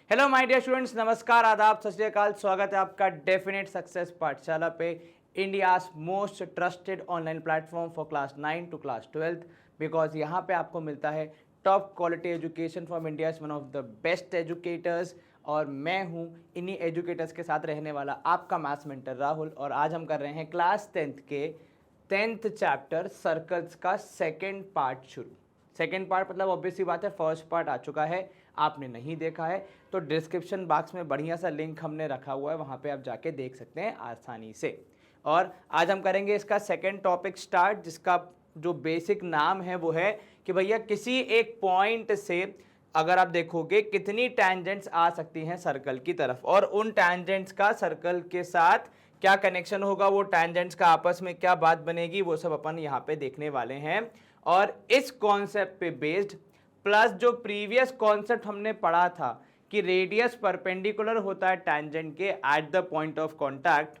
Hello my dear students, नमस्कार, आदाब, सत श्री अकाल। स्वागत है आपका डेफिनेट सक्सेस पाठशाला पे, India's most trusted online platform for class 9 to class 12। Because यहाँ पे आपको मिलता है top quality education from India one of the best educators. और मैं हूँ इन्हीं एजुकेटर्स के साथ रहने वाला आपका मैथ्स मेंटर राहुल। और आज हम कर रहे हैं क्लास 10th के 10th चैप्टर सर्कल्स का सेकेंड पार्ट शुरू। सेकेंड पार्ट मतलब ऑब्वियस सी बात है, फर्स्ट पार्ट आ चुका है, आपने नहीं देखा है तो डिस्क्रिप्शन बॉक्स में बढ़िया सा लिंक हमने रखा हुआ है, वहाँ पे आप जाके देख सकते हैं आसानी से। और आज हम करेंगे इसका सेकेंड टॉपिक स्टार्ट, जिसका जो बेसिक नाम है वो है कि भैया किसी एक पॉइंट से अगर आप देखोगे कितनी टैंजेंट्स आ सकती हैं सर्कल की तरफ, और उन टैंजेंट्स का सर्कल के साथ क्या कनेक्शन होगा, वो टैंजेंट्स का आपस में क्या बात बनेगी, वो सब अपन यहाँ पे देखने वाले हैं। और इस कॉन्सेप्ट पे बेस्ड प्लस जो प्रीवियस कॉन्सेप्ट हमने पढ़ा था कि रेडियस परपेंडिकुलर होता है टैंजेंट के eight the point of contact,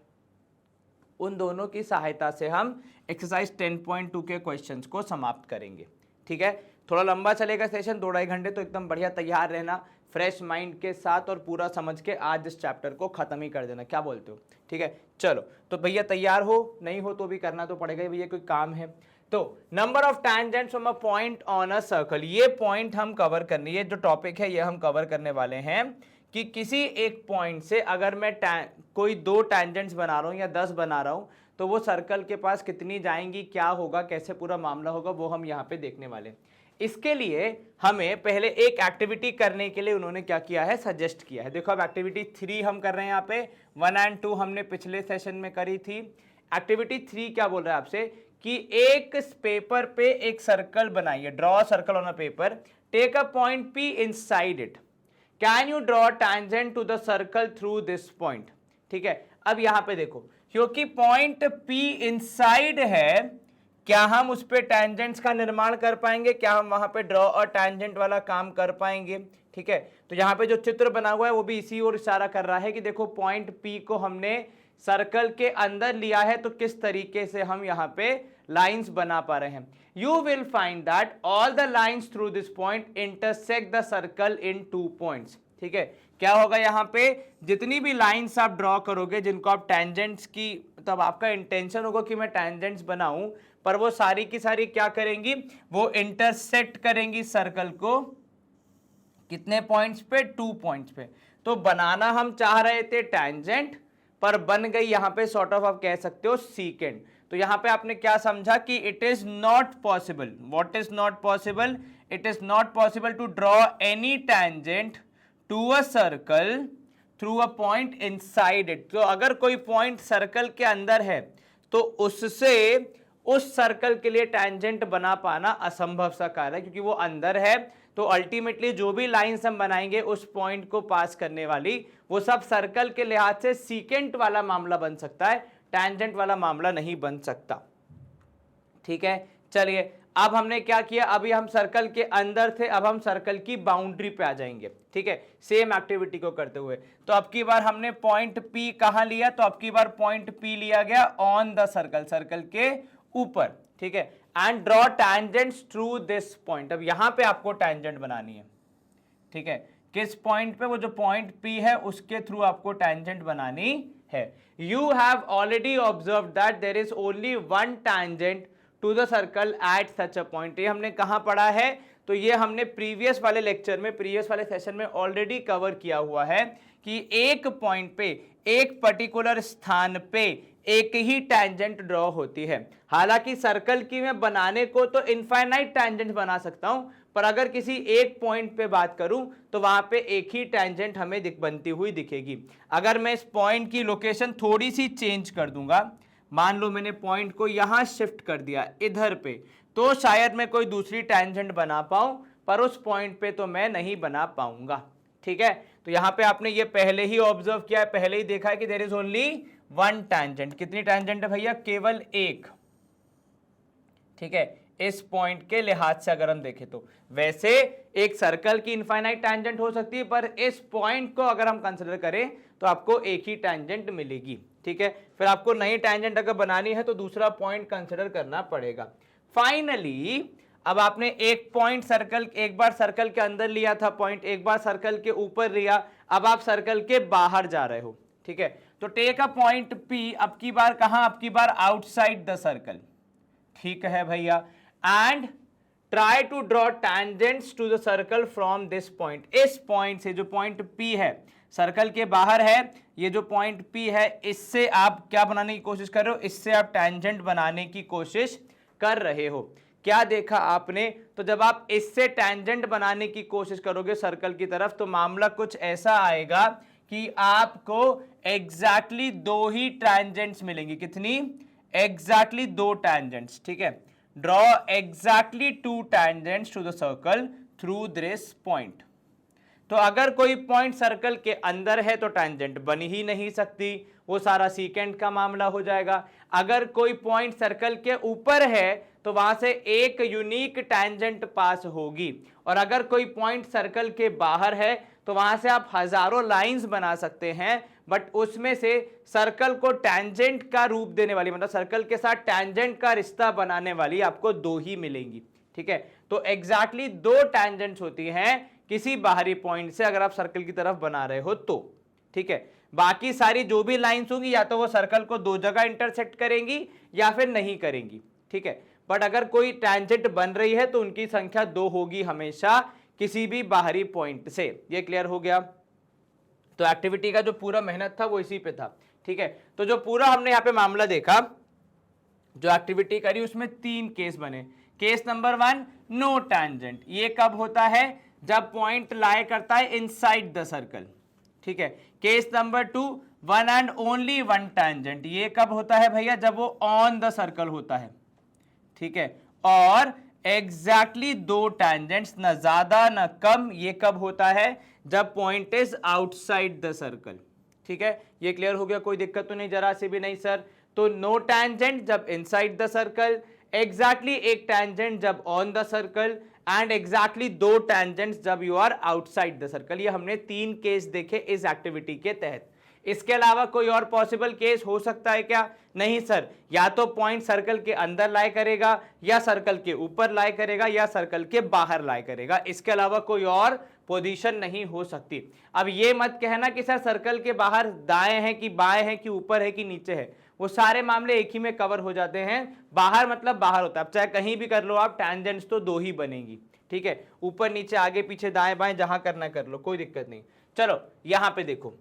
उन दोनों की सहायता से हम एक्सरसाइज 10.2 के क्वेश्चंस को समाप्त करेंगे। ठीक है, थोड़ा लंबा चलेगा सेशन, 2-2.5 घंटे, तो एकदम बढ़िया तैयार रहना फ्रेश माइंड के साथ और पूरा समझ के आज इस चैप्टर को खत्म ही कर देना। क्या बोलते हो? ठीक है, चलो तो भैया तैयार हो, नहीं हो तो भी करना तो पड़ेगा ही भैया, कोई काम है। तो number of tangents from a point on a circle, ये पॉइंट हम कवर करने, ये जो टॉपिक है ये हम कवर करने वाले हैं कि किसी एक पॉइंट से अगर मैं कोई 2 टैंजेंट्स बना रहा हूं या 10 बना रहा हूं तो वो सर्कल के पास कितनी जाएंगी, क्या होगा, कैसे पूरा मामला होगा, वो हम यहाँ पे देखने वाले हैं। इसके लिए हमें पहले एक एक्टिविटी करने के लिए उन्होंने क्या किया है, सजेस्ट किया है। देखो अब एक्टिविटी 3 हम कर रहे हैं यहाँ पे, 1 और 2 हमने पिछले सेशन में करी थी। एक्टिविटी 3 क्या बोल रहा है आपसे कि एक पेपर पे एक सर्कल बनाइए, draw circle on a paper, take a point P inside it, can you draw tangent to the circle through this point. ठीक है, अब यहां पे देखो, क्योंकि पॉइंट P इनसाइड है, क्या हम उस पे टैंजेंट्स का निर्माण कर पाएंगे, क्या हम वहां पे ड्रॉ और टैंजेंट वाला काम कर पाएंगे। ठीक है, तो यहां पे जो चित्र बना हुआ है वो भी इसी ओर इशारा कर रहा है कि देखो पॉइंट P को हमने सर्कल के अंदर लिया है, तो किस तरीके से हम यहाँ पे लाइंस बना पा रहे हैं। You will find that all the lines through this point intersect the circle in 2 points. ठीक है, क्या होगा यहाँ पे, जितनी भी लाइंस आप ड्रॉ करोगे जिनको आप टैंजेंट्स की, तब आपका इंटेंशन होगा कि मैं टैंजेंट्स बनाऊं, पर वो सारी की सारी क्या करेंगी, वो इंटरसेक्ट करेंगी सर्कल को कितने पॉइंट्स पे, 2 पॉइंट्स पे। तो बनाना हम चाह रहे थे टैंजेंट, पर बन गई यहां पे सॉर्ट ऑफ आप कह सकते हो सीकेंड। तो यहां पे आपने क्या समझा कि it is not possible, what is not possible, it is not possible to draw any tangent to a circle through a point inside it. तो अगर कोई पॉइंट सर्कल के अंदर है तो उससे उस सर्कल के लिए टैंजेंट बना पाना असंभव सा कार्य है, क्योंकि वो अंदर है। तो अल्टीमेटली जो भी लाइंस हम बनाएंगे उस पॉइंट को पास करने वाली, वो सब सर्कल के लिहाज से सीकेंट वाला मामला बन सकता है, टैंजेंट वाला मामला नहीं बन सकता। ठीक है, चलिए अब हमने क्या किया, अभी हम सर्कल के अंदर थे, अब हम सर्कल की बाउंड्री पे आ जाएंगे। ठीक है, सेम एक्टिविटी को करते हुए, तो अब की बार हमने पॉइंट P कहां लिया, तो अब की बार पॉइंट P लिया गया ऑन द सर्कल, सर्कल के ऊपर। ठीक है, and draw tangents through this point. अब यहां पे आपको टैंजेंट बनानी है। ठीक है, किस पॉइंट पे, वो जो पॉइंट P है उसके थ्रू आपको टैंजेंट बनानी है। You have already observe that there is only 1 tangent to the circle at such a point. ये हमने कहां पढ़ा है, तो ये हमने प्रीवियस वाले लेक्चर में, प्रीवियस वाले सेशन में ऑलरेडी कवर किया हुआ है कि एक पॉइंट पे, एक पर्टिकुलर स्थान पे एक ही टैंजेंट ड्रॉ होती है। हालांकि सर्कल की मैं बनाने को तो इनफाइनाइट टैंजेंट बना सकता हूं, पर अगर किसी एक पॉइंट पे बात करूं तो वहां पे एक ही टैंजेंट हमें बनती हुई दिखेगी। अगर मैं इस पॉइंट की लोकेशन थोड़ी सी चेंज कर दूंगा, मान लो मैंने पॉइंट को यहां शिफ्ट कर दिया इधर पे, तो शायद मैं कोई दूसरी टैंजेंट बना पाऊं, पर उस पॉइंट पे तो मैं नहीं बना पाऊंगा। ठीक है, तो यहां पे आपने ये पहले ही ऑब्जर्व किया है, पहले ही देखा है कि देयर इज ओनली 1 टैंजेंट। कितनी टैंजेंट है भैया, केवल एक। ठीक है, इस पॉइंट के लिहाज से अगर हम देखें तो वैसे एक सर्कल की इनफाइनाइट टैंजेंट हो सकती है, पर इस पॉइंट को अगर हम कंसीडर करें तो आपको एक ही टैंजेंट मिलेगी। ठीक है, फिर आपको नई टैंजेंट अगर बनानी है तो दूसरा पॉइंट कंसीडर करना पड़ेगा। फाइनली अब आपने एक पॉइंट सर्कल, एक बार सर्कल के अंदर लिया था पॉइंट, एक बार सर्कल के ऊपर लिया, अब आप सर्कल के बाहर जा रहे हो, ठीक है। तो टेक अ पॉइंट P, अब की बार कहां, अब की बार आउटसाइड द सर्कल, ठीक है भैया, and try to draw tangents to the circle from this point, इस पॉइंट से, जो पॉइंट P है सर्कल के बाहर है, ये जो पॉइंट P है, इससे आप क्या बनाने की कोशिश कर रहे हो, इससे आप टैंजेंट बनाने की कोशिश कर रहे हो। क्या देखा आपने, तो जब आप इससे टैंजेंट बनाने की कोशिश करोगे सर्कल की तरफ, तो मामला कुछ ऐसा आएगा कि आपको एग्जैक्टली दो ही टैंजेंट्स मिलेंगी। कितनी? एग्जैक्टली दो टैंजेंट्स, ठीक है। Draw exactly two tangents to the circle through this point. तो अगर कोई पॉइंट सर्कल के अंदर है तो टैंजेंट बन ही नहीं सकती, वो सारा सीकेंड का मामला हो जाएगा। अगर कोई पॉइंट सर्कल के ऊपर है तो वहां से एक यूनिक टैंजेंट पास होगी, और अगर कोई पॉइंट सर्कल के बाहर है तो वहां से आप हजारों लाइंस बना सकते हैं, बट उसमें से सर्कल को टैंजेंट का रूप देने वाली, मतलब सर्कल के साथ टैंजेंट का रिश्ता बनाने वाली आपको दो ही मिलेंगी, ठीक है। तो एग्जैक्टली दो टैंजेंट्स होती हैं किसी बाहरी पॉइंट से, अगर आप सर्कल की तरफ बना रहे हो तो, ठीक है। बाकी सारी जो भी लाइंस होंगी या तो वो सर्कल को दो जगह इंटरसेक्ट करेंगी या फिर नहीं करेंगी, ठीक है। बट अगर कोई टैंजेंट बन रही है तो उनकी संख्या दो होगी हमेशा किसी भी बाहरी पॉइंट से। ये क्लियर हो गया? तो एक्टिविटी का जो पूरा मेहनत था वो इसी पे था, ठीक है। तो जो पूरा हमने यहाँ पे मामला देखा, जो एक्टिविटी करी, उसमें तीन केस बने। केस नंबर 1, नो टैंजेंट, ये कब होता है, जब पॉइंट लाई करता है इनसाइड द सर्कल, ठीक है। Case number 2, one and only one tangent, ये कब होता है भैया, जब वो ऑन द सर्कल होता है, ठीक है। और एग्जैक्टली दो टैंजेंट्स, न ज्यादा न कम, ये कब होता है, जब point is outside the circle, ठीक है। ये क्लियर हो गया? कोई दिक्कत तो नहीं, जरा से भी नहीं सर? तो नो टैंजेंट जब इनसाइड द सर्कल, एग्जैक्टली एक टैंजेंट जब on the circle, and exactly दो टैंजेंट्स जब you are outside the circle. ये हमने तीन केस देखे इस एक्टिविटी के तहत। इसके अलावा कोई और पॉसिबल केस हो सकता है क्या? नहीं सर, या तो पॉइंट सर्कल के अंदर लाई करेगा, या सर्कल के ऊपर लाई करेगा, या सर्कल के बाहर लाई करेगा। इसके अलावा कोई और पोजीशन नहीं हो सकती। अब ये मत कहना कि सर सर्कल के बाहर दाएं है कि बाएं है कि ऊपर है कि नीचे है, वो सारे मामले एक ही में कवर हो जाते हैं। बाहर मतलब बाहर होता है, अब चाहे कहीं भी कर लो आप, टैंजेंट्स तो दो ही बनेगी, ठीक है। ऊपर नीचे आगे पीछे दाएं बाएं जहां करना कर लो, कोई दिक्कत नहीं। चलो यहां पे देखो,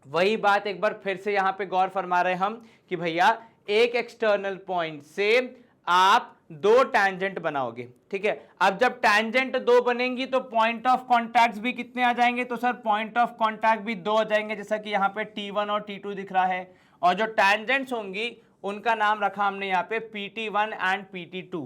वही बात एक बार फिर से यहां पे गौर फरमा रहे हम कि भैया एक एक्सटर्नल पॉइंट से आप दो टैंजेंट बनाओगे, ठीक है। अब जब टैंजेंट दो बनेंगी तो पॉइंट ऑफ कॉन्टैक्ट भी कितने आ जाएंगे, तो सर पॉइंट ऑफ कॉन्टैक्ट भी दो आ जाएंगे, जैसा कि यहाँ पे T1 और T2 दिख रहा है। और जो टैंजेंट्स होंगी उनका नाम रखा हमने यहाँ पे PT1 एंड PT2,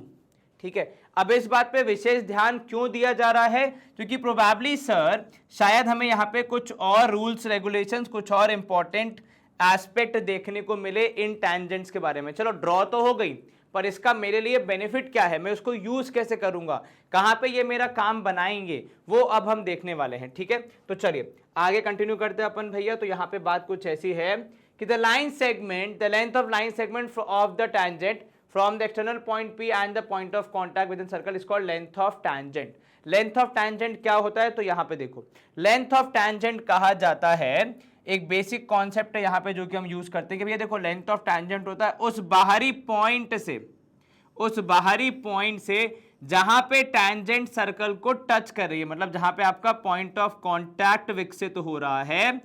ठीक है। अब इस बात पे विशेष ध्यान क्यों दिया जा रहा है, क्योंकि प्रोबेबली सर शायद हमें यहाँ पे कुछ और रूल्स रेगुलेशंस, कुछ और इंपॉर्टेंट एस्पेक्ट देखने को मिले इन टैंजेंट्स के बारे में। चलो ड्रॉ तो हो गई, पर इसका मेरे लिए बेनिफिट क्या है, मैं उसको यूज कैसे करूंगा, कहां पे ये मेरा काम बनाएंगे, वो अब हम देखने वाले हैं, ठीक है। तो चलिए आगे कंटिन्यू करते हैं अपन भैया। तो यहाँ पे बात कुछ ऐसी है कि the line segment, the length of line segment of the tangent from the external point P and the point of contact within circle is called length of tangent. Length of tangent क्या होता है, तो यहाँ पे देखो length of tangent कहा जाता है, एक बेसिक कॉन्सेप्ट है यहाँ पे जो कि हम यूज करते हैं कि भैया देखो लेंथ ऑफ टैंजेंट होता है उस बाहरी पॉइंट से, उस बाहरी पॉइंट से जहां पे टैंजेंट सर्कल को टच कर रही है, मतलब जहां पे आपका पॉइंट ऑफ कॉन्टैक्ट विकसित हो रहा है,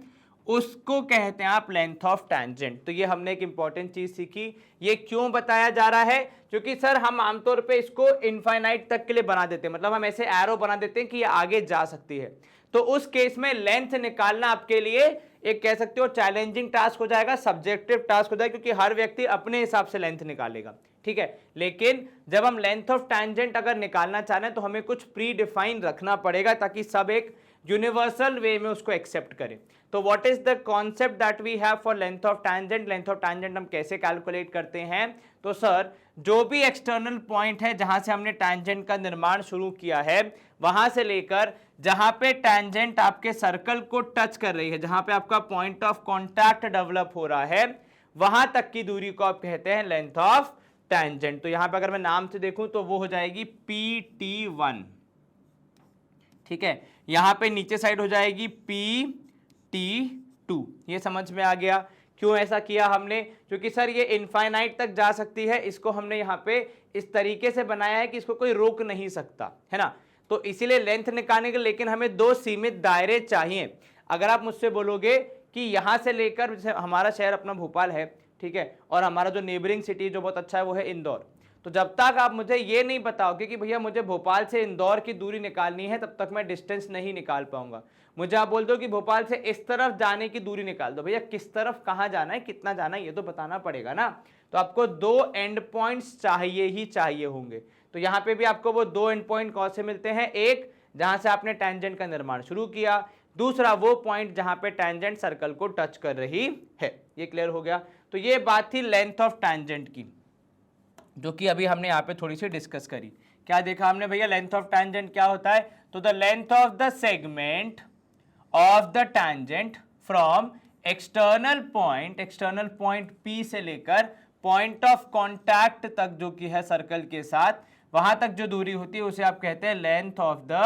उसको कहते हैं आप लेंथ ऑफ टैंजेंट। तो ये हमने एक इंपॉर्टेंट चीज सीखी। ये क्यों बताया जा रहा है, क्योंकि सर हम आमतौर पे इसको इनफाइनाइट तक के लिए बना देते हैं, मतलब हम ऐसे एरो बना देते हैं कि ये आगे जा सकती है। तो उस केस में लेंथ निकालना आपके लिए एक कह सकते हो चैलेंजिंग टास्क हो जाएगा, सब्जेक्टिव टास्क हो जाएगा, क्योंकि हर व्यक्ति अपने हिसाब से लेंथ निकालेगा, ठीक है। लेकिन जब हम लेंथ ऑफ टैंजेंट अगर निकालना चाह रहे हैं तो हमें कुछ प्री डिफाइन रखना पड़ेगा ताकि सब एक यूनिवर्सल वे में उसको एक्सेप्ट करें। तो what is the concept that we have for length of tangent, length of tangent हम कैसे कैलकुलेट करते हैं, तो सर जो भी एक्सटर्नल पॉइंट है जहां से हमने टैंजेंट का निर्माण शुरू किया है, वहां से लेकर जहां पे टैंजेंट आपके सर्कल को टच कर रही है, जहां पे आपका पॉइंट ऑफ कॉन्टैक्ट डेवलप हो रहा है, वहां तक की दूरी को आप कहते हैं लेंथ ऑफ टेंजेंट। तो यहां पे अगर मैं नाम से देखूं तो वो हो जाएगी PT1, ठीक है। यहां पे नीचे साइड हो जाएगी PT2। ये समझ में आ गया क्यों ऐसा किया हमने? क्योंकि सर ये इनफाइनाइट तक जा सकती है, इसको हमने यहाँ पे इस तरीके से बनाया है कि इसको कोई रोक नहीं सकता, है ना। तो इसीलिए लेंथ निकालने के, लेकिन हमें दो सीमित दायरे चाहिए। अगर आप मुझसे बोलोगे कि यहां से लेकर, जैसे हमारा शहर अपना भोपाल है, ठीक है, और हमारा जो नेबरिंग सिटी जो बहुत अच्छा है वो है इंदौर, तो जब तक आप मुझे ये नहीं बताओगे कि भैया मुझे भोपाल से इंदौर की दूरी निकालनी है, तब तक मैं डिस्टेंस नहीं निकाल पाऊंगा। मुझे आप बोल दो कि भोपाल से इस तरफ जाने की दूरी निकाल दो, भैया किस तरफ कहाँ जाना है, कितना जाना है, ये तो बताना पड़ेगा ना। तो आपको दो एंड पॉइंट्स चाहिए ही चाहिए होंगे। तो यहाँ पे भी आपको वो दो एंड पॉइंट कौन से मिलते हैं? एक जहां से आपने टेंजेंट का निर्माण शुरू किया, दूसरा वो पॉइंट जहां पे टेंजेंट सर्कल को टच कर रही है। ये क्लियर हो गया। तो ये बात थी लेंथ ऑफ टेंजेंट की, जो कि अभी हमने यहाँ पे थोड़ी सी डिस्कस करी। क्या देखा हमने भैया? लेंथ ऑफ टेंजेंट क्या होता है? तो the length of the segment of the tangent from external point P से लेकर पॉइंट ऑफ कॉन्टैक्ट तक, जो कि है सर्कल के साथ, वहां तक जो दूरी होती है उसे आप कहते हैं लेंथ ऑफ द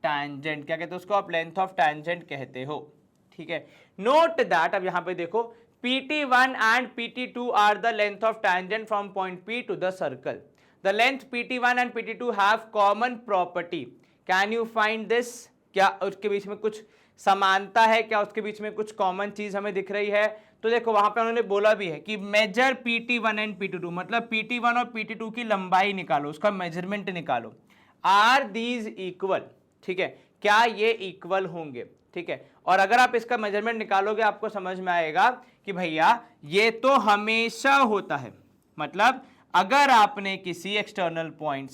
टेंजेंट। क्या कहते हैं उसको? आप लेंथ ऑफ टेंजेंट कहते हो, ठीक है। नोट दैट, अब यहां पे देखो, PT1 and PT2 are the length of tangent from point P to the circle. The length PT1 and PT2 have common property. Can you find this? क्या उसके बीच में कुछ समानता है? क्या उसके बीच में कुछ कॉमन चीज हमें दिख रही है? तो देखो वहां पे उन्होंने बोला भी है कि मेजर PT1 एंड PT2, मतलब PT1 और PT2 की लंबाई निकालो, उसका मेजरमेंट निकालो। आर दीज इक्वल, ठीक है, क्या ये इक्वल होंगे? ठीक है, और अगर आप इसका मेजरमेंट निकालोगे आपको समझ में आएगा कि भैया ये तो हमेशा होता है। मतलब अगर आपने किसी एक्सटर्नल पॉइंट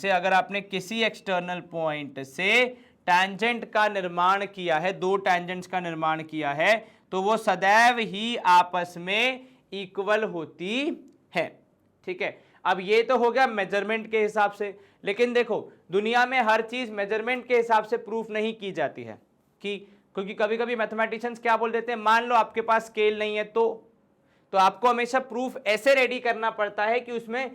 से टैंजेंट का निर्माण किया है, दो टैंजेंट्स का निर्माण किया है, तो वो सदैव ही आपस में इक्वल होती है, ठीक है। अब ये तो हो गया मेजरमेंट के हिसाब से, लेकिन देखो दुनिया में हर चीज मेजरमेंट के हिसाब से प्रूफ नहीं की जाती है, क्योंकि कभी कभी मैथमेटिशियंस क्या बोल देते हैं, मान लो आपके पास स्केल नहीं है तो आपको हमेशा प्रूफ ऐसे रेडी करना पड़ता है कि उसमें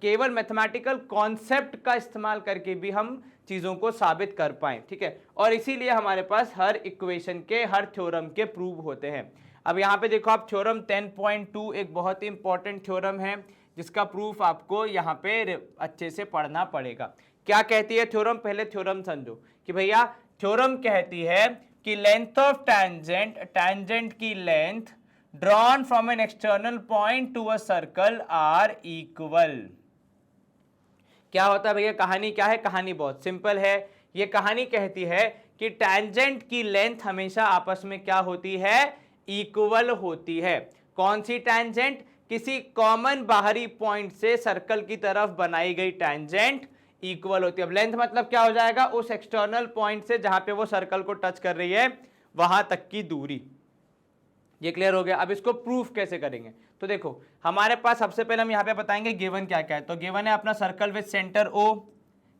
केवल मैथमेटिकल कॉन्सेप्ट का इस्तेमाल करके भी हम चीजों को साबित कर पाएं, ठीक है। और इसीलिए हमारे पास हर इक्वेशन के, हर थ्योरम के प्रूफ होते हैं। अब यहाँ पे देखो आप, थ्योरम 10.2 एक बहुत ही इंपॉर्टेंट थ्योरम है जिसका प्रूफ आपको यहाँ पे अच्छे से पढ़ना पड़ेगा। क्या कहती है थ्योरम? पहले थ्योरम समझो कि भैया थ्योरम कहती है कि लेंथ ऑफ टैंजेंट की length drawn from an external point to a circle are equal. क्या होता है भैया? कहानी क्या है? कहानी बहुत सिंपल है। ये कहानी कहती है कि टैंजेंट की लेंथ हमेशा आपस में क्या होती है? इक्वल होती है। कौन सी टैंजेंट? किसी कॉमन बाहरी पॉइंट से सर्कल की तरफ बनाई गई टैंजेंट इक्वल होती है। अब लेंथ मतलब क्या हो जाएगा? उस एक्सटर्नल पॉइंट से जहां पे वो सर्कल को टच कर रही है वहां तक की दूरी। ये क्लियर हो गया। अब इसको प्रूफ कैसे करेंगे? तो देखो हमारे पास सबसे पहले हम यहाँ पे बताएंगे गिवन क्या क्या है। तो गिवन है अपना सर्कल विद सेंटर O,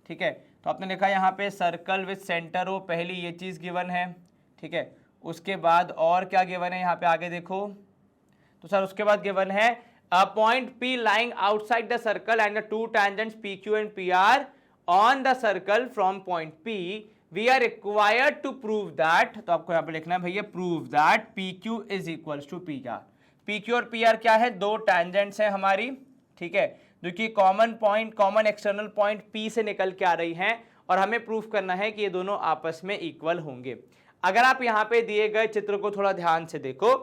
ठीक है। तो आपने लिखा यहाँ पे सर्कल विद सेंटर O, पहली ये चीज गिवन है, ठीक है। उसके बाद और क्या गिवन है यहाँ पे आगे देखो, तो सर उसके बाद गिवन है a point P lying outside the circle and the two tangents PQ and PR on the circle from point P, we are required to prove that, तो आपको यहाँ पे लिखना है भैया prove that PQ is equals to PR। PQ और PR क्या है? दो tangents है हमारी, ठीक है, जो कि कॉमन एक्सटर्नल पॉइंट P से निकल के आ रही हैं, और हमें प्रूफ करना है कि ये दोनों आपस में इक्वल होंगे। अगर आप यहाँ पे दिए गए चित्र को थोड़ा ध्यान से देखो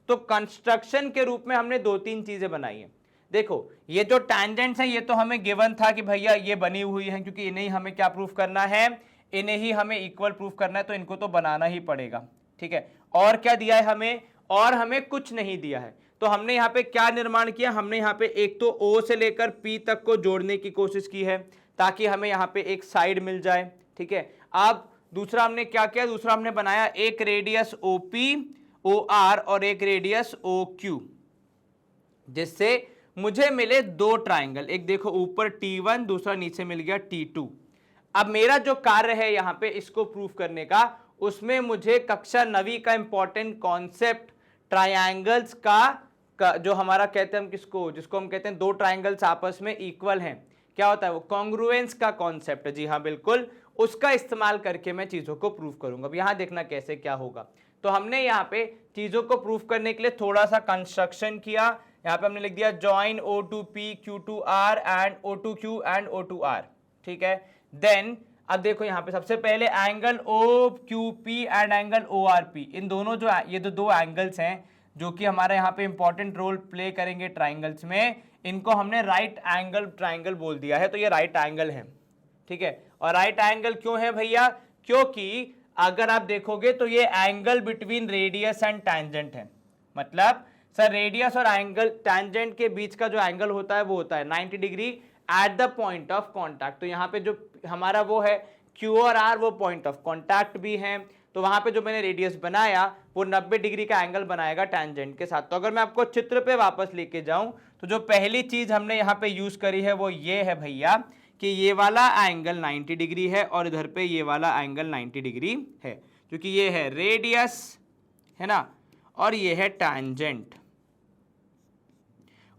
तो कंस्ट्रक्शन के रूप में हमने दो तीन चीजें बनाई हैं। देखो ये जो टैंजेंट्स हैं ये तो हमें गिवन था कि भैया ये बनी हुई है, क्योंकि इन्हें ही हमें क्या प्रूफ करना है? इन्हें ही हमें इक्वल प्रूफ करना है, तो इनको तो बनाना ही पड़ेगा, ठीक है। और क्या दिया है हमें? और हमें कुछ नहीं दिया है। तो हमने यहाँ पे क्या निर्माण किया? हमने यहाँ पे एक तो O से लेकर P तक को जोड़ने की कोशिश की है ताकि हमें यहाँ पे एक साइड मिल जाए, ठीक है। अब दूसरा हमने क्या किया? दूसरा हमने बनाया एक रेडियस OP OR और एक रेडियस OQ, जिससे मुझे मिले दो ट्राइंगल, एक देखो ऊपर T1, दूसरा नीचे मिल गया T2। अब मेरा जो कार्य है यहां पे इसको प्रूफ करने का, उसमें मुझे कक्षा 9वीं का इंपॉर्टेंट कॉन्सेप्ट ट्रायंगल्स का जो हमारा कहते हैं हम किसको, जिसको हम कहते हैं दो ट्राइंगल्स आपस में इक्वल हैं, क्या होता है वो, कॉन्ग्रुएंस का कॉन्सेप्ट। जी हाँ बिल्कुल, उसका इस्तेमाल करके मैं चीजों को प्रूव करूंगा। अब यहां देखना कैसे क्या होगा। तो हमने यहाँ पे चीजों को प्रूव करने के लिए थोड़ा सा कंस्ट्रक्शन किया। यहाँ पे हमने लिख दिया join O2P Q2R and O2Q and O2R, ठीक है। देन अब देखो यहाँ पे सबसे पहले angle OQP and angle ORP, इन दोनों जो ये दो एंगल्स हैं जो कि हमारे यहाँ पे इंपॉर्टेंट रोल प्ले करेंगे ट्राइंगल्स में, इनको हमने राइट एंगल ट्राइंगल बोल दिया है। तो ये राइट एंगल है, ठीक है। और राइट एंगल क्यों है भैया, क्योंकि अगर आप देखोगे तो ये angle between radius and tangent है। मतलब सर रेडियस और एंगल टैंजेंट के बीच का जो एंगल होता है वो होता है 90 degree at the point of contact. तो यहाँ पे जो हमारा वो है Q और R वो पॉइंट ऑफ कॉन्टैक्ट भी है। तो वहां पे जो मैंने रेडियस बनाया वो 90 डिग्री का एंगल बनाएगा टैंजेंट के साथ। तो अगर मैं आपको चित्र पे वापस लेके जाऊं तो जो पहली चीज हमने यहाँ पे यूज करी है वो ये है भैया कि ये वाला एंगल 90 डिग्री है और इधर पे ये वाला एंगल 90 डिग्री है, क्योंकि ये है रेडियस है ना और ये है टैंजेंट।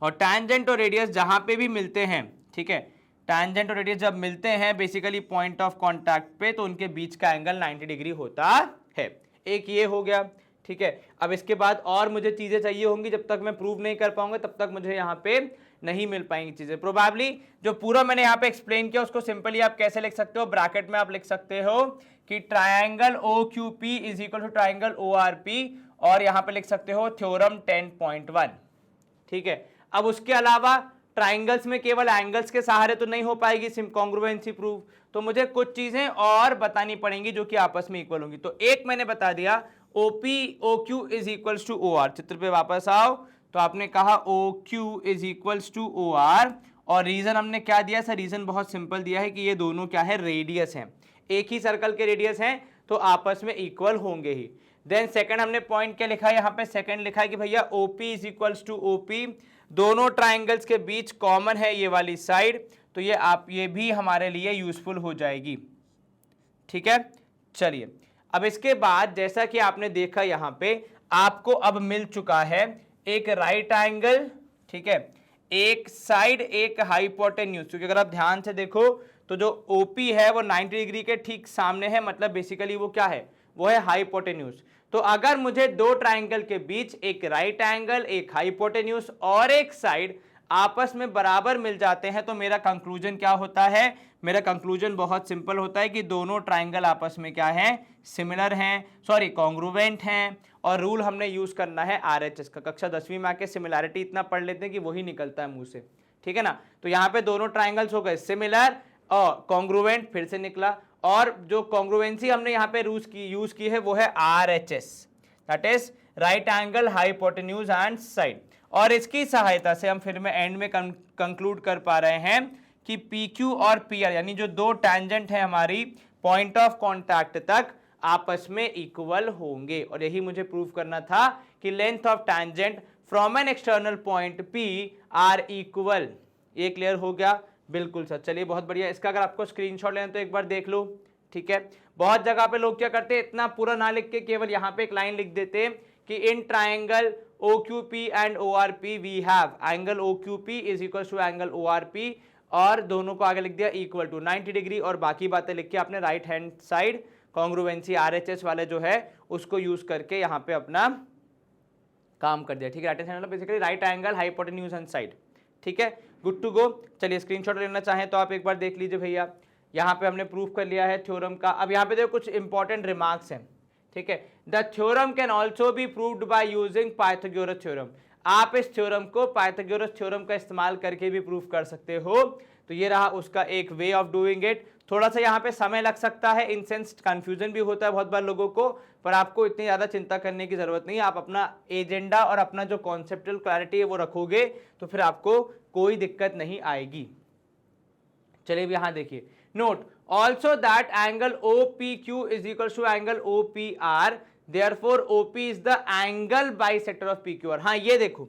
और टैंजेंट और रेडियस जहां पे भी मिलते हैं, ठीक है, टैंजेंट और रेडियस जब मिलते हैं बेसिकली पॉइंट ऑफ कांटेक्ट पे, तो उनके बीच का एंगल 90 डिग्री होता है। एक ये हो गया, ठीक है। अब इसके बाद और मुझे चीजें चाहिए होंगी, जब तक मैं प्रूव नहीं कर पाऊंगा तब तक मुझे यहाँ पे नहीं मिल पाएंगी चीजें। प्रोबेबली जो पूरा मैंने यहाँ पे एक्सप्लेन किया उसको सिंपली आप कैसे लिख सकते हो, ब्रैकेट में आप लिख सकते हो कि triangle OQP is equal to triangle ORP, और यहाँ पे लिख सकते हो थ्योरम 10.1, ठीक है। अब उसके अलावा ट्राइंगल्स में केवल एंगल्स के सहारे तो नहीं हो पाएगी कॉन्ग्रुएंसी प्रूफ, तो मुझे कुछ चीजें और बतानी पड़ेंगी जो कि आपस में इक्वल होंगी। तो एक मैंने बता दिया OQ is equals to OR। चित्र पे वापस आओ तो आपने कहा OQ is equals to OR, और रीजन हमने क्या दिया सर, रीजन बहुत सिंपल दिया है कि ये दोनों क्या है, रेडियस हैं, एक ही सर्कल के रेडियस हैं तो आपस में इक्वल होंगे ही। देन सेकंड हमने पॉइंट क्या लिखा है, यहाँ पे सेकंड लिखा है कि भैया OP is equals to OP, दोनों ट्राइंगल्स के बीच कॉमन है ये वाली साइड, तो ये भी हमारे लिए यूजफुल हो जाएगी, ठीक है। चलिए अब इसके बाद जैसा कि आपने देखा यहाँ पे आपको अब मिल चुका है एक राइट एंगल, ठीक है, एक साइड, एक हाइपोटेन्यूज। क्योंकि अगर आप ध्यान से देखो तो जो OP है वो 90 डिग्री के ठीक सामने है, मतलब बेसिकली वो क्या है, वो है हाइपोटेन्यूज। तो अगर मुझे दो ट्राइंगल के बीच एक राइट एंगल, एक हाइपोटेन्यूज और एक साइड आपस में बराबर मिल जाते हैं तो मेरा कंक्लूजन क्या होता है, मेरा कंक्लूजन बहुत सिंपल होता है कि दोनों ट्राइंगल आपस में क्या है, सिमिलर हैं, सॉरी कॉन्ग्रुवेंट हैं। और रूल हमने यूज करना है RHS का, कक्षा 10वीं में आके सिमिलैरिटी इतना पढ़ लेते हैं कि वही निकलता है मुंह से, ठीक है ना। तो यहाँ पे दोनों ट्राइंगल्स हो गए सिमिलर और कॉन्ग्रुवेंट, फिर से निकला। और जो कॉन्ग्रुएंसी हमने यहाँ पे यूज की है वो है RHS, that is right angle hypotenuse and side. और इसकी सहायता से हम फिर में एंड में कंक्लूड कर पा रहे हैं कि PQ और PR यानी जो दो टैंजेंट है हमारी पॉइंट ऑफ कांटेक्ट तक आपस में इक्वल होंगे। और यही मुझे प्रूव करना था कि length of tangent from an external point P are equal. ये क्लियर हो गया, बिल्कुल सर। चलिए बहुत बढ़िया, इसका अगर आपको स्क्रीनशॉट लेना तो एक बार देख लो, ठीक है। बहुत जगह पे लोग क्या करते हैं, इतना पूरा ना लिख के केवल यहाँ पे एक लाइन लिख देते हैं कि in triangle OQP and ORP we have angle OQP is equal to angle ORP, और दोनों को आगे लिख दिया इक्वल टू 90 डिग्री, और बाकी बातें लिख के आपने right hand side congruency RHS वाले जो है उसको यूज करके यहाँ पे अपना काम कर दिया, ठीक है। राइट हैंड मतलब basically right angle hypotenuse and side, ठीक है, गुड टू गो। चलिए स्क्रीनशॉट लेना चाहें तो आप एक बार देख लीजिए भैया, यहाँ पे हमने प्रूफ कर लिया है थ्योरम का। अब यहाँ पे देखो कुछ इंपॉर्टेंट रिमार्क्स हैं, ठीक है। The theorem can also be proved by using Pythagoras theorem. आप इस थ्योरम को पाइथागोरस थ्योरम का इस्तेमाल करके भी प्रूफ कर सकते हो। तो ये रहा उसका एक वे ऑफ डूइंग इट। थोड़ा सा यहाँ पे समय लग सकता है, इन सेंस कंफ्यूजन भी होता है बहुत बार लोगों को, पर आपको इतनी ज़्यादा चिंता करने की जरूरत नहीं है। आप अपना एजेंडा और अपना जो कॉन्सेप्चुअल क्लैरिटी है वो रखोगे तो फिर आपको कोई दिक्कत नहीं आएगी। चलिए यहाँ देखिए, note also that angle OPQ is equal to angle OPR, therefore OP is the angle bisector of PQR। हाँ ये देखो,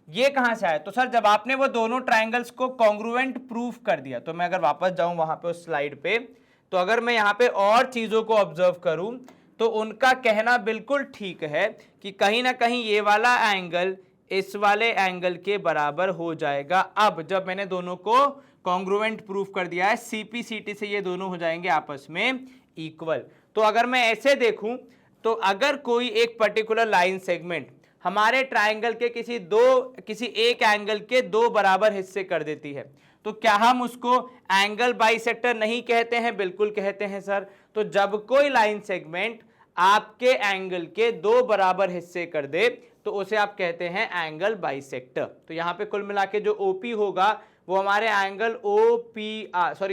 ये कहां से आया, तो सर जब आपने वो दोनों ट्राइंगल्स को कॉन्ग्रुएंट प्रूफ कर दिया, तो मैं अगर वापस जाऊं वहां पे उस स्लाइड पे, तो अगर मैं यहाँ पे और चीजों को ऑब्जर्व करूं तो उनका कहना बिल्कुल ठीक है कि कहीं ना कहीं ये वाला एंगल इस वाले एंगल के बराबर हो जाएगा। अब जब मैंने दोनों को कॉन्ग्रुएंट प्रूफ कर दिया है, सीपी सीटी से ये दोनों हो जाएंगे आपस में इक्वल। तो अगर मैं ऐसे देखूं तो अगर कोई एक पर्टिकुलर लाइन सेगमेंट हमारे ट्राइंगल के किसी एक एंगल के दो बराबर हिस्से कर देती है, तो क्या हम उसको एंगल बाइसेक्टर नहीं कहते हैं? बिल्कुल कहते हैं सर। तो जब कोई लाइन सेगमेंट आपके एंगल के दो बराबर हिस्से कर दे तो उसे आप कहते हैं एंगल बाइसेक्टर। तो यहां पे कुल मिला के जो ओपी होगा वो हमारे एंगल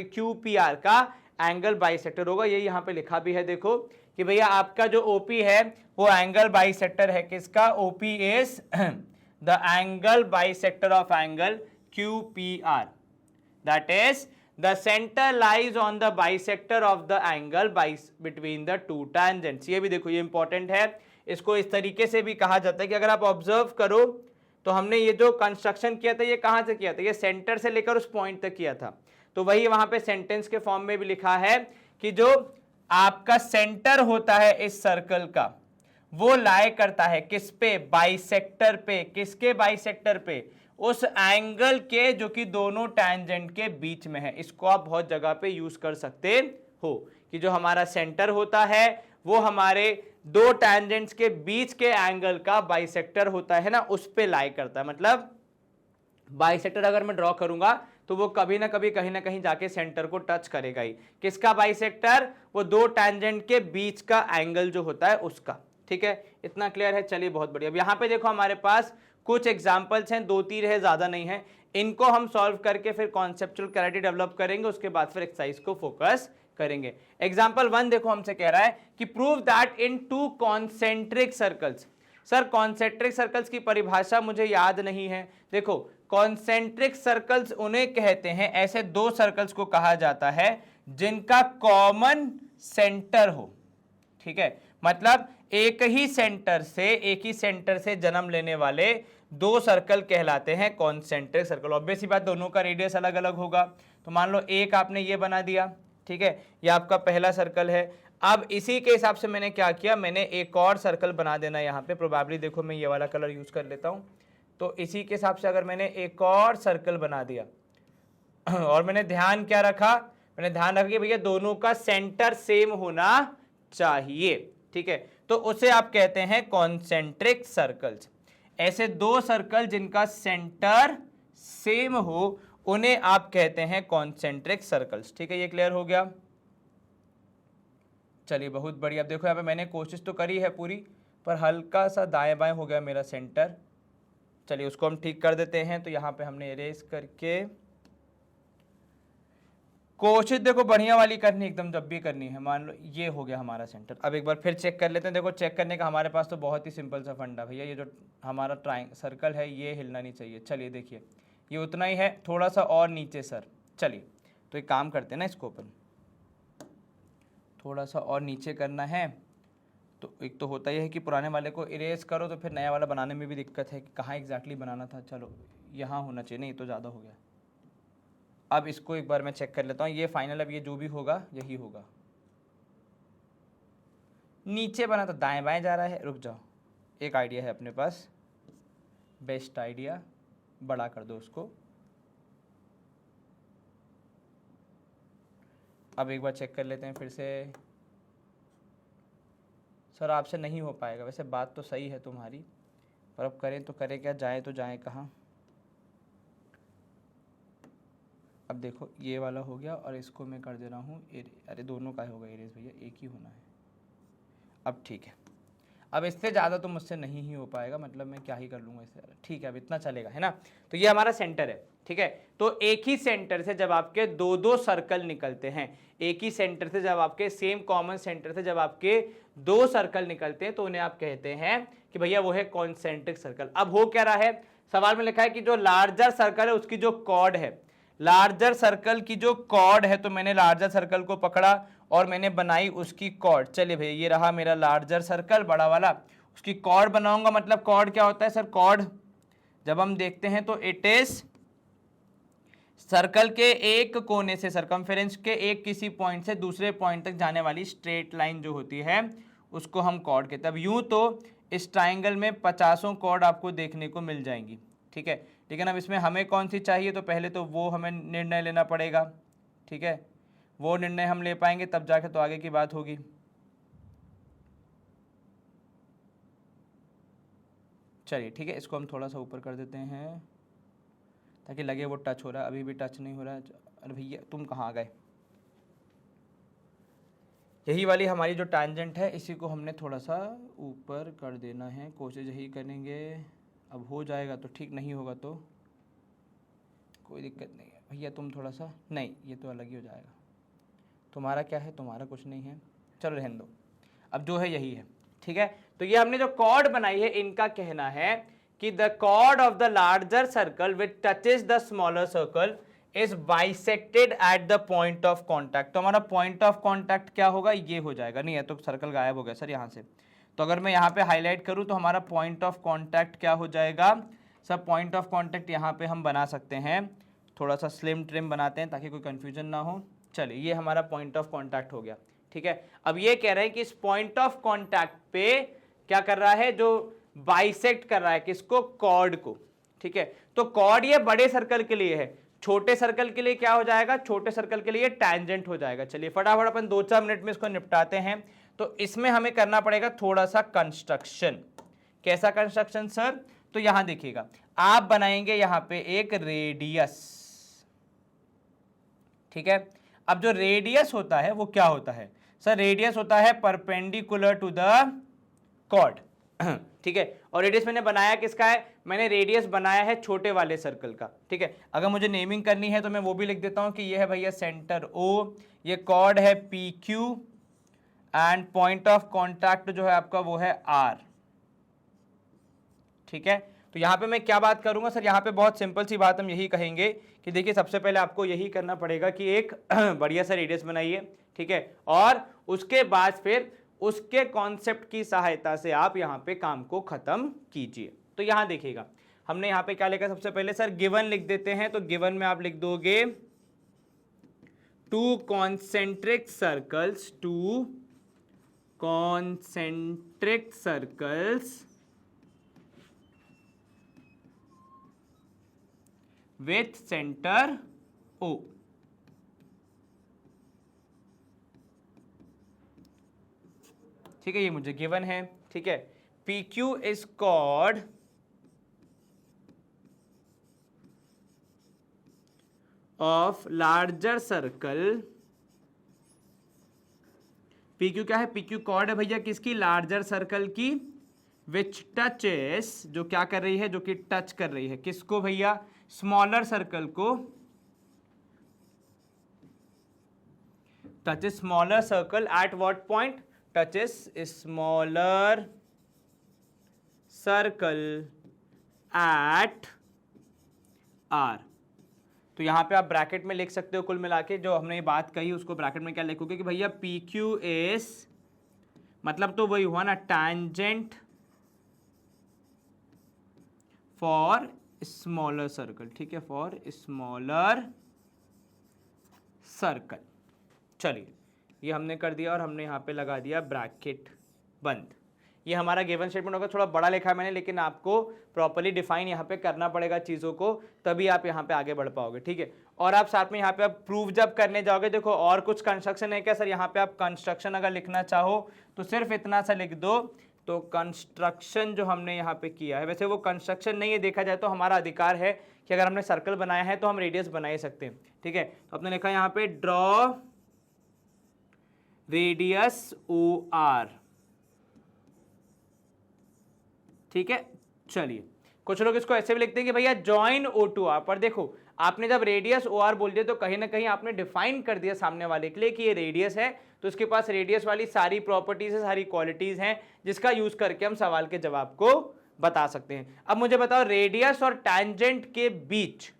क्यूपीआर का एंगल बाइसेक्टर होगा। ये यहां पे लिखा भी है, देखो कि भैया आपका जो ओपी है वो एंगल बाइसेक्टर है। किसका? OP is the angle bisector of angle QPR, that is the center lies on the bisector of the angle between the two tangents। ये भी देखो, ये इंपॉर्टेंट है। इसको इस तरीके से भी कहा जाता है कि अगर आप ऑब्जर्व करो तो हमने ये जो कंस्ट्रक्शन किया था ये कहां से किया था? ये सेंटर से लेकर उस पॉइंट तक किया था। तो वही वहां पे सेंटेंस के फॉर्म में भी लिखा है कि जो आपका सेंटर होता है इस सर्कल का वो लाई करता है किस पे? बाइसेक्टर पे। किसके बाइसेक्टर पे? उस एंगल के जो कि दोनों टैंजेंट के बीच में है। इसको आप बहुत जगह पे यूज कर सकते हो कि जो हमारा सेंटर होता है वो हमारे दो टैंजेंट्स के बीच के एंगल का बाइसेक्टर होता है ना, उस पे लाई करता है। मतलब बाइसेक्टर अगर मैं ड्रॉ करूंगा तो वो कभी ना कभी कहीं ना कहीं जाके सेंटर को टच करेगा ही। किसका बाइसेक्टर? वो दो टैंजेंट के बीच का एंगल जो होता है उसका। ठीक है, इतना क्लियर है? चलिए बहुत बढ़िया। अब यहाँ पे देखो हमारे पास कुछ एग्जाम्पल्स हैं, 2-3 है, ज्यादा नहीं है। इनको हम सॉल्व करके फिर कॉन्सेप्चुअल क्लैरिटी डेवलप करेंगे, उसके बाद फिर एक्सरसाइज को फोकस करेंगे। एग्जाम्पल 1 देखो, हमसे कह रहा है कि prove that in to concentric circles. Sir concentric circles की परिभाषा मुझे याद नहीं है। देखो कॉन्सेंट्रिक सर्कल्स उन्हें कहते हैं, ऐसे दो सर्कल्स को कहा जाता है जिनका कॉमन सेंटर हो। ठीक है, मतलब एक ही सेंटर से जन्म लेने वाले दो सर्कल कहलाते हैं कॉन्सेंट्रिक सर्कल। ऑब्वियस सी बात, दोनों का रेडियस अलग अलग होगा। तो मान लो एक आपने ये बना दिया, ठीक है, ये आपका पहला सर्कल है। अब इसी के हिसाब से मैंने क्या किया, मैंने एक और सर्कल बना देना यहाँ पे। प्रोबेबली देखो मैं ये वाला कलर यूज कर लेता हूँ। तो इसी के हिसाब से अगर मैंने एक और सर्कल बना दिया और मैंने ध्यान क्या रखा, मैंने ध्यान रखा कि भैया दोनों का सेंटर सेम होना चाहिए। ठीक है, तो उसे आप कहते हैं कॉन्सेंट्रिक सर्कल्स। ऐसे दो सर्कल जिनका सेंटर सेम हो उन्हें आप कहते हैं कॉन्सेंट्रिक सर्कल्स। ठीक है, ये क्लियर हो गया? चलिए बहुत बढ़िया। अब देखो यहाँ पे मैंने कोशिश तो करी है पूरी, पर हल्का सा दाएं बाएं हो गया मेरा सेंटर। चलिए उसको हम ठीक कर देते हैं। तो यहाँ पे हमने इरेज करके कोशिश देखो बढ़िया वाली करनी, एकदम जब भी करनी है। मान लो ये हो गया हमारा सेंटर। अब एक बार फिर चेक कर लेते हैं। देखो चेक करने का हमारे पास तो बहुत ही सिंपल सा फंडा भैया, ये जो हमारा सर्कल है ये हिलना नहीं चाहिए। चलिए देखिए ये उतना ही है, थोड़ा सा और नीचे सर। चलिए तो एक काम करते हैं ना, इसको अपन थोड़ा सा और नीचे करना है। तो एक तो होता ही है कि पुराने वाले को इरेज करो तो फिर नया वाला बनाने में भी दिक्कत है कि कहाँ एग्जैक्टली बनाना था। चलो यहाँ होना चाहिए, नहीं तो ज़्यादा हो गया। अब इसको एक बार मैं चेक कर लेता हूँ, ये फाइनल अब ये जो भी होगा यही होगा। नीचे बना तो दाएं बाएं जा रहा है। रुक जाओ, एक आइडिया है अपने पास, बेस्ट आइडिया, बड़ा कर दो उसको। अब एक बार चेक कर लेते हैं फिर से। सर आपसे नहीं हो पाएगा, वैसे बात तो सही है तुम्हारी, पर अब करें तो करें क्या, जाए तो जाए कहाँ। अब देखो ये वाला हो गया और इसको मैं कर दे रहा हूँ अरे दोनों का होगा इरेज भैया, एक ही होना है। अब ठीक है, अब इससे ज़्यादा तो मुझसे नहीं ही हो पाएगा, मतलब मैं क्या ही कर लूँगा इससे। ठीक है, अब इतना चलेगा, है ना। तो ये हमारा सेंटर है। ठीक है, तो एक ही सेंटर से जब आपके दो दो सर्कल निकलते हैं, एक ही सेंटर से जब आपके सेम कॉमन सेंटर से जब आपके दो सर्कल निकलते हैं तो उन्हें आप कहते हैं कि भैया वो है कॉन्सेंट्रिक सर्कल। अब हो क्या रहा है, सवाल में लिखा है कि जो लार्जर सर्कल है उसकी जो कॉर्ड है, लार्जर सर्कल की जो कॉर्ड है, तो मैंने लार्जर सर्कल को पकड़ा और मैंने बनाई उसकी कॉर्ड। चलिए भैया ये रहा मेरा लार्जर सर्कल बड़ा वाला, उसकी कॉर्ड बनाऊंगा। मतलब कॉर्ड क्या होता है सर, कॉर्ड जब हम देखते हैं तो इट इज सर्कल के एक कोने से, सर्कमफेरेंस के एक किसी पॉइंट से दूसरे पॉइंट तक जाने वाली स्ट्रेट लाइन जो होती है उसको हम कॉर्ड कहते हैं। अब यूं तो इस ट्राइंगल में 50 कॉर्ड आपको देखने को मिल जाएंगी, ठीक है, लेकिन अब इसमें हमें कौन सी चाहिए, तो पहले तो वो हमें निर्णय लेना पड़ेगा, ठीक है, वो निर्णय हम ले पाएंगे तब जाके तो आगे की बात होगी। चलिए ठीक है, इसको हम थोड़ा सा ऊपर कर देते हैं ताकि लगे वो टच हो रहा है, अभी भी टच नहीं हो रहा है। अरे भैया तुम कहाँ गए। यही वाली हमारी जो टैंजेंट है इसी को हमने थोड़ा सा ऊपर कर देना है, कोशिश यही करेंगे। अब हो जाएगा तो ठीक, नहीं होगा तो कोई दिक्कत नहीं है। भैया तुम थोड़ा सा, नहीं ये तो अलग ही हो जाएगा। तुम्हारा क्या है, तुम्हारा कुछ नहीं है, चलो रहने दो, अब जो है यही है, ठीक है। तो ये हमने जो कॉर्ड बनाई है, इनका कहना है कि the chord of the larger circle which touches the smaller circle is bisected at the point of contact. तो हमारा पॉइंट ऑफ कॉन्टैक्ट क्या होगा, ये हो जाएगा। नहीं है तो सर्कल गायब हो गया सर यहाँ से, तो अगर मैं यहाँ पे हाईलाइट करूँ तो हमारा पॉइंट ऑफ कॉन्टैक्ट क्या हो जाएगा सब, पॉइंट ऑफ कॉन्टैक्ट यहाँ पे हम बना सकते हैं, थोड़ा सा स्लिम ट्रिम बनाते हैं ताकि कोई कंफ्यूजन ना हो। चलिए ये हमारा पॉइंट ऑफ कॉन्टैक्ट हो गया, ठीक है। अब ये कह रहे हैं कि इस पॉइंट ऑफ कॉन्टैक्ट पे क्या कर रहा है, जो बाइसेक्ट कर रहा है किसको, कॉर्ड को, ठीक है। तो कॉर्ड ये बड़े सर्कल के लिए है, छोटे सर्कल के लिए क्या हो जाएगा, छोटे सर्कल के लिए टैंजेंट हो जाएगा। चलिए फटाफट अपन 2-4 मिनट में इसको निपटाते हैं। तो इसमें हमें करना पड़ेगा थोड़ा सा कंस्ट्रक्शन। कैसा कंस्ट्रक्शन सर, तो यहां देखिएगा, आप बनाएंगे यहां पे एक रेडियस, ठीक है। अब जो रेडियस होता है वो क्या होता है सर, रेडियस होता है परपेंडिकुलर टू द कॉर्ड, ठीक है। और रेडियस मैंने बनाया किसका है, मैंने रेडियस बनाया है छोटे वाले सर्कल का, ठीक है। अगर मुझे नेमिंग करनी है तो मैं वो भी लिख देता हूं कि ये है भैया सेंटर O, ये कॉर्ड है PQ and point of contact जो है आपका वो है R, ठीक है। तो यहां पे मैं क्या बात करूंगा सर, यहां पे बहुत सिंपल सी बात हम यही कहेंगे कि देखिए सबसे पहले आपको यही करना पड़ेगा कि एक बढ़िया सा रेडियस बनाइए, ठीक है, और उसके बाद फिर उसके कॉन्सेप्ट की सहायता से आप यहां पे काम को खत्म कीजिए। तो यहां देखिएगा हमने यहां पे क्या लिखा, सबसे पहले सर गिवन लिख देते हैं। तो गिवन में आप लिख दोगे 2 concentric circles, 2 concentric circles with centre O, ठीक है, ये मुझे गिवन है, ठीक है। PQ is chord of larger circle, PQ क्या है, PQ कॉर्ड है भैया किसकी, लार्जर सर्कल की, विच टचेस, जो क्या कर रही है, जो कि टच कर रही है किसको भैया, स्मॉलर सर्कल को, touches smaller circle at what point, touches smaller circle eight R। तो यहां पे आप ब्रैकेट में लिख सकते हो, कुल मिला के जो हमने ये बात कही उसको ब्रैकेट में क्या लिखोगे कि भैया PQ इज, मतलब तो वही हुआ ना, टैंजेंट फॉर स्मॉलर सर्कल, ठीक है, फॉर स्मॉलर सर्कल। चलिए ये हमने कर दिया और हमने यहाँ पे लगा दिया ब्रैकेट बंद। ये हमारा गिवन स्टेटमेंट होगा, थोड़ा बड़ा लिखा है मैंने, लेकिन आपको प्रॉपर्ली डिफाइन यहाँ पे करना पड़ेगा चीज़ों को, तभी आप यहाँ पे आगे बढ़ पाओगे, ठीक है। और आप साथ में यहाँ पे आप प्रूफ जब करने जाओगे, देखो और कुछ कंस्ट्रक्शन है क्या सर, यहाँ पे आप कंस्ट्रक्शन अगर लिखना चाहो तो सिर्फ इतना सा लिख दो। तो कंस्ट्रक्शन जो हमने यहाँ पे किया है, वैसे वो कंस्ट्रक्शन नहीं है, देखा जाए तो हमारा अधिकार है कि अगर हमने सर्कल बनाया है तो हम रेडियस बना ही सकते हैं, ठीक है। तो आपने लिखा यहाँ पे ड्रॉ रेडियस OR, ठीक है। चलिए कुछ लोग इसको ऐसे भी लिखते हैं कि भैया जॉइन O to R, पर देखो आपने जब रेडियस OR बोल दिया तो कहीं ना कहीं आपने डिफाइन कर दिया सामने वाले के लिए कि ये रेडियस है, तो इसके पास रेडियस वाली सारी प्रॉपर्टीज है, सारी क्वालिटीज हैं जिसका यूज करके हम सवाल के जवाब को बता सकते हैं। अब मुझे बताओ रेडियस और टैंजेंट के बीच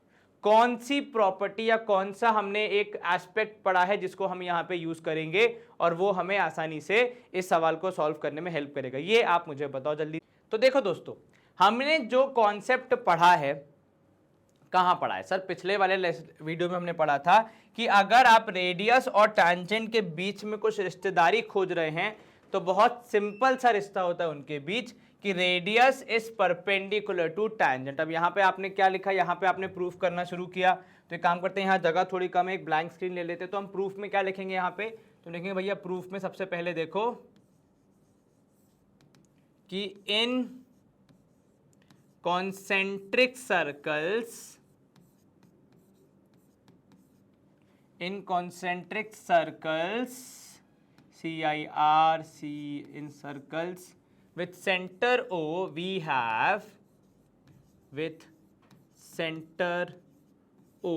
कौन सी प्रॉपर्टी या कौन सा हमने एक एस्पेक्ट पढ़ा है जिसको हम यहाँ पे यूज करेंगे और वो हमें आसानी से इस सवाल को सॉल्व करने में हेल्प करेगा, ये आप मुझे बताओ जल्दी। तो देखो दोस्तों, हमने जो कॉन्सेप्ट पढ़ा है, कहाँ पढ़ा है सर, पिछले वाले वीडियो में हमने पढ़ा था कि अगर आप रेडियस और टैंजेंट के बीच में कुछ रिश्तेदारी खोज रहे हैं तो बहुत सिंपल सा रिश्ता होता है उनके बीच कि radius is perpendicular to tangent. अब यहाँ पे आपने क्या लिखा, यहाँ पे आपने प्रूफ करना शुरू किया, तो एक काम करते हैं, यहाँ जगह थोड़ी कम है, एक ब्लैंक स्क्रीन ले लेते हैं। तो हम प्रूफ में क्या लिखेंगे यहाँ पे, तो लिखेंगे भैया प्रूफ में सबसे पहले देखो कि इन concentric circles, in concentric circles, CIRC, in circles with center O we have, with center O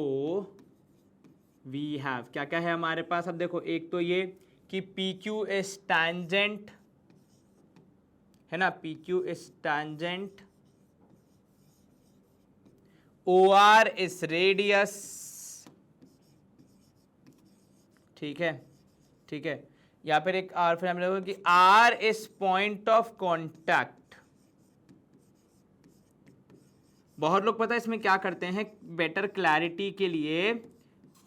we have क्या क्या है हमारे पास। अब देखो एक तो ये कि PQ is tangent है ना, PQ is tangent, OR is radius, ठीक है, ठीक है। या फिर एक आर, फिर हम लोग कि R is point of contact. बहुत लोग पता है इसमें क्या करते हैं, बेटर क्लैरिटी के लिए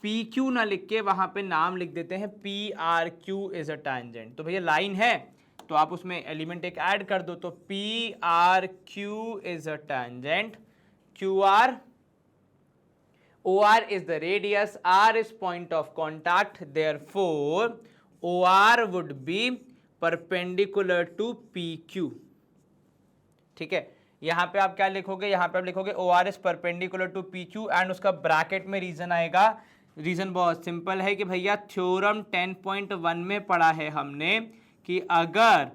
पी क्यू ना लिख के वहां पे नाम लिख देते हैं PRQ इज अ टैंजेंट। तो भैया लाइन है तो आप उसमें एलिमेंट एक ऐड कर दो, तो PRQ is a tangent, QR, OR is the radius, R is point of contact, therefore OR would be perpendicular to PQ। ठीक है, यहां पे आप क्या लिखोगे, यहां पे आप लिखोगे OR is perpendicular to PQ and उसका ब्रैकेट में रीजन आएगा। रीजन बहुत सिंपल है कि भैया थ्योरम 10.1 में पढ़ा है हमने कि अगर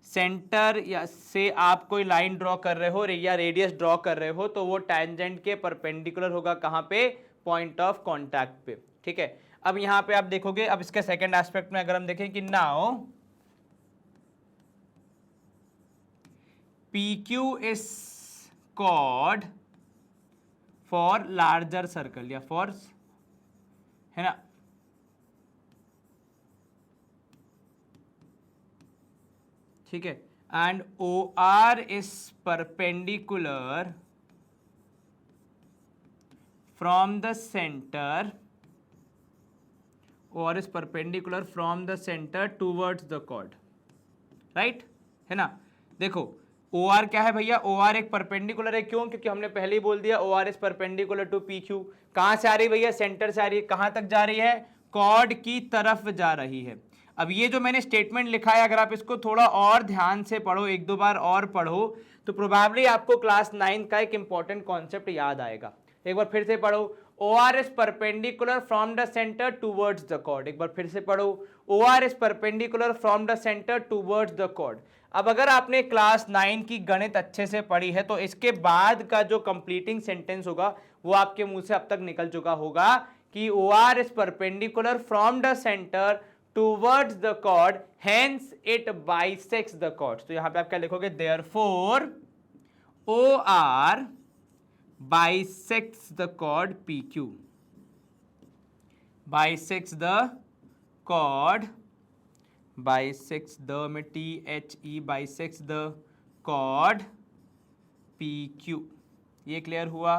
सेंटर या से आप कोई लाइन ड्रॉ कर रहे हो या रेडियस ड्रॉ कर रहे हो तो वो टैंजेंट के परपेंडिकुलर होगा, कहां पे, पॉइंट ऑफ कांटेक्ट पे। ठीक है, अब यहां पे आप देखोगे, अब इसके सेकंड एस्पेक्ट में अगर हम देखें कि now PQ is called for larger circle या फॉर, है ना, ठीक है, and OR is perpendicular from the centre, OR is perpendicular from the centre towards the chord, right, है ना। देखो OR क्या है भैया, OR एक परपेंडिकुलर है, क्यों, क्योंकि हमने पहले ही बोल दिया OR is perpendicular to PQ। कहां से आ रही भैया, सेंटर से आ रही है, कहां तक जा रही है, कॉर्ड की तरफ जा रही है। अब ये जो मैंने स्टेटमेंट लिखा है, अगर आप इसको थोड़ा और ध्यान से पढ़ो, एक दो बार और पढ़ो, तो प्रोबेबली आपको क्लास 9 का एक इंपॉर्टेंट कॉन्सेप्ट याद आएगा। एक बार फिर से पढ़ो, OR is perpendicular from the center towards the chord। एक बार फिर से पढ़ो, OR is perpendicular from the center towards the chord। अब अगर आपने क्लास 9 की गणित अच्छे से पढ़ी है तो इसके बाद का जो कंप्लीटिंग सेंटेंस होगा वो आपके मुंह से अब तक निकल चुका होगा कि OR is perpendicular from the center towards the chord, hence it bisects the chord। तो यहां पे आप क्या लिखोगे, therefore OR bisects the chord PQ, bisects the chord, bisects the में THE, bisects the chord PQ। ये क्लियर हुआ,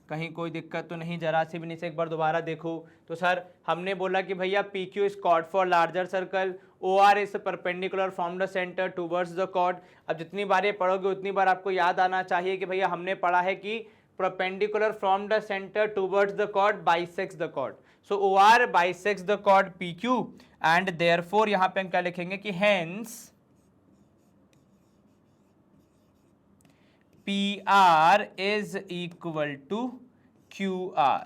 कहीं कोई दिक्कत तो नहीं, जरा से भी नहीं से एक बार दोबारा देखो। तो सर हमने बोला कि भैया PQ is chord for larger circle, OR is perpendicular from the centre towards the chord. अब जितनी बार ये पढ़ोगे उतनी बार आपको याद आना चाहिए कि भैया हमने पढ़ा है कि perpendicular from the center towards the chord bisects the chord, so OR bisects the chord PQ and therefore यहां पे हम क्या लिखेंगे कि hence PR is equal to QR।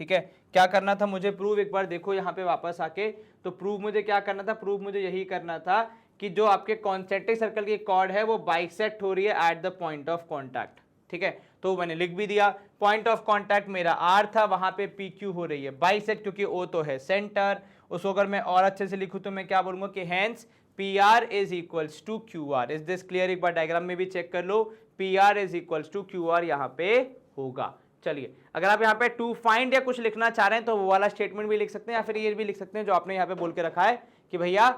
ठीक है, क्या करना था मुझे प्रूव, एक बार देखो यहाँ पे वापस आके, तो प्रूव मुझे क्या करना था, प्रूव मुझे यही करना था कि जो आपके कॉन्सेंट्रिक सर्कल की कॉर्ड है वो बाइसेक्ट हो रही है eight the point of contact. ठीक है, तो मैंने लिख भी दिया, पॉइंट ऑफ कांटेक्ट मेरा R था, वहां पे PQ हो रही है बाइसेक्ट, क्योंकि O तो है सेंटर। उसको अगर मैं और अच्छे से लिखूं तो मैं क्या बोलूंगा कि hence PR is equals to QR। Is this clear, एक बार डायग्राम में भी चेक कर लो, PR is equals to QR यहाँ पे होगा। चलिए, अगर आप यहाँ पे टू फाइंड या कुछ लिखना चाह रहे हैं तो वो वाला स्टेटमेंट भी लिख सकते हैं, या फिर ये भी लिख सकते हैं जो आपने यहाँ पे बोल के रखा है कि भैया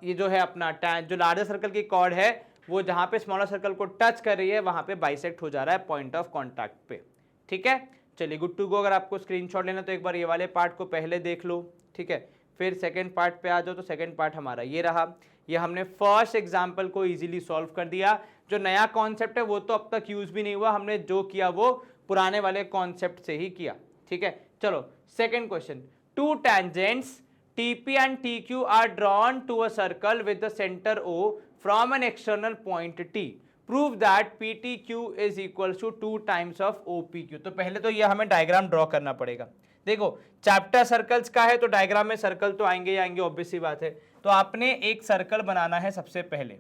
ये जो है अपना जो लार्जर सर्कल की कॉर्ड है वो जहां पे स्मॉलर सर्कल को टच कर रही है वहां पे बाइसेक्ट हो जा रहा है पॉइंट ऑफ कांटेक्ट पे। ठीक है, चलिए गुड टू गो। अगर आपको स्क्रीनशॉट लेना तो एक बार ये वाले पार्ट को पहले देख लो। ठीक है, फिर सेकेंड पार्ट पे आ जाओ, तो सेकेंड पार्ट हमारा ये रहा। ये हमने फर्स्ट एग्जाम्पल को इजीली सॉल्व कर दिया। जो नया कॉन्सेप्ट है वो तो अब तक यूज भी नहीं हुआ, हमने जो किया वो पुराने वाले कॉन्सेप्ट से ही किया। ठीक है, चलो second question. To tangents TP and TQ are drawn to a circle with the center O from an external point T. Prove that PTQ is equals to 2 times of OPQ. तो पहले तो ये हमें डायग्राम ड्रॉ करना पड़ेगा। देखो chapter circles का है तो डायग्राम में सर्कल तो आएंगे ही आएंगे, ऑब्वियस सी बात है। तो आपने एक सर्कल बनाना है सबसे पहले,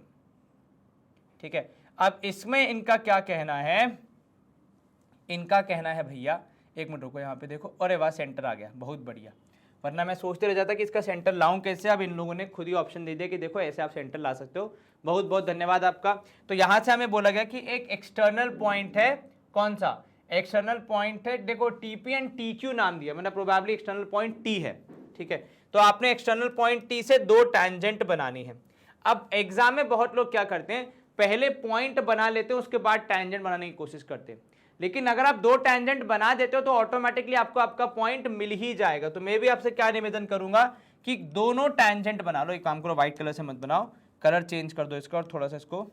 ठीक है। अब इसमें इनका क्या कहना है, इनका कहना है भैया, एक मिनट रुको, यहाँ पे देखो, अरे वाह सेंटर आ गया, बहुत बढ़िया, वरना मैं सोचते रह जाता कि इसका सेंटर लाऊं कैसे। अब इन लोगों ने खुद ही ऑप्शन दे दिया कि देखो ऐसे आप सेंटर ला सकते हो। बहुत बहुत धन्यवाद आपका। तो यहां से हमें बोला गया कि एक एक्सटर्नल पॉइंट है, कौन सा एक्सटर्नल पॉइंट है, देखो TP एंड TQ नाम दिया मैंने, प्रोबेबली एक्सटर्नल पॉइंट T है, ठीक है। तो आपने एक्सटर्नल पॉइंट T से 2 टैंजेंट बनानी है। अब एग्जाम में बहुत लोग क्या करते हैं, पहले पॉइंट बना लेते हैं उसके बाद टैंजेंट बनाने की कोशिश करते हैं, लेकिन अगर आप 2 टैंजेंट बना देते हो तो ऑटोमेटिकली आपको आपका पॉइंट मिल ही जाएगा। तो मैं भी आपसे क्या निवेदन करूंगा कि दोनों टैंजेंट बना लो। एक काम करो, व्हाइट कलर से मत बनाओ, कलर चेंज कर दो इसका और थोड़ा सा इसको,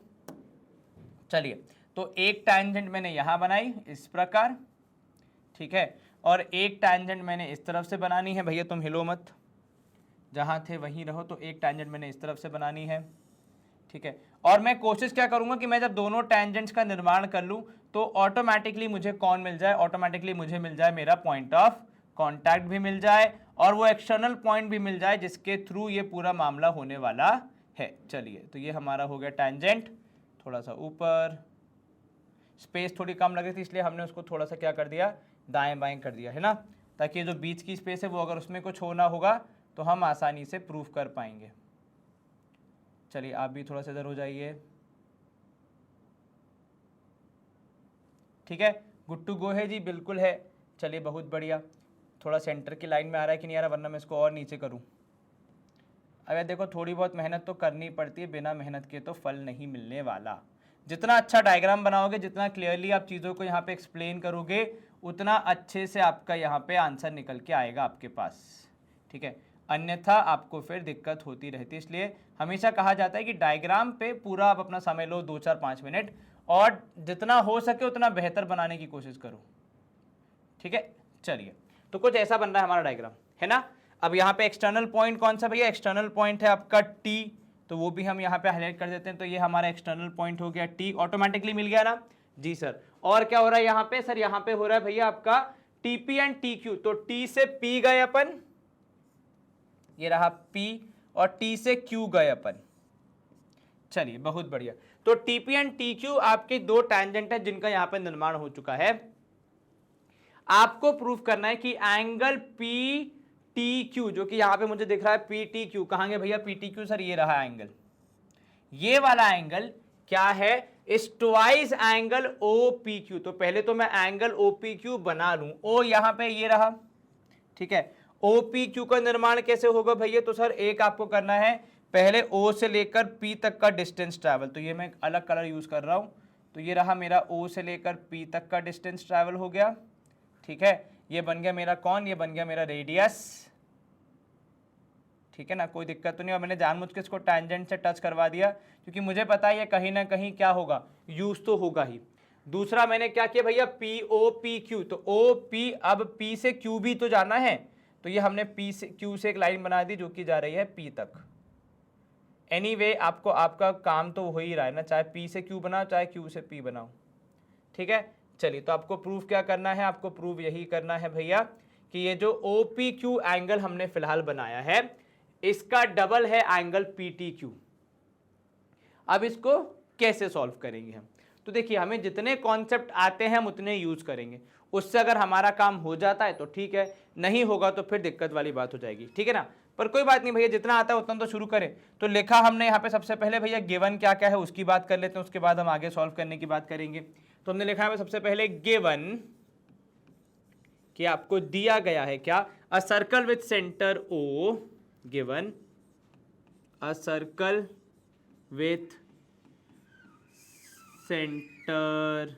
चलिए। तो एक टैंजेंट मैंने यहां बनाई इस प्रकार, ठीक है, और एक टैंजेंट मैंने इस तरफ से बनानी है। भैया तुम हिलो मत, जहां थे वहीं रहो। तो एक टैंजेंट मैंने इस तरफ से बनानी है, ठीक है। और मैं कोशिश क्या करूंगा कि मैं जब दोनों टैंजेंट्स का निर्माण कर लूं तो ऑटोमेटिकली मुझे कौन मिल जाए, ऑटोमेटिकली मुझे मिल जाए मेरा पॉइंट ऑफ कांटेक्ट भी मिल जाए और वो एक्सटर्नल पॉइंट भी मिल जाए जिसके थ्रू ये पूरा मामला होने वाला है। चलिए, तो ये हमारा हो गया टैंजेंट, थोड़ा सा ऊपर, स्पेस थोड़ी कम लगी थी इसलिए हमने उसको थोड़ा सा क्या कर दिया, दाएं बाएं कर दिया है ना, ताकि ये जो बीच की स्पेस है वो अगर उसमें कुछ होना होगा तो हम आसानी से प्रूफ कर पाएंगे। चलिए आप भी थोड़ा सा इधर हो जाइए, ठीक है, गुड टू गो है जी, बिल्कुल है। चलिए बहुत बढ़िया, थोड़ा सेंटर की लाइन में आ रहा है कि नहीं आ रहा, वरना मैं इसको और नीचे करूं। अब यार देखो थोड़ी बहुत मेहनत तो करनी पड़ती है, बिना मेहनत के तो फल नहीं मिलने वाला। जितना अच्छा डायग्राम बनाओगे, जितना क्लियरली आप चीज़ों को यहाँ पे एक्सप्लेन करोगे, उतना अच्छे से आपका यहाँ पे आंसर निकल के आएगा आपके पास, ठीक है। अन्यथा आपको फिर दिक्कत होती रहती है। इसलिए हमेशा कहा जाता है कि डायग्राम पे पूरा आप अपना समय लो, 2 4 5 मिनट, और जितना हो सके उतना बेहतर बनाने की कोशिश करो, ठीक है। चलिए, तो कुछ ऐसा बन रहा है हमारा डायग्राम, है ना। अब यहाँ पे एक्सटर्नल पॉइंट कौन सा भैया, एक्सटर्नल पॉइंट है आपका T, तो वो भी हम यहाँ पे हाईलाइट कर देते हैं। तो ये हमारा एक्सटर्नल पॉइंट हो गया T, ऑटोमेटिकली मिल गया ना जी सर। और क्या हो रहा है यहाँ पे सर, यहाँ पे हो रहा है भैया आपका TP एंड TQ। तो T से P गए अपन, ये रहा P, और T से Q गए अपन। चलिए बहुत बढ़िया। तो TP एंड TQ आपके 2 टैंजेंट है जिनका यहां पे निर्माण हो चुका है। आपको प्रूफ करना है कि एंगल PTQ, जो कि यहां पे मुझे दिख रहा है PTQ, कहां गए भैया PTQ, सर ये रहा एंगल, ये वाला एंगल क्या है, इस ट्वाइस एंगल OPQ। तो पहले तो मैं एंगल OPQ बना लूं, O यहां पे ये रहा, ठीक है। OPQ का निर्माण कैसे होगा भैया, तो सर एक आपको करना है, पहले O से लेकर P तक का डिस्टेंस ट्रैवल। तो ये मैं अलग कलर यूज कर रहा हूं, तो ये रहा मेरा O से लेकर P तक का डिस्टेंस ट्रैवल हो गया, ठीक है। ये बन गया मेरा कौन, ये बन गया मेरा रेडियस, ठीक है ना, कोई दिक्कत तो नहीं। और मैंने जानबूझ के इसको टैंजेंट से टच करवा दिया क्योंकि मुझे पता है ये कहीं ना कहीं क्या होगा, यूज तो होगा ही। दूसरा मैंने क्या किया भैया, POPQ, तो OP, अब P से Q भी तो जाना है, तो ये हमने P से Q से एक लाइन बना दी जो कि जा रही है P तक। एनीवे आपको आपका काम तो हो ही रहा है ना, चाहे P से Q बनाओ चाहे Q से P बनाओ, ठीक है। चलिए, तो आपको प्रूफ क्या करना है, आपको प्रूफ यही करना है भैया कि ये जो OPQ एंगल हमने फिलहाल बनाया है इसका डबल है एंगल PTQ। अब इसको कैसे सॉल्व करेंगे हम, तो देखिए हमें जितने कॉन्सेप्ट आते हैं हम उतने यूज करेंगे, उससे अगर हमारा काम हो जाता है तो ठीक है, नहीं होगा तो फिर दिक्कत वाली बात हो जाएगी, ठीक है ना। पर कोई बात नहीं भैया, जितना आता है उतना तो शुरू करें। तो लिखा हमने यहाँ पे सबसे पहले भैया गिवन क्या क्या है उसकी बात कर लेते हैं, उसके बाद हम आगे सॉल्व करने की बात करेंगे। तो हमने लिखा है सबसे पहले गिवन कि आपको दिया गया है क्या, अ circle with centre O, given a circle with centre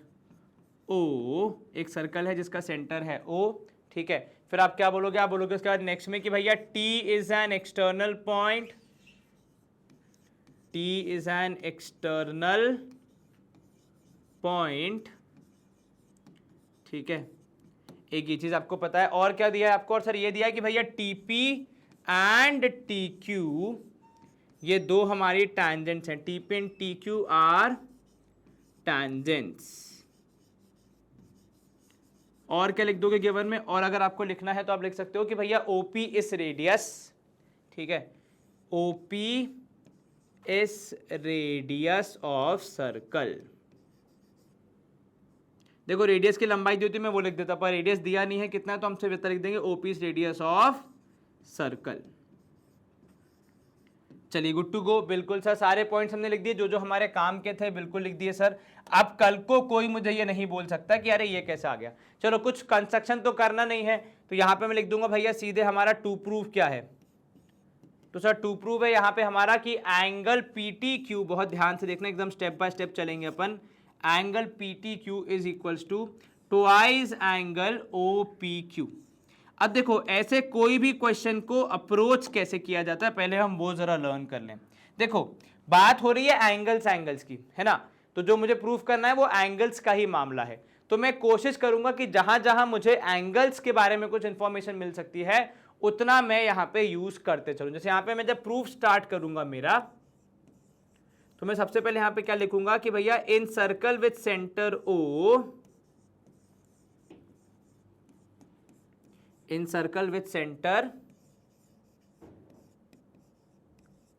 O, एक सर्कल है जिसका सेंटर है O, ठीक है। फिर आप क्या बोलोगे, आप बोलोगे उसके बाद नेक्स्ट में कि भैया T is an external point, T is an external point, ठीक है। एक ये चीज आपको पता है, और क्या दिया है आपको, और सर ये दिया है कि भैया TP एंड TQ ये दो हमारी टैंजेंट्स हैं, TP and TQ are tangents. और क्या लिख दोगे गिवन में, और अगर आपको लिखना है तो आप लिख सकते हो कि भैया OP इस रेडियस, ठीक है, OP इस रेडियस ऑफ सर्कल। देखो रेडियस की लंबाई दी होती मैं वो लिख देता, पर रेडियस दिया नहीं है कितना है, तो हमसे बेहतर लिख देंगे OP इस रेडियस ऑफ सर्कल। चलिए गुड टू गो, बिल्कुल सर सारे पॉइंट्स हमने लिख दिए, जो जो हमारे काम के थे बिल्कुल लिख दिए सर। अब कल को कोई मुझे ये नहीं बोल सकता कि अरे ये कैसे आ गया। चलो कुछ कंस्ट्रक्शन तो करना नहीं है, तो यहां पे मैं लिख दूंगा भैया सीधे हमारा टू प्रूफ क्या है, तो सर टू प्रूफ है यहां पे हमारा कि एंगल PTQ, बहुत ध्यान से देखना एकदम स्टेप बाय स्टेप चलेंगे अपन, angle PTQ is equals to twice angle OPQ। अब देखो ऐसे कोई भी क्वेश्चन को अप्रोच कैसे किया जाता है पहले हम वो जरा लर्न कर लें। देखो बात हो रही है एंगल्स की, है ना, तो जो मुझे प्रूफ करना है वो एंगल्स का ही मामला है, तो मैं कोशिश करूंगा कि जहां जहां मुझे एंगल्स के बारे में कुछ इंफॉर्मेशन मिल सकती है उतना मैं यहां पे यूज करते चलूं। जैसे यहां पे मैं जब प्रूफ स्टार्ट करूंगा मेरा, तो मैं सबसे पहले यहां पे क्या लिखूंगा कि भैया in circle with centre O, in circle with centre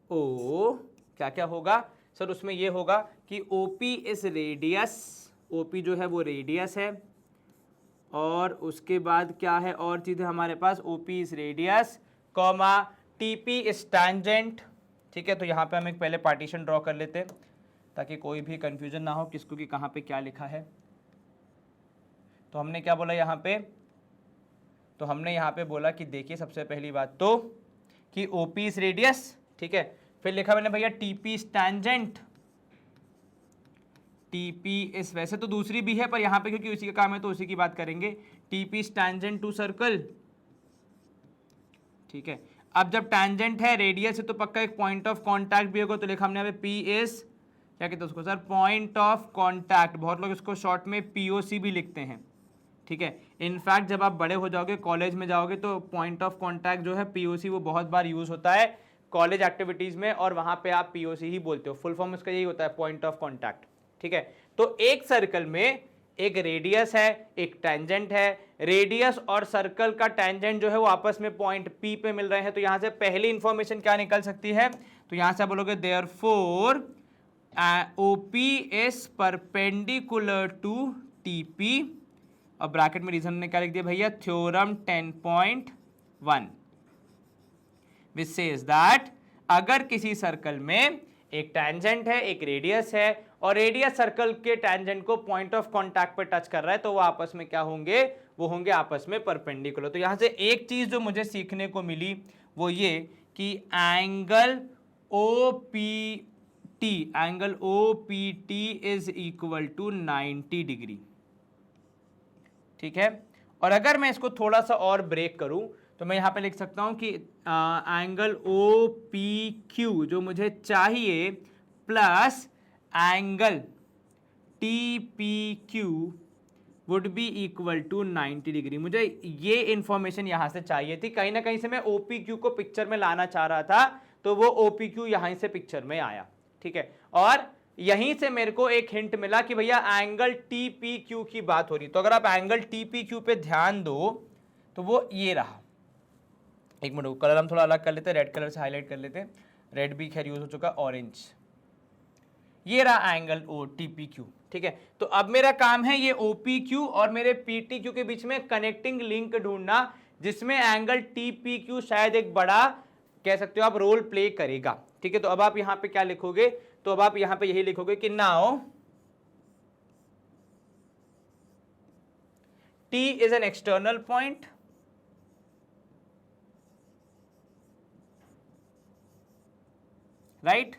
O क्या क्या होगा सर, उसमें ये होगा कि OP इस रेडियस, OP जो है वो रेडियस है, और उसके बाद क्या है और चीज़ है हमारे पास, OP इस रेडियस कॉमा TP इस टैंजेंट, ठीक है। तो यहाँ पे हम एक पहले पार्टीशन ड्रॉ कर लेते हैं ताकि कोई भी कंफ्यूजन ना हो किसको कि कहाँ पे क्या लिखा है। तो हमने क्या बोला यहाँ पे, तो हमने यहाँ पे बोला कि देखिए सबसे पहली बात तो कि OP इस रेडियस, ठीक है, फिर लिखा मैंने भैया TP इस टैंजेंट, TP इस, वैसे तो दूसरी भी है पर यहाँ पे क्योंकि उसी का काम है तो उसी की बात करेंगे, TP इस टैंजेंट टू सर्कल, ठीक है। अब जब टैंजेंट है रेडियस है तो पक्का एक पॉइंट ऑफ कांटेक्ट भी होगा, तो लिखा हमने यहाँ पे P इज, क्या कहते हैं उसको सर, पॉइंट ऑफ कांटेक्ट, बहुत लोग इसको शॉर्ट में POC भी लिखते हैं, ठीक है। इनफैक्ट जब आप बड़े हो जाओगे कॉलेज में जाओगे तो पॉइंट ऑफ कांटेक्ट जो है POC वो बहुत बार यूज होता है कॉलेज एक्टिविटीज में, और वहां पे आप POC ही बोलते हो, फुल फॉर्म उसका यही होता है पॉइंट ऑफ कांटेक्ट, ठीक है। तो एक सर्कल में एक रेडियस है एक टेंजेंट है, रेडियस और सर्कल का टेंजेंट जो है वो आपस में पॉइंट P पे मिल रहे हैं, तो यहां से पहली इंफॉर्मेशन क्या निकल सकती है, तो यहां से आप बोलोगे therefore OP is perpendicular to TP, और ब्रैकेट में रीजन ने क्या लिख दिया भैया, थ्योरम 10.1 विच सेज दैट अगर किसी सर्कल में एक टैंजेंट है एक रेडियस है और रेडियस सर्कल के टैंजेंट को पॉइंट ऑफ कांटेक्ट पे टच कर रहा है तो वो आपस में क्या होंगे, वो होंगे आपस में परपेंडिकुलर। तो यहां से एक चीज जो मुझे सीखने को मिली वो ये कि angle OPT is equal to 90 degree, ठीक है। और अगर मैं इसको थोड़ा सा और ब्रेक करूं तो मैं यहां पे लिख सकता हूं कि एंगल OPQ जो मुझे चाहिए plus angle TPQ would be equal to 90 degree. मुझे ये इंफॉर्मेशन यहां से चाहिए थी, कहीं ना कहीं से मैं OPQ को पिक्चर में लाना चाह रहा था, तो वो OPQ यहां से पिक्चर में आया, ठीक है। और यहीं से मेरे को एक हिंट मिला कि भैया एंगल TPQ की बात हो रही, तो अगर आप एंगल TPQ पे ध्यान दो तो वो ये रहा, एक मिनट कलर हम थोड़ा अलग कर लेते हैं, रेड कलर से हाईलाइट कर लेते हैं, रेड भी खैर यूज हो चुका, ऑरेंज, ये रहा एंगल TPQ, ठीक है। तो अब मेरा काम है ये OPQ और मेरे PTQ के बीच में कनेक्टिंग लिंक ढूंढना जिसमें एंगल TPQ शायद एक बड़ा कह सकते हो आप रोल प्ले करेगा, ठीक है। तो अब आप यहां पे क्या लिखोगे, तो अब आप यहां पे यही लिखोगे कि now T is an external point, right,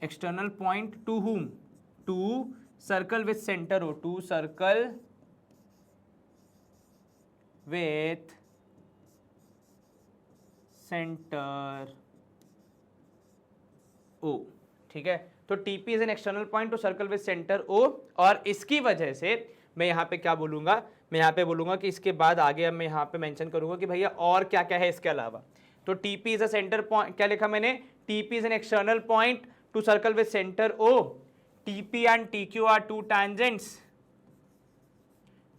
external point to whom, to circle with centre O, to circle with centre O, ठीक है। तो TP is an external point to circle with centre O, और इसकी वजह से मैं यहाँ पे क्या बोलूंगा, मैं यहाँ पे बोलूंगा कि इसके बाद आगे अब मैं यहाँ पे मेंशन करूंगा कि भैया और क्या क्या है इसके अलावा। तो TP is a centre point, क्या लिखा मैंने, TP is an external point to circle with centre O, TP and TQ are two tangents,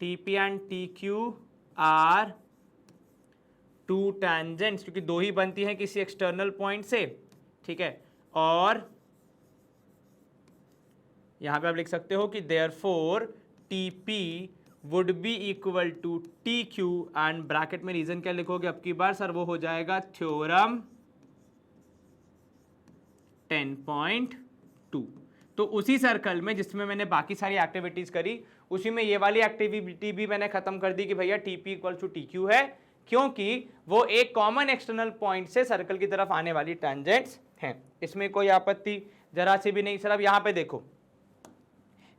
TP and TQ are two tangents, क्योंकि दो ही बनती हैं किसी एक्सटर्नल पॉइंट से, ठीक है। और यहां पे आप लिख सकते हो कि therefore TP would be equal to TQ, and bracket में रीजन क्या लिखोगे अब की बार सर, वो हो जाएगा थ्योरम 10.2। तो उसी सर्कल में जिसमें मैंने बाकी सारी एक्टिविटीज करी, उसी में ये वाली एक्टिविटी भी मैंने खत्म कर दी कि भैया TP इक्वल टू TQ है, क्योंकि वो एक कॉमन एक्सटर्नल पॉइंट से सर्कल की तरफ आने वाली टैंजेंट्स हैं। इसमें कोई आपत्ति जरा सी भी नहीं सर। अब यहां पे देखो,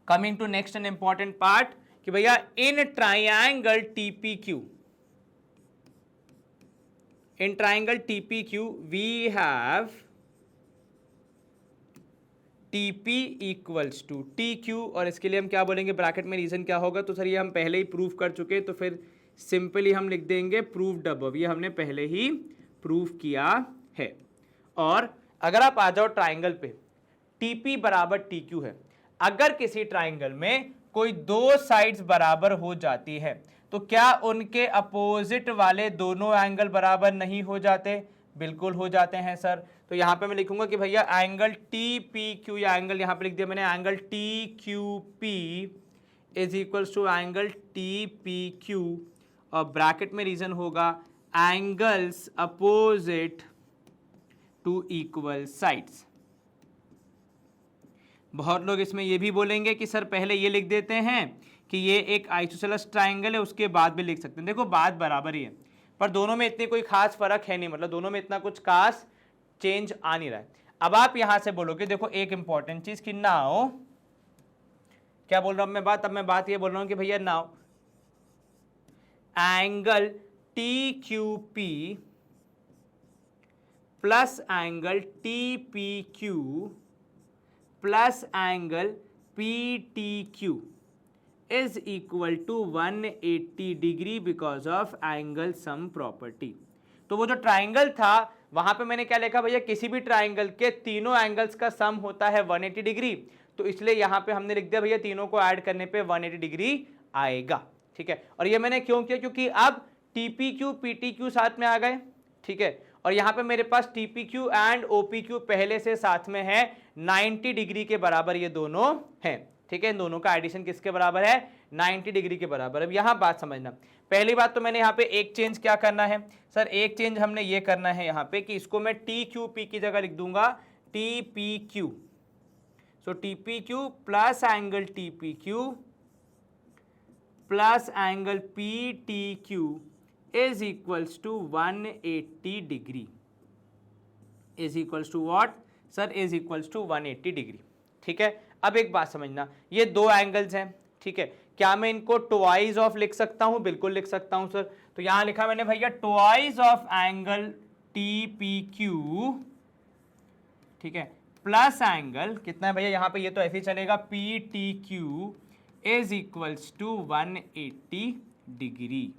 coming to next and important part, कि भैया in triangle TPQ, in triangle TPQ we have TP equals to TQ, और इसके लिए हम क्या बोलेंगे, ब्रैकेट में रीजन क्या होगा, तो सर ये हम पहले ही प्रूव कर चुके, तो फिर सिंपली हम लिख देंगे प्रूव्ड अबव, ये हमने पहले ही प्रूव किया है। और अगर आप आ जाओ ट्राइंगल पे, TP बराबर TQ है, अगर किसी ट्राइंगल में कोई दो साइड्स बराबर हो जाती है तो क्या उनके अपोजिट वाले दोनों एंगल बराबर नहीं हो जाते? बिल्कुल हो जाते हैं सर। तो यहां पे मैं लिखूंगा कि भैया एंगल TPQ, या एंगल यहां पे लिख दिया मैंने, angle TQP is equals to angle TPQ, और ब्रैकेट में रीजन होगा angles opposite to equal sides. बहुत लोग इसमें ये भी बोलेंगे कि सर पहले ये लिख देते हैं कि ये एक आइसोसेलेस ट्राइंगल है, उसके बाद भी लिख सकते हैं। देखो बात बराबर ही है, पर दोनों में इतनी कोई खास फर्क है नहीं, मतलब दोनों में इतना कुछ खास चेंज आ नहीं रहा है। अब आप यहां से बोलोगे, देखो एक इंपॉर्टेंट चीज कि नाउ, क्या बोल रहा हूं मैं बात, अब मैं बात ये बोल रहा हूं कि भैया now angle TQP plus angle TPQ plus angle PTQ is equal to 180 degree because of angle sum property. तो वो जो ट्राइंगल था वहां पे मैंने क्या लिखा भैया, किसी भी ट्राइंगल के तीनों एंगल्स का सम होता है 180 डिग्री, तो इसलिए यहां पे हमने लिख दिया भैया तीनों को ऐड करने पे 180 डिग्री आएगा, ठीक है। और ये मैंने क्यों किया, क्योंकि अब TPQ PTQ साथ में आ गए, ठीक है, और यहां पे मेरे पास TPQ एंड OPQ पहले से साथ में है, 90 डिग्री के बराबर ये दोनों हैं, ठीक है। इन दोनों का एडिशन किसके बराबर है, 90 डिग्री के बराबर। अब यहां बात समझना, पहली बात तो मैंने यहाँ पे एक चेंज क्या करना है सर, एक चेंज हमने ये करना है यहाँ पे कि इसको मैं TQP की जगह लिख दूंगा TPQ। So TPQ plus angle TPQ plus angle PTQ is equals to 180 degree, is equals to what sir, is equals to 180 degree, ठीक है। अब एक बात समझना, ये दो एंगल्स हैं, ठीक है, क्या मैं इनको ट्वाइस ऑफ लिख सकता हूं? बिल्कुल लिख सकता हूं सर। तो यहां लिखा मैंने भैया ट्वाइस ऑफ एंगल TPQ, ठीक है, प्लस एंगल कितना है भैया यहाँ पे, ये तो ऐसे ही चलेगा, PTQ is equals to 180 degree,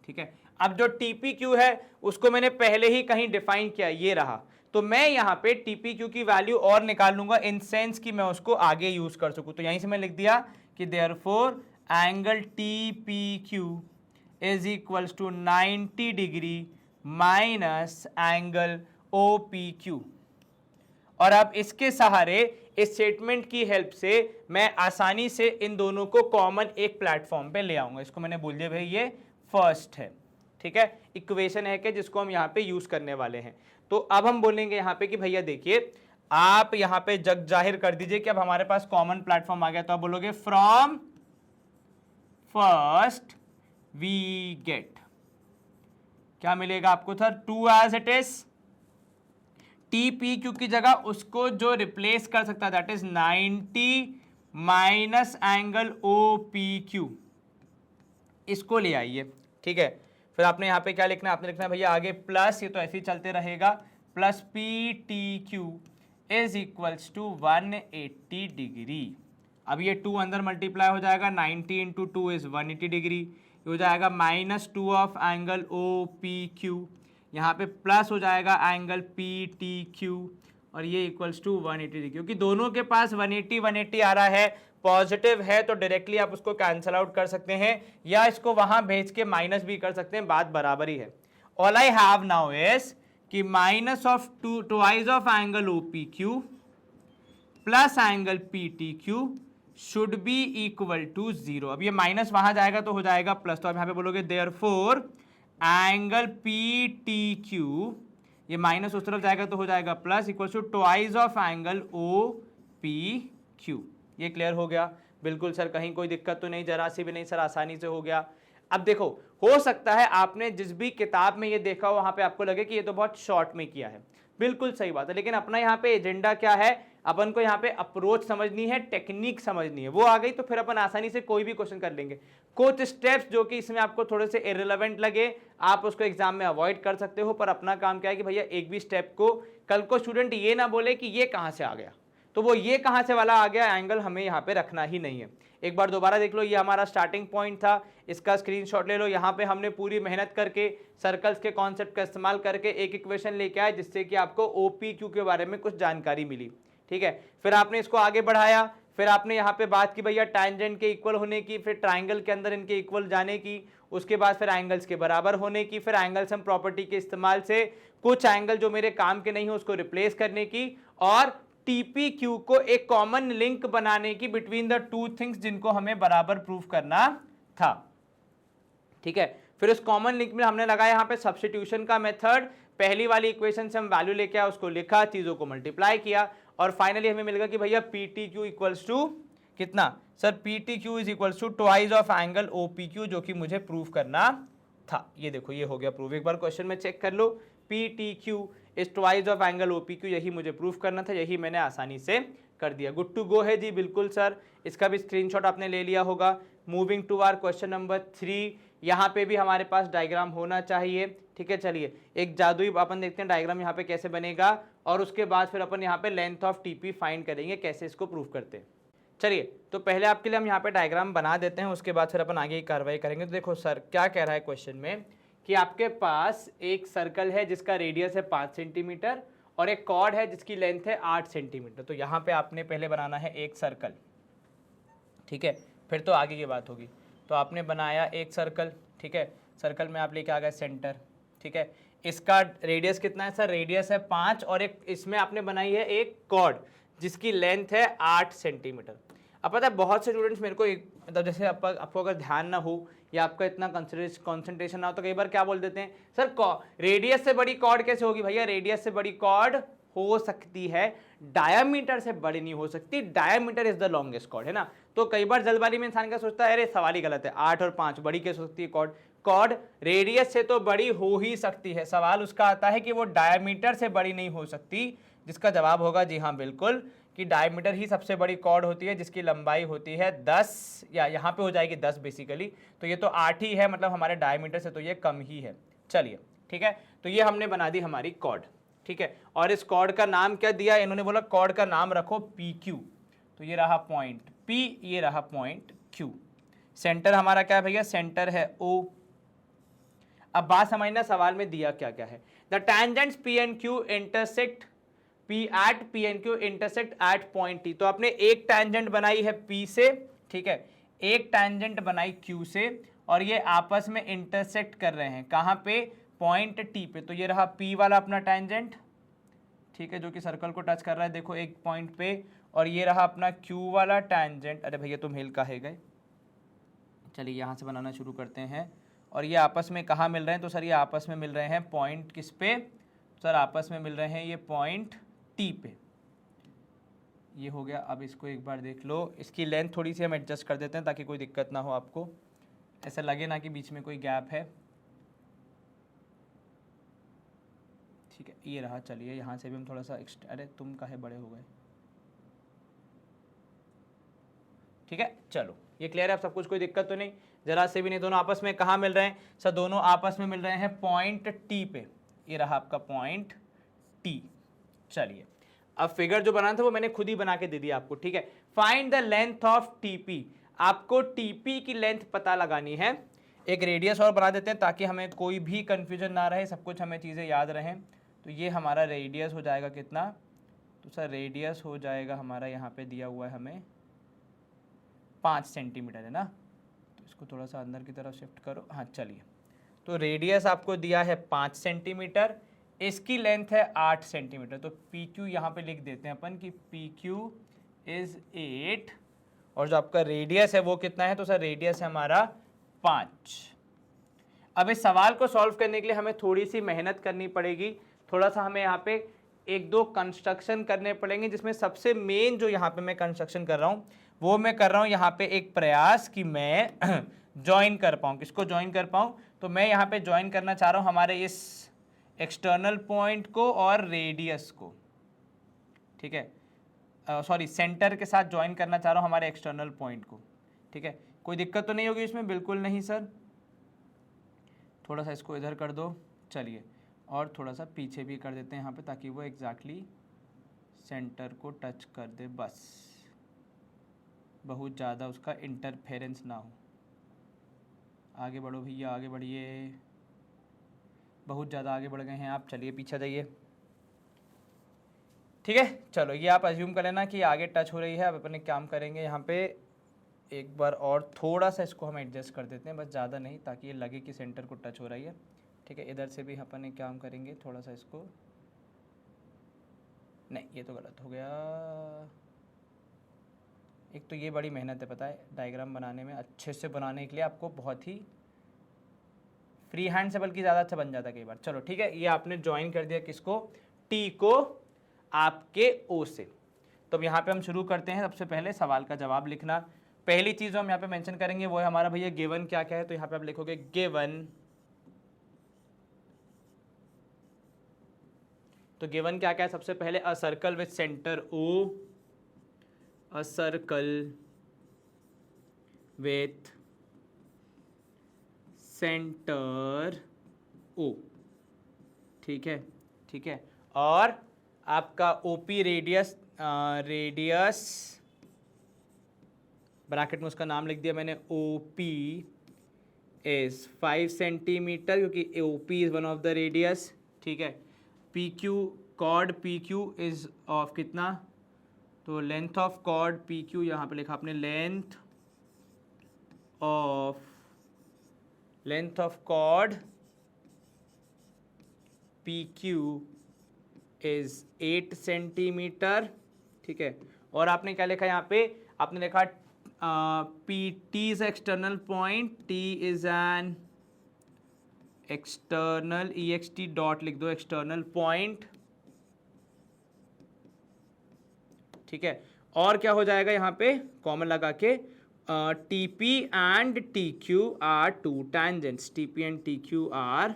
ठीक है। अब जो TPQ है उसको मैंने पहले ही कहीं डिफाइन किया, ये रहा, तो मैं यहाँ पे TPQ की वैल्यू और निकाल लूंगा इन सेंस कि मैं उसको आगे यूज कर सकूं। तो यहीं से मैं लिख दिया कि therefore angle TPQ is equals to 90 degree minus angle OPQ। और अब इसके सहारे, इस स्टेटमेंट की हेल्प से मैं आसानी से इन दोनों को कॉमन एक प्लेटफॉर्म पे ले आऊंगा। इसको मैंने बोल दिया भाई ये फर्स्ट है, ठीक है, इक्वेशन है कि जिसको हम यहाँ पे यूज करने वाले हैं। तो अब हम बोलेंगे यहाँ पे कि भैया देखिए, आप यहाँ पे जग जाहिर कर दीजिए कि अब हमारे पास कॉमन प्लेटफॉर्म आ गया। तो आप बोलोगे फ्रॉम फर्स्ट वी गेट, क्या मिलेगा आपको sir, 2 as it is, TPQ की जगह उसको जो रिप्लेस कर सकता है that is 90 minus angle OPQ, इसको ले आइए, ठीक है। फिर आपने यहाँ पे क्या लिखना है, आपने लिखना है भैया आगे प्लस, ये तो ऐसे ही चलते रहेगा, plus P T Q is equals to 180 degree. अब ये 2 अंदर मल्टीप्लाई हो जाएगा, 90 इंटू 2 इज 180 डिग्री, ये हो जाएगा -2 of angle O P Q, यहाँ पे प्लस हो जाएगा एंगल पी टी क्यू, और ये इक्वल्स टू 180 डिग्री। क्योंकि दोनों के पास 180 180 आ रहा है, पॉजिटिव है, तो डायरेक्टली आप उसको कैंसिल आउट कर सकते हैं, या इसको वहां भेज के माइनस भी कर सकते हैं, बात बराबर ही है। All I have now is कि minus of twice of angle O P Q plus angle P T Q should be equal to 0। अब ये माइनस वहां जाएगा तो हो जाएगा प्लस, तो आप यहां पे बोलोगे therefore angle P T Q, ये माइनस उस तरफ जाएगा तो हो जाएगा plus, equal to twice of angle O P Q. ये क्लियर हो गया? बिल्कुल सर, कहीं कोई दिक्कत तो नहीं, जरा सी भी नहीं सर, आसानी से हो गया। अब देखो, हो सकता है आपने जिस भी किताब में ये देखा हो वहां पे आपको लगे कि ये तो बहुत शॉर्ट में किया है, बिल्कुल सही बात है, लेकिन अपना यहाँ पे एजेंडा क्या है, अपन को यहाँ पे अप्रोच समझनी है, टेक्निक समझनी है, वो आ गई तो फिर अपन आसानी से कोई भी क्वेश्चन कर लेंगे। कुछ स्टेप्स जो कि इसमें आपको थोड़े से इररिलेवेंट लगे, आप उसको एग्जाम में अवॉइड कर सकते हो, पर अपना काम क्या है कि भैया एक भी स्टेप को, कल को स्टूडेंट ये ना बोले कि ये कहाँ से आ गया, तो वो ये कहाँ से वाला आ गया एंगल हमें यहाँ पे रखना ही नहीं है। एक बार दोबारा देख लो, ये हमारा स्टार्टिंग पॉइंट था, इसका स्क्रीनशॉट ले लो। यहाँ पे हमने पूरी मेहनत करके सर्कल्स के कॉन्सेप्ट का इस्तेमाल करके एक इक्वेशन लेके आए, जिससे कि आपको OPQ के बारे में कुछ जानकारी मिली, ठीक है। फिर आपने इसको आगे बढ़ाया, फिर आपने यहाँ पे बात की भैया टैंजेंट के इक्वल होने की, फिर ट्राइंगल के अंदर इनके इक्वल जाने की, उसके बाद फिर एंगल्स के बराबर होने की, फिर एंगल सम प्रॉपर्टी के इस्तेमाल से कुछ एंगल जो मेरे काम के नहीं हो उसको रिप्लेस करने की, और TPQ को एक कॉमन लिंक बनाने की बिटवीन द टू थिंग्स जिनको हमें बराबर प्रूफ करना था, ठीक है। फिर उस कॉमन लिंक में हमने लगाया यहाँ पे सब्स्टिट्यूशन का मेथड, पहली वाली इक्वेशन से हम वैल्यू लेके आए, उसको लिखा, चीजों को मल्टीप्लाई किया, और फाइनली हमें मिल गया कि भैया PTQ इक्वल्स टू कितना sir, PTQ is equals to twice of angle OPQ, जो कि मुझे प्रूफ करना था। ये देखो, ये हो गया प्रूफ। एक बार क्वेश्चन में चेक कर लो, PTQ is twice of angle OPQ, यही मुझे प्रूफ करना था, यही मैंने आसानी से कर दिया। गुड टू गो है जी, बिल्कुल सर, इसका भी स्क्रीनशॉट आपने ले लिया होगा। Moving to our question number 3, यहाँ पे भी हमारे पास डायग्राम होना चाहिए, ठीक है। चलिए एक जादुई अपन देखते हैं डायग्राम यहाँ पे कैसे बनेगा, और उसके बाद फिर अपन यहाँ पे लेंथ ऑफ TP फाइंड करेंगे, कैसे इसको प्रूव करते हैं। चलिए, तो पहले आपके लिए हम यहाँ पे डायग्राम बना देते हैं, उसके बाद फिर अपन आगे की कार्रवाई करेंगे। तो देखो सर क्या कह रहा है क्वेश्चन में, कि आपके पास एक सर्कल है जिसका रेडियस है 5 सेंटीमीटर, और एक कॉर्ड है जिसकी लेंथ है 8 सेंटीमीटर। तो यहाँ पे आपने पहले बनाना है एक सर्कल, ठीक है, फिर तो आगे की बात होगी। तो आपने बनाया एक सर्कल, ठीक है, सर्कल में आप लेके आ गए सेंटर, ठीक है। इसका रेडियस कितना है सर, रेडियस है 5, और एक इसमें आपने बनाई है एक कॉर्ड जिसकी लेंथ है 8 सेंटीमीटर। अब पता है बहुत से स्टूडेंट्स मेरे को एक मतलब जैसे आपको अगर ध्यान ना हो या आपका इतना कंसंट्रेशन ना हो तो कई बार क्या बोल देते हैं, सर रेडियस से बड़ी कॉर्ड कैसे होगी। भैया रेडियस से बड़ी कॉर्ड हो सकती है, डायमीटर से बड़ी नहीं हो सकती, diameter is the longest chord, है ना। तो कई बार जल्दबाजी में इंसान क्या सोचता है, अरे सवाल ही गलत है, 8 और 5 बड़ी कैसे हो सकती है कॉर्ड। कॉर्ड रेडियस से तो बड़ी हो ही सकती है, सवाल उसका आता है कि वो डायमीटर से बड़ी नहीं हो सकती, जिसका जवाब होगा जी हाँ बिल्कुल, कि डायमीटर ही सबसे बड़ी कॉर्ड होती है जिसकी लंबाई होती है 10, या यहाँ पे हो जाएगी 10 बेसिकली, तो ये तो 8 ही है, मतलब हमारे डायमीटर से तो ये कम ही है। चलिए ठीक है, तो ये हमने बना दी हमारी कॉर्ड, ठीक है। और इस कॉर्ड का नाम क्या दिया, इन्होंने बोला कॉर्ड का नाम रखो PQ, तो ये रहा पॉइंट P, ये रहा पॉइंट Q। सेंटर हमारा क्या है भैया, सेंटर है O। अब बात समझना सवाल में दिया क्या क्या है, the tangents P and Q intersect P and Q intersect at point T। तो आपने एक टेंजेंट बनाई है P से, ठीक है, एक टेंजेंट बनाई Q से, और ये आपस में इंटरसेक्ट कर रहे हैं कहाँ पे, पॉइंट T पे। तो ये रहा P वाला अपना टेंजेंट, ठीक है, जो कि सर्कल को टच कर रहा है देखो एक पॉइंट पे, और ये रहा अपना Q वाला टेंजेंट। अरे भैया तुम हिल काहे गए, चलिए यहाँ से बनाना शुरू करते हैं। और ये आपस में कहाँ मिल रहे हैं, तो सर ये आपस में मिल रहे हैं पॉइंट किस पे, सर आपस में मिल रहे हैं ये पॉइंट T पे। ये हो गया। अब इसको एक बार देख लो, इसकी लेंथ थोड़ी सी हम एडजस्ट कर देते हैं ताकि कोई दिक्कत ना हो आपको, ऐसा लगे ना कि बीच में कोई गैप है, ठीक है। ये रहा, चलिए यहाँ से भी हम थोड़ा सा अरे तुम काहे बड़े हो गए, ठीक है, चलो ये क्लियर है, अब सब कुछ, कोई दिक्कत तो नहीं, जरा से भी नहीं। दोनों आपस में कहाँ मिल रहे हैं सर? दोनों आपस में मिल रहे हैं पॉइंट टी पे, ये रहा आपका पॉइंट टी। चलिए अब फिगर जो बनाना था वो मैंने खुद ही बना के दे दिया आपको, ठीक है। Find the length of TP, आपको टीपी की लेंथ पता लगानी है। एक रेडियस और बना देते हैं ताकि हमें कोई भी कंफ्यूजन ना रहे, सब कुछ हमें चीज़ें याद रहें। तो ये हमारा रेडियस हो जाएगा कितना? तो सर रेडियस हो जाएगा हमारा, यहाँ पे दिया हुआ है हमें 5 सेंटीमीटर, है ना। तो इसको थोड़ा सा अंदर की तरफ शिफ्ट करो, हाँ चलिए। तो रेडियस आपको दिया है 5 सेंटीमीटर, इसकी लेंथ है 8 सेंटीमीटर। तो पी क्यू यहाँ पर लिख देते हैं अपन कि पी क्यू इज़ 8, और जो आपका रेडियस है वो कितना है? तो सर रेडियस है हमारा 5। अब इस सवाल को सॉल्व करने के लिए हमें थोड़ी सी मेहनत करनी पड़ेगी, थोड़ा सा हमें यहाँ पे एक दो कंस्ट्रक्शन करने पड़ेंगे, जिसमें सबसे मेन जो यहाँ पे मैं कंस्ट्रक्शन कर रहा हूँ वो मैं कर रहा हूँ यहाँ पे एक प्रयास कि मैं ज्वाइन कर पाऊँ। किसको ज्वाइन कर पाऊँ? तो मैं यहाँ पे ज्वाइन करना चाह रहा हूँ हमारे इस एक्सटर्नल पॉइंट को और रेडियस को, ठीक है, सॉरी सेंटर के साथ ज्वाइन करना चाह रहा हूँ हमारे एक्सटर्नल पॉइंट को, ठीक है। कोई दिक्कत तो नहीं होगी इसमें? बिल्कुल नहीं सर। थोड़ा सा इसको इधर कर दो, चलिए, और थोड़ा सा पीछे भी कर देते हैं यहाँ पे, ताकि वो एग्जैक्टली सेंटर को टच कर दे, बस बहुत ज़्यादा उसका इंटरफेरेंस ना हो। आगे बढ़ो भैया, आगे बढ़िए, बहुत ज़्यादा आगे बढ़ गए हैं आप, चलिए पीछे जाइए, ठीक है। चलो ये आप अज्यूम कर लेना कि आगे टच हो रही है। अब अपने काम करेंगे यहाँ पे, एक बार और थोड़ा सा इसको हम एडजस्ट कर देते हैं, बस ज़्यादा नहीं, ताकि ये लगे कि सेंटर को टच हो रही है, ठीक है। इधर से भी अपन एक काम करेंगे, थोड़ा सा इसको, नहीं ये तो गलत हो गया। एक तो ये बड़ी मेहनत है पता है डायग्राम बनाने में, अच्छे से बनाने के लिए आपको बहुत ही फ्री हैंड से, बल्कि ज़्यादा अच्छा बन जाता है कई बार। चलो ठीक है, ये आपने ज्वाइन कर दिया किसको? टी को आपके ओ से। तो अब यहाँ पे हम शुरू करते हैं। सबसे पहले सवाल का जवाब लिखना। पहली चीज़ जो हम यहाँ पे मेंशन करेंगे वो है हमारा भैया गिवन क्या क्या है। तो यहाँ पे आप लिखोगे गिवन, तो गिवन क्या क्या है? सबसे पहले a circle with centre O, a circle with centre O, ठीक है, ठीक है। और आपका ओपी रेडियस, रेडियस ब्रैकेट में उसका नाम लिख दिया मैंने, ओपी इज 5 सेंटीमीटर, क्योंकि OP is one of the radius, ठीक है। P Q, chord P Q is of कितना? तो length of chord P Q, यहाँ पे लिखा आपने length of chord P Q is 8 centimetre, ठीक है। और आपने क्या लिखा यहाँ पे? आपने लिखा P T is external point, T is an external, E x T dot लिख दो, एक्सटर्नल पॉइंट, ठीक है। और क्या हो जाएगा यहाँ पे कॉमन लगा के? T P and T Q R to tangents, T P and T Q R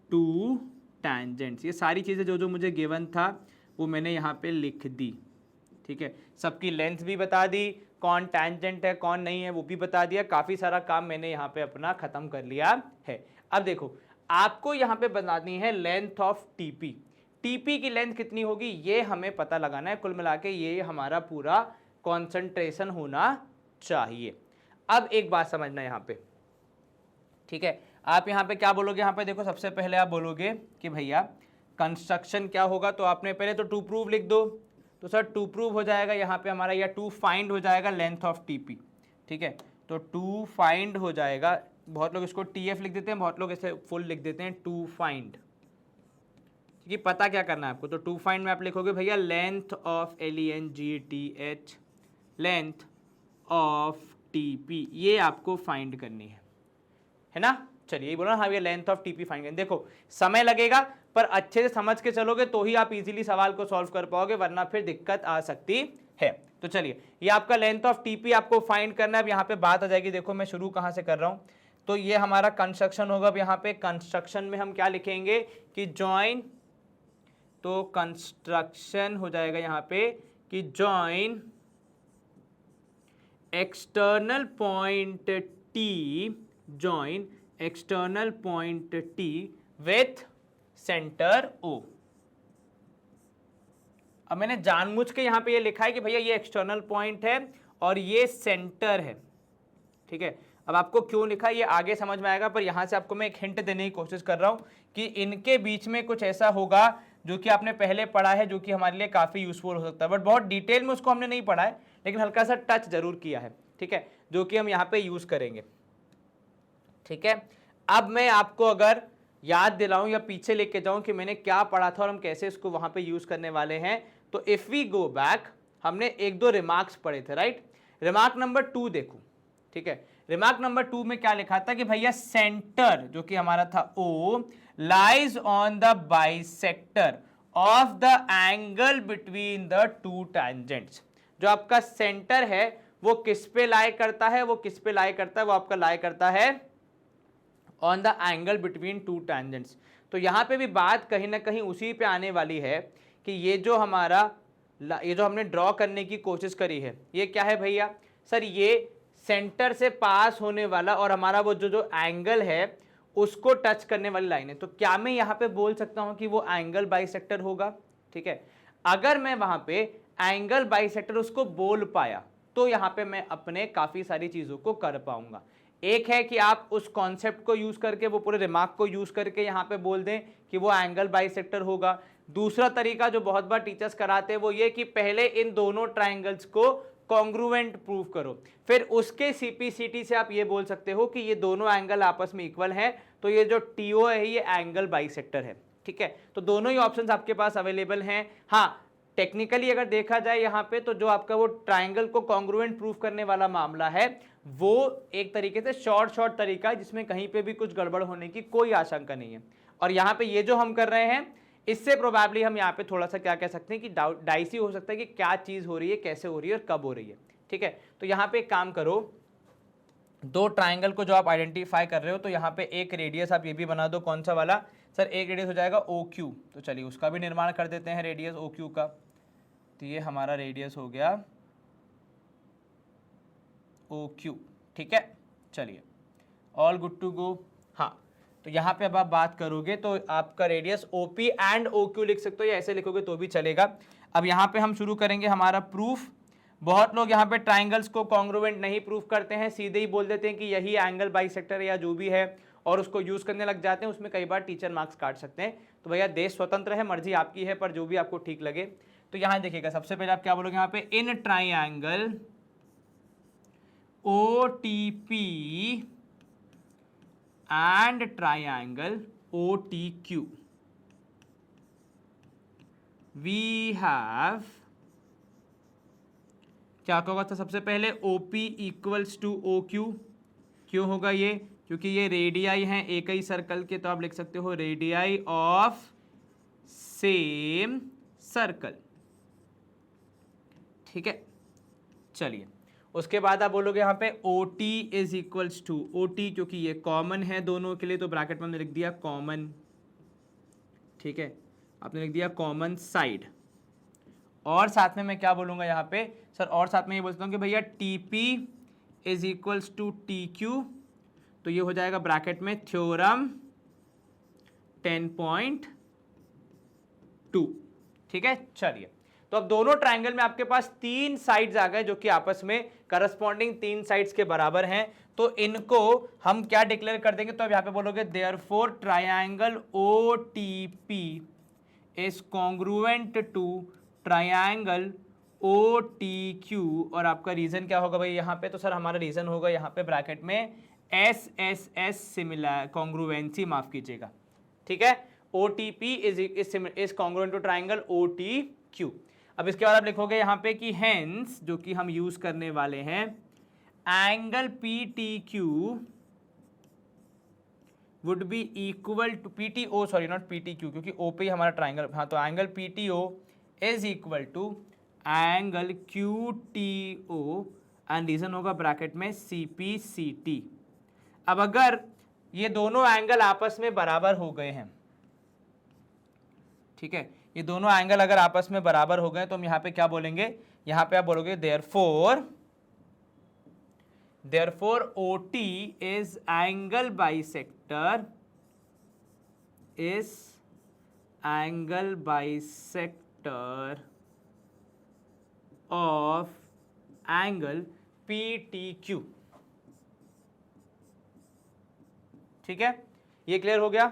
to tangents. ये सारी चीज़ें जो जो मुझे गिवन था वो मैंने यहाँ पे लिख दी, ठीक है। सबकी लेंथ भी बता दी, कौन टेंजेंट है कौन नहीं है वो भी बता दिया। काफ़ी सारा काम मैंने यहाँ पे अपना ख़त्म कर लिया है। अब देखो आपको यहाँ पे बतानी है लेंथ ऑफ टीपी। टीपी की लेंथ कितनी होगी ये हमें पता लगाना है। कुल मिला के ये हमारा पूरा कॉन्सेंट्रेशन होना चाहिए। अब एक बात समझना यहाँ पे, ठीक है। आप यहाँ पे क्या बोलोगे? यहाँ पे देखो सबसे पहले आप बोलोगे कि भैया कंस्ट्रक्शन क्या होगा। तो आपने पहले तो टू प्रूव लिख दो। तो सर टू प्रूव हो जाएगा यहाँ पे हमारा, या टू फाइंड हो जाएगा लेंथ ऑफ टीपी, ठीक है। तो टू फाइंड हो जाएगा, बहुत लोग इसको टीएफ लिख देते हैं, बहुत लोग इसे फुल लिख देते हैं टू फाइंड, क्योंकि पता क्या करना है आपको। तो टू फाइंड में आप लिखोगे भैया length of LENGTH, length of TP, ये आपको फाइंड करनी है ना। चलिए ये बोला हाँ भैया लेंथ ऑफ टीपी फाइंड करनी। देखो समय लगेगा पर अच्छे से समझ के चलोगे तो ही आप इजीली सवाल को सॉल्व कर पाओगे, वरना फिर दिक्कत आ सकती है। तो चलिए ये आपका लेंथ ऑफ टीपी आपको फाइंड करना है। अब यहाँ पे बात आ जाएगी, देखो मैं शुरू कहाँ से कर रहा हूँ। तो ये हमारा कंस्ट्रक्शन होगा। अब यहाँ पे कंस्ट्रक्शन में हम क्या लिखेंगे कि जॉइन, तो कंस्ट्रक्शन हो जाएगा यहाँ पे कि join external point T join external point T with centre O. अब मैंने जानबूझ के यहां पे ये लिखा है कि भैया ये एक्सटर्नल पॉइंट है और ये सेंटर है, ठीक है। अब आपको क्यों लिखा है ये आगे समझ में आएगा, पर यहां से आपको मैं एक हिंट देने की कोशिश कर रहा हूं कि इनके बीच में कुछ ऐसा होगा जो कि आपने पहले पढ़ा है, जो कि हमारे लिए काफी यूजफुल हो सकता है, बट बहुत डिटेल में उसको हमने नहीं पढ़ा है, लेकिन हल्का सा टच जरूर किया है, ठीक है, जो कि हम यहाँ पे यूज करेंगे, ठीक है। अब मैं आपको अगर याद दिलाऊं या पीछे लेके जाऊं कि मैंने क्या पढ़ा था और हम कैसे इसको वहां पे यूज करने वाले हैं, तो इफ वी गो बैक हमने एक दो रिमार्क्स पढ़े थे, राइट। रिमार्क नंबर 2 देखो, ठीक है। रिमार्क नंबर 2 में क्या लिखा था कि भैया सेंटर जो कि हमारा था O lies on the bisector of the angle between the two tangents. जो आपका सेंटर है वो किस पे लाई करता है, वो किस पे लाई करता है, वो आपका लाई करता है on the angle between two tangents. तो यहां पे भी बात कहीं ना कहीं उसी पे आने वाली है कि ये जो हमारा ये जो हमने ड्रॉ करने की कोशिश करी है ये क्या है भैया, सर ये सेंटर से पास होने वाला और हमारा वो जो एंगल है उसको टच करने वाली लाइन है। तो क्या मैं यहाँ पे बोल सकता हूं कि वो एंगल बाइसेक्टर होगा, ठीक है। अगर मैं वहां पे एंगल बाइसेक्टर उसको बोल पाया तो यहाँ पे मैं अपने काफी सारी चीजों को कर पाऊंगा। एक है कि आप उस कॉन्सेप्ट को यूज करके, वो पूरे रिमार्क को यूज करके यहाँ पे बोल दें कि वो एंगल बाइसेक्टर होगा। दूसरा तरीका जो बहुत बार टीचर्स कराते हैं वो ये कि पहले इन दोनों ट्राइंगल्स को कॉन्ग्रुएंट प्रूव करो, फिर उसके सीपीसीटी से आप ये बोल सकते हो कि ये दोनों एंगल आपस में इक्वल है, तो ये जो टीओ है ये एंगल बाइसेक्टर है, ठीक है। तो दोनों ही ऑप्शंस आपके पास अवेलेबल हैं। हाँ, टेक्निकली अगर देखा जाए यहाँ पे तो जो आपका वो ट्राइंगल को कॉन्ग्रुएंट प्रूफ करने वाला मामला है वो एक तरीके से शॉर्ट तरीका है जिसमें कहीं पे भी कुछ गड़बड़ होने की कोई आशंका नहीं है। और यहाँ पे ये जो हम कर रहे हैं इससे प्रोबेबली हम यहाँ पे थोड़ा सा क्या कह सकते हैं कि डाइसी हो सकता है कि क्या चीज हो रही है, कैसे हो रही है और कब हो रही है, ठीक है। तो यहाँ पे एक काम करो, दो ट्राइंगल को जो आप आइडेंटिफाई कर रहे हो तो यहाँ पे एक रेडियस आप ये भी बना दो, कौन सा वाला सर, एक रेडियस हो जाएगा ओ क्यू, तो चलिए उसका भी निर्माण कर देते हैं रेडियस ओ क्यू का। तो ये हमारा रेडियस हो गया ओ क्यू, ठीक है। चलिए ऑल गुड टू गो। हाँ, तो यहाँ पे अब आप बात करोगे तो आपका radius OP and O Q लिख सकते हो या ऐसे लिखोगे तो भी चलेगा। अब यहाँ पे हम शुरू करेंगे हमारा प्रूफ। बहुत लोग यहाँ पे ट्राइंगल्स को कॉन्ग्रुएंट नहीं प्रूफ करते हैं, सीधे ही बोल देते हैं कि यही एंगल बाइसेक्टर या जो भी है और उसको यूज करने लग जाते हैं, उसमें कई बार टीचर मार्क्स काट सकते हैं। तो भैया देश स्वतंत्र है, मर्जी आपकी है, पर जो भी आपको ठीक लगे। तो यहाँ देखिएगा, सबसे पहले आप क्या बोलोगे यहाँ पे, in triangle OTP and triangle OTQ we have, क्या होगा था सबसे पहले, OP इक्वल्स टू OQ। क्यों होगा ये, क्योंकि ये रेडियाई हैं एक ही सर्कल के, तो आप लिख सकते हो रेडियाई ऑफ सेम सर्कल, ठीक है। चलिए उसके बाद आप बोलोगे यहाँ पे OT is equals to OT, क्योंकि ये कॉमन है दोनों के लिए तो ब्रैकेट में हमने लिख दिया कॉमन, ठीक है, आपने लिख दिया कॉमन साइड। और साथ में मैं क्या बोलूँगा यहाँ पे सर, और साथ में ये बोलता हूँ कि भैया TP is equals to TQ, तो ये हो जाएगा ब्रैकेट में थ्योरम 10.2, ठीक है। चलिए तो अब दोनों ट्राइंगल में आपके पास 3 साइड्स आ गए जो कि आपस में करस्पॉन्डिंग 3 साइड्स के बराबर हैं, तो इनको हम क्या डिक्लेयर कर देंगे, तो अब यहाँ पे बोलोगे therefore triangle OTP is congruent to triangle OTQ। और आपका रीजन क्या होगा भाई यहाँ पे, तो सर हमारा रीजन होगा यहाँ पे ब्रैकेट में SSS सिमिलर कॉन्ग्रुएंसी, माफ कीजिएगा, ठीक है। OTP is congruent to triangle OTQ। अब इसके बाद आप लिखोगे यहाँ पे कि हेंस, जो कि हम यूज करने वाले हैं, angle PTQ would be equal to PTO, sorry not PTQ क्योंकि O पे ही हमारा ट्राइंगल, हाँ, तो angle PTO is equal to angle QTO and reason होगा ब्रैकेट में CPCT। अब अगर ये दोनों एंगल आपस में बराबर हो गए हैं, ठीक है, ये दोनों एंगल अगर आपस में बराबर हो गए तो हम यहाँ पे क्या बोलेंगे, यहाँ पे आप बोलोगे therefore therefore OT is angle bisector, is angle bisector of angle PTQ। ठीक है, ये क्लियर हो गया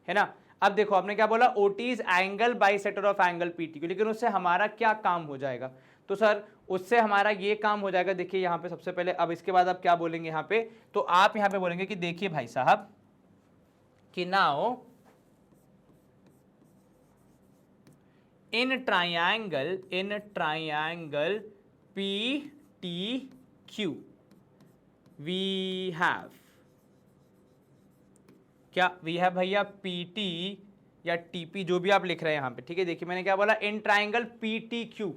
है ना। अब देखो आपने क्या बोला, OT is angle bisector of angle PTQ, लेकिन उससे हमारा क्या काम हो जाएगा, तो सर उससे हमारा ये काम हो जाएगा। देखिए यहां पे सबसे पहले, अब इसके बाद आप क्या बोलेंगे यहां पे, तो आप यहां पे बोलेंगे कि देखिए भाई साहब कि now in triangle PTQ we have, क्या वी हैव भैया PT या TP जो भी आप लिख रहे हैं यहाँ पे, ठीक है। देखिए मैंने क्या बोला, इन ट्राइंगल PTQ,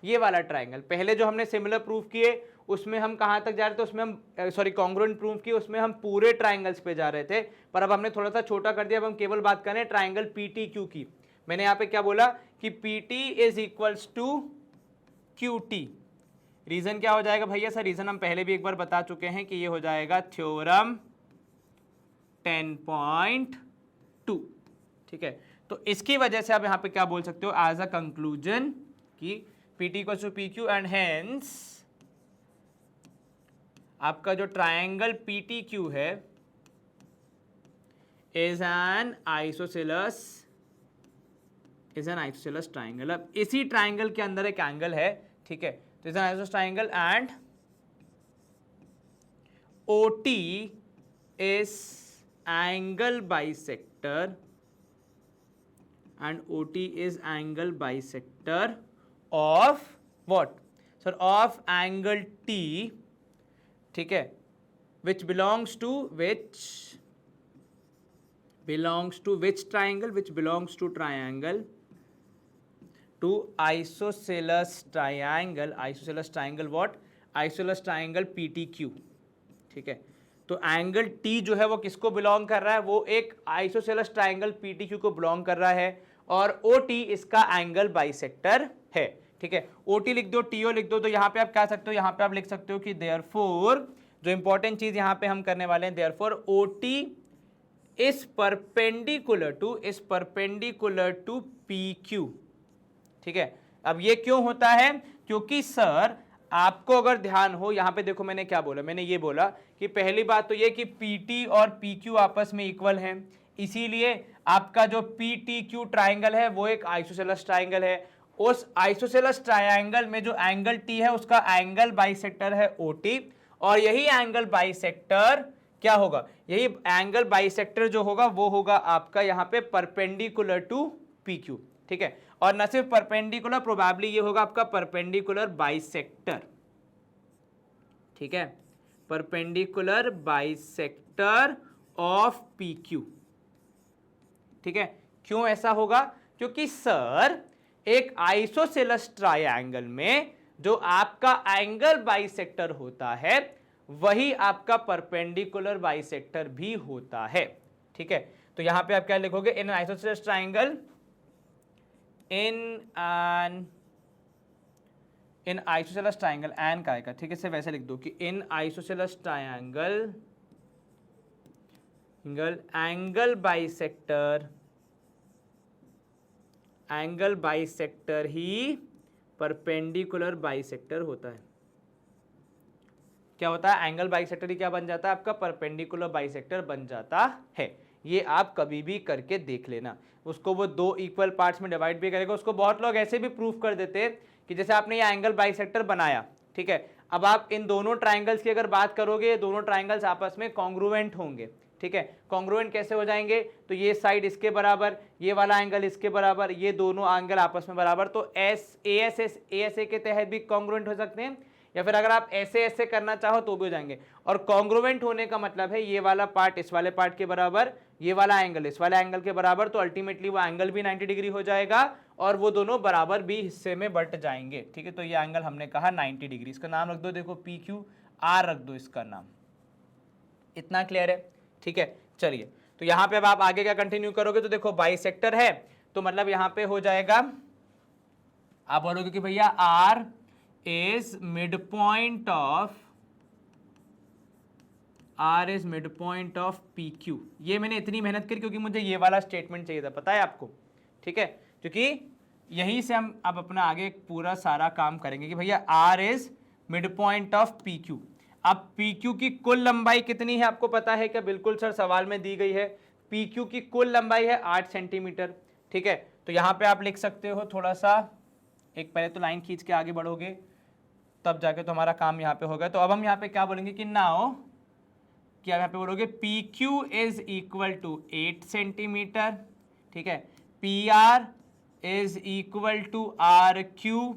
ये वाला ट्राइंगल, पहले जो हमने सिमिलर प्रूफ किए उसमें हम कहाँ तक जा रहे थे, उसमें हम सॉरी कॉन्ग्रुएंट प्रूफ किए, उसमें हम पूरे ट्राइंगल्स पे जा रहे थे, पर अब हमने थोड़ा सा छोटा कर दिया, अब हम केवल बात करें ट्राइंगल PTQ की। मैंने यहाँ पे क्या बोला कि PT is equals to QT। Reason क्या हो जाएगा भैया, सर रीजन हम पहले भी एक बार बता चुके हैं कि ये हो जाएगा थ्योरम 10.2, ठीक है। तो इसकी वजह से आप यहां पे क्या बोल सकते हो एज अ कंक्लूजन कि PT equals to PQ and hence आपका जो ट्रायंगल PTQ है इज एन आइसोसेलस ट्रायंगल। अब इसी ट्रायंगल के अंदर एक एंगल है, ठीक है, तो is an isosceles triangle and OT is angle bisector and OT is angle bisector of what sir, of angle T, ठीक है, which belongs to which triangle, which belongs to triangle to isosceles triangle what, isosceles triangle PTQ, ठीक है। तो angle T जो है वो किसको belong कर रहा है, वो एक आइसोसेलस ट्राइंगल PTQ को बिलोंग कर रहा है, और OT इसका एंगल बाइसेक्टर है, ठीक है। OT लिख दो, TO लिख दो, तो यहां पे आप क्या सकते हो, यहां पे आप लिख सकते हो कि देयरफॉर, जो इंपॉर्टेंट चीज यहां पे हम करने वाले हैं, therefore OT is perpendicular to PQ, ठीक है। अब ये क्यों होता है, क्योंकि सर आपको अगर ध्यान हो, यहां पे देखो मैंने क्या बोला, मैंने ये बोला कि पहली बात तो ये कि PT और PQ आपस में इक्वल हैं, इसीलिए आपका जो PTQ ट्राइंगल है वो एक आइसोसेलस ट्राइंगल है। उस आइसोसेलस ट्राइंगल में जो एंगल T है उसका एंगल बाइसेक्टर है OT, और यही एंगल बाइसेक्टर क्या होगा, यही एंगल बाइसेक्टर जो होगा वो होगा आपका यहां पे परपेंडिकुलर टू PQ, ठीक है। और न सिर्फ परपेंडिकुलर, प्रोबेबली ये होगा आपका परपेंडिकुलर बाइसेक्टर, ठीक है, परपेंडिकुलर बाइसेक्टर ऑफ PQ, ठीक है। क्यों ऐसा होगा, क्योंकि सर एक आइसोसेलस ट्रायंगल में जो आपका एंगल बाइसेक्टर होता है वही आपका परपेंडिकुलर बाइसेक्टर भी होता है, ठीक है। तो यहां पे आप क्या लिखोगे, इन आइसोसेलस ट्रायंगल, इन आइसोसेलस ट्रायंगल, एन का आएगा, ठीक है, इसे वैसे लिख दो कि इन आइसोसेलस ट्रायंगल एंगल बाइसेक्टर ही परपेंडिकुलर बाइसेक्टर होता है। क्या होता है, एंगल बाइसेक्टर ही क्या बन जाता है, आपका परपेंडिकुलर बाइसेक्टर बन जाता है। ये आप कभी भी करके देख लेना, उसको वो दो इक्वल पार्ट्स में डिवाइड भी करेगा। उसको बहुत लोग ऐसे भी प्रूफ कर देते हैं कि जैसे आपने ये एंगल बाइसेक्टर बनाया, ठीक है, अब आप इन दोनों ट्राइंगल्स की अगर बात करोगे, ये दोनों ट्राइंगल्स आपस में कॉन्ग्रुएंट होंगे, ठीक है। कॉन्ग्रुएंट कैसे हो जाएंगे, तो ये साइड इसके बराबर, ये वाला एंगल इसके बराबर, ये दोनों एंगल आपस में बराबर, तो ASA के तहत भी कॉन्ग्रुएंट हो सकते हैं, या फिर अगर आप ऐसे ऐसे करना चाहो तो भी हो जाएंगे। और कॉन्ग्रुएंट होने का मतलब है ये वाला पार्ट इस वाले पार्ट के बराबर, ये वाला एंगल इस वाले एंगल के बराबर, तो अल्टीमेटली वो एंगल भी 90 डिग्री हो जाएगा और वो दोनों बराबर भी हिस्से में बट जाएंगे, ठीक है। तो ये एंगल हमने कहा 90 डिग्री, इसका नाम रख दो, देखो PQR रख दो इसका नाम। इतना क्लियर है, ठीक है। चलिए, तो यहां पे अब आप आगे क्या कंटिन्यू करोगे, तो देखो बाइसेक्टर है, तो मतलब यहां पे हो जाएगा, आप बोलोगे कि भैया R is midpoint of R is midpoint of P Q. ये मैंने इतनी मेहनत करी क्योंकि मुझे ये वाला स्टेटमेंट चाहिए था, पता है आपको, ठीक है, क्योंकि यहीं से हम अब अपना आगे पूरा सारा काम करेंगे कि भैया R is midpoint of P Q. अब पी क्यू की कुल लंबाई कितनी है आपको पता है क्या? बिल्कुल सर, सवाल में दी गई है। पी क्यू की कुल लंबाई है 8 सेंटीमीटर, ठीक है। तो यहाँ पे आप लिख सकते हो थोड़ा सा, एक पहले तो लाइन खींच के आगे बढ़ोगे तब जाके तो हमारा काम यहाँ पे होगा। तो अब हम यहाँ पे क्या बोलेंगे कि नाउ, क्या यहाँ पे बोलोगे P Q is equal to 8 centimetre, ठीक है। P R is equal to R Q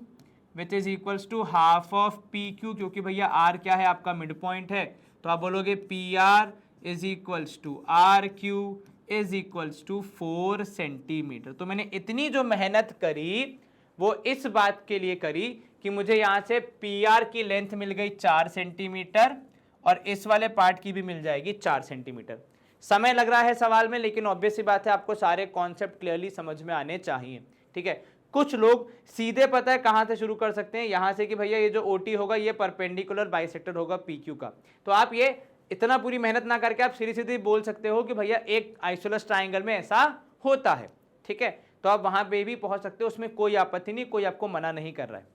which is equals to half of P Q, क्योंकि भैया आर क्या है आपका मिड पॉइंट है। तो आप बोलोगे P R is equals to R Q is equals to 4 centimetre. तो मैंने इतनी जो मेहनत करी वो इस बात के लिए करी कि मुझे यहाँ से पी आर की लेंथ मिल गई 4 सेंटीमीटर और इस वाले पार्ट की भी मिल जाएगी 4 सेंटीमीटर। समय लग रहा है सवाल में, लेकिन ऑब्वियस सी बात है आपको सारे कॉन्सेप्ट क्लियरली समझ में आने चाहिए, ठीक है। कुछ लोग सीधे पता है कहां से शुरू कर सकते हैं, यहां से कि भैया ये जो ओटी होगा ये परपेंडिकुलर बाइसेक्टर होगा पी क्यू का। तो आप ये इतना पूरी मेहनत ना करके आप सीधी सीधी बोल सकते हो कि भैया एक आइसोलेस ट्राइंगल में ऐसा होता है, ठीक है। तो आप वहां पे भी पहुंच सकते हो, उसमें कोई आपत्ति नहीं, कोई आपको मना नहीं कर रहा है,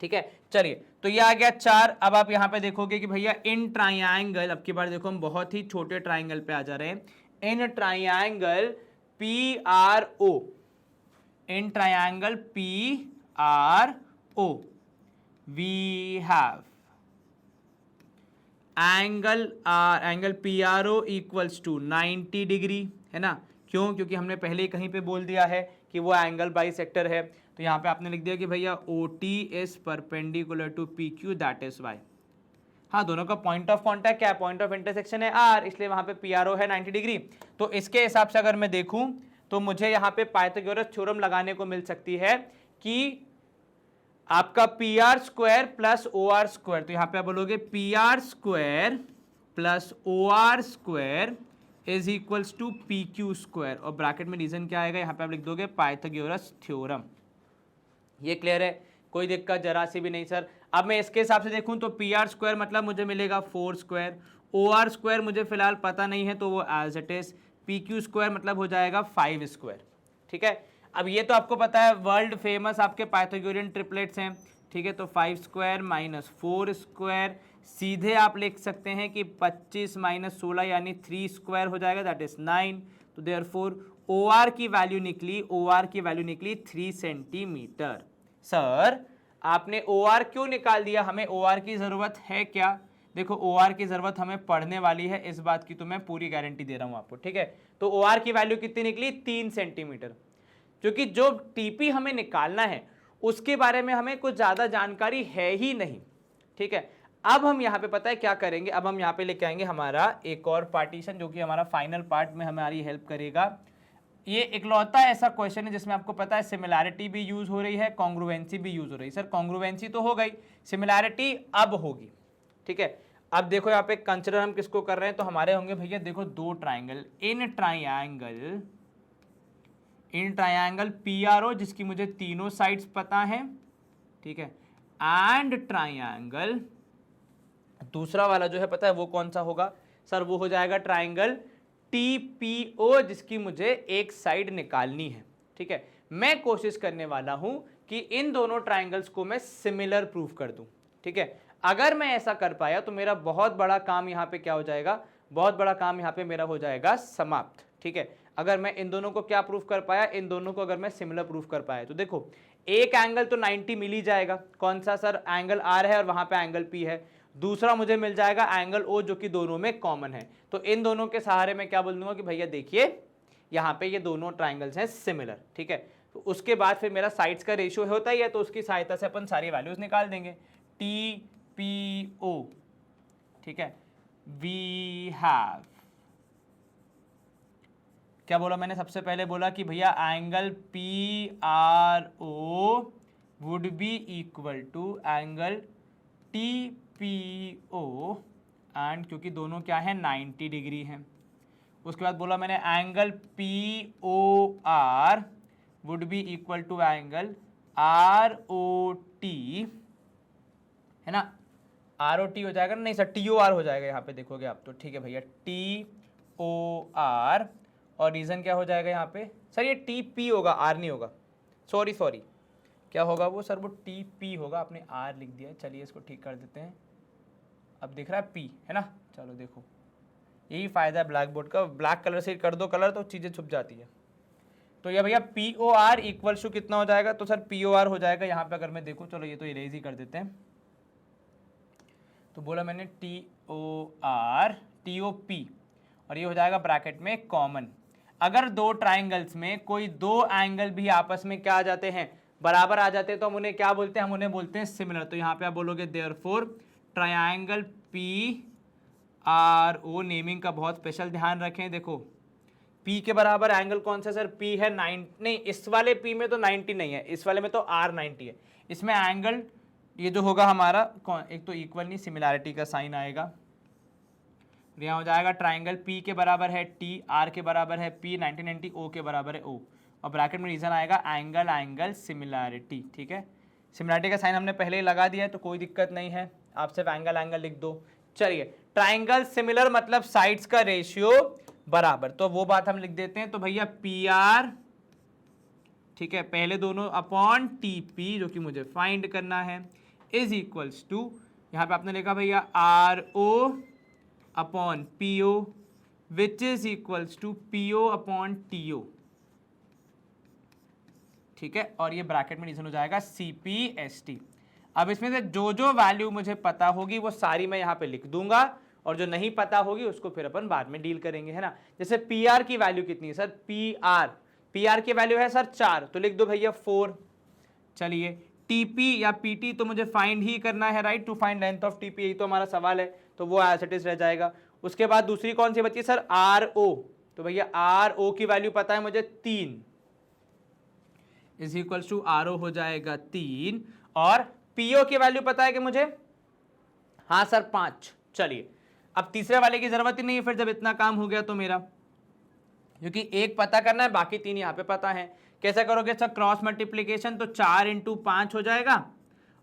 ठीक है। चलिए, तो ये आ गया 4। अब आप यहां पे देखोगे कि भैया इन ट्राइंगल, अब की बार देखो हम बहुत ही छोटे ट्राइंगल पे आ जा रहे हैं। In triangle P R O, in triangle P R O we have angle P R O equals to 90 degree, है ना। क्यों? क्योंकि हमने पहले ही कहीं पे बोल दिया है कि वो एंगल बाइसेक्टर है। तो यहाँ पे आपने लिख दिया कि भैया O T is perpendicular to P Q, that is why. हाँ, दोनों का पॉइंट ऑफ कॉन्टैक्ट क्या है? पॉइंट ऑफ इंटरसेक्शन है आर, इसलिए वहां पे पी आर ओ है 90 डिग्री। तो इसके हिसाब से अगर मैं देखूं तो मुझे यहाँ पे पाइथागोरस थ्योरम लगाने को मिल सकती है कि आपका P R square plus O R square. तो यहाँ पे आप बोलोगे P R square plus O R square is equals to P Q square, और ब्रैकेट में रीजन क्या आएगा यहाँ पे आप लिख दोगे पाइथागोरस थ्योरम। ये क्लियर है? कोई दिक्कत जरा सी भी नहीं सर। अब मैं इसके हिसाब से देखूं तो पी आर स्क्वायर मतलब मुझे मिलेगा 4 स्क्वायर, ओ आर स्क्वायर मुझे फिलहाल पता नहीं है तो वो as it is, P Q square मतलब हो जाएगा 5 स्क्वायर, ठीक है। अब ये तो आपको पता है वर्ल्ड फेमस आपके पाइथागोरियन ट्रिपलेट्स हैं, ठीक है। तो 5 स्क्वायर माइनस 4 स्क्वायर, सीधे आप लिख सकते हैं कि 25 माइनस 16 यानी 3 स्क्वायर हो जाएगा, दैट इज 9। तो देयरफॉर ओ आर की वैल्यू निकली, ओ आर की वैल्यू निकली 3 सेंटीमीटर। सर आपने ओ आर क्यों निकाल दिया? हमें ओ आर की जरूरत है क्या? देखो ओ आर की जरूरत हमें पड़ने वाली है, इस बात की तो मैं पूरी गारंटी दे रहा हूं आपको, ठीक है। तो ओ आर की वैल्यू कितनी निकली? 3 सेंटीमीटर। क्योंकि जो टीपी हमें निकालना है उसके बारे में हमें कुछ ज्यादा जानकारी है ही नहीं, ठीक है। अब हम यहाँ पे पता है क्या करेंगे, अब हम यहाँ पे लेके आएंगे हमारा एक और पार्टीशन जो कि हमारा फाइनल पार्ट में हमारी हेल्प करेगा। ये इकलौता ऐसा क्वेश्चन है जिसमें आपको पता है सिमिलैरिटी भी यूज हो रही है, कॉन्ग्रुएंसी भी यूज हो रही है। सर कॉन्ग्रुएंसी तो हो गई, सिमिलैरिटी अब होगी, ठीक है। अब देखो यहाँ पे कंसिडर हम किसको कर रहे हैं, तो हमारे होंगे भैया देखो 2 triangle, in triangle P R O जिसकी मुझे तीनों साइड्स पता है, ठीक है, एंड ट्राइंगल दूसरा वाला जो है पता है वो कौन सा होगा? सर वो हो जाएगा ट्राइंगल टी पी ओ जिसकी मुझे एक साइड निकालनी है, ठीक है। मैं कोशिश करने वाला हूं कि इन दोनों ट्राइंगल्स को मैं सिमिलर प्रूफ कर दूं, ठीक है। अगर मैं ऐसा कर पाया तो मेरा बहुत बड़ा काम यहाँ पे क्या हो जाएगा? बहुत बड़ा काम यहाँ पे मेरा हो जाएगा समाप्त, ठीक है। अगर मैं इन दोनों को क्या प्रूफ कर पाया? इन दोनों को अगर मैं सिमिलर प्रूफ कर पाया तो देखो एक एंगल तो 90 मिल ही जाएगा, कौन सा सर? एंगल आर है और वहां पे एंगल पी है। दूसरा मुझे मिल जाएगा एंगल ओ जो कि दोनों में कॉमन है। तो इन दोनों के सहारे मैं क्या बोल दूंगा कि भैया देखिए यहाँ पे ये दोनों ट्राइंगल्स हैं सिमिलर, ठीक है। तो उसके बाद फिर मेरा साइड्स का रेशियो होता ही है, तो उसकी सहायता से अपन सारी वैल्यूज निकाल देंगे। टी पी ओ, ठीक है, वी हैव, क्या बोला मैंने? सबसे पहले बोला कि भैया angle P R O would be equal to angle T P O, and क्योंकि दोनों क्या है 90 डिग्री हैं। उसके बाद बोला मैंने angle P O R would be equal to angle R O T, है ना, ROT हो जाएगा ना, नहीं सर TOR हो जाएगा यहाँ पे देखोगे आप तो, ठीक है भैया TOR, और रीज़न क्या हो जाएगा यहाँ पे सर, ये TP होगा, R नहीं होगा, सॉरी क्या होगा वो सर, वो TP होगा, आपने R लिख दिया है। चलिए इसको ठीक कर देते हैं, अब दिख रहा है P है ना। चलो देखो, यही फ़ायदा है ब्लैक बोर्ड का, ब्लैक कलर से कर दो कलर तो चीज़ें छुप जाती है। तो ये भैया POR इक्वल टू कितना हो जाएगा, तो सर POR हो जाएगा यहाँ पे, अगर मैं देखूँ, चलो ये तो इरेज ही कर देते हैं। तो बोला मैंने TOR TOP, और ये हो जाएगा ब्रैकेट में कॉमन। अगर दो ट्राइंगल्स में कोई दो एंगल भी आपस में क्या आ जाते हैं, बराबर आ जाते हैं, तो हम उन्हें क्या बोलते हैं, हम उन्हें बोलते हैं सिमिलर। तो यहाँ पे आप बोलोगे देयरफॉर ट्रायंगल PRO, नेमिंग का बहुत स्पेशल ध्यान रखें। देखो P के बराबर एंगल कौन सा सर, P है 9, नहीं इस वाले P में तो 90 नहीं है, इस वाले में तो R 90 है। इसमें एंगल ये जो होगा हमारा कौन, एक तो इक्वल नहीं, सिमिलैरिटी का साइन आएगा, यहाँ हो जाएगा ट्राइंगल P के बराबर है T, R के बराबर है P, 90 90, O के बराबर है O, और ब्रैकेट में रीजन आएगा एंगल सिमिलैरिटी। ठीक है, सिमिलैरिटी का साइन हमने पहले ही लगा दिया है तो कोई दिक्कत नहीं है, आप सिर्फ एंगल लिख दो। चलिए, ट्राइंगल सिमिलर मतलब साइड्स का रेशियो बराबर, तो वो बात हम लिख देते हैं। तो भैया PR, ठीक है, पहले दोनों अपॉन TP जो कि मुझे फाइंड करना है, इज इक्वल्स टू, यहाँ पे आपने लिखा भैया RO upon PO which is equals to PO upon TO। ठीक है, और ये ब्रैकेट में रीजन हो जाएगा CPST। अब इसमें से जो जो वैल्यू मुझे पता होगी वो सारी मैं यहाँ पे लिख दूंगा, और जो नहीं पता होगी उसको फिर अपन बाद में डील करेंगे, है ना। जैसे PR की वैल्यू कितनी है सर, PR की वैल्यू है सर 4, तो लिख दो भैया 4। चलिए, TP या PT तो मुझे फाइंड ही करना है, right, to find length of TP, यही तो हमारा सवाल है, तो वो एज इट इज रह जाएगा। उसके बाद दूसरी कौन सी बची है सर, RO, तो भैया RO की वैल्यू पता है मुझे 3, इज इक्वल्स टू RO हो जाएगा 3, और PO की वैल्यू पता है कि मुझे, हाँ सर 5। चलिए, अब तीसरे वाले की जरूरत ही नहीं है फिर, जब इतना काम हो गया तो मेरा, क्योंकि एक पता करना है, बाकी 3 यहाँ पे पता है। कैसे करोगे सर, क्रॉस मल्टीप्लीकेशन, तो 4 इंटू 5 हो जाएगा,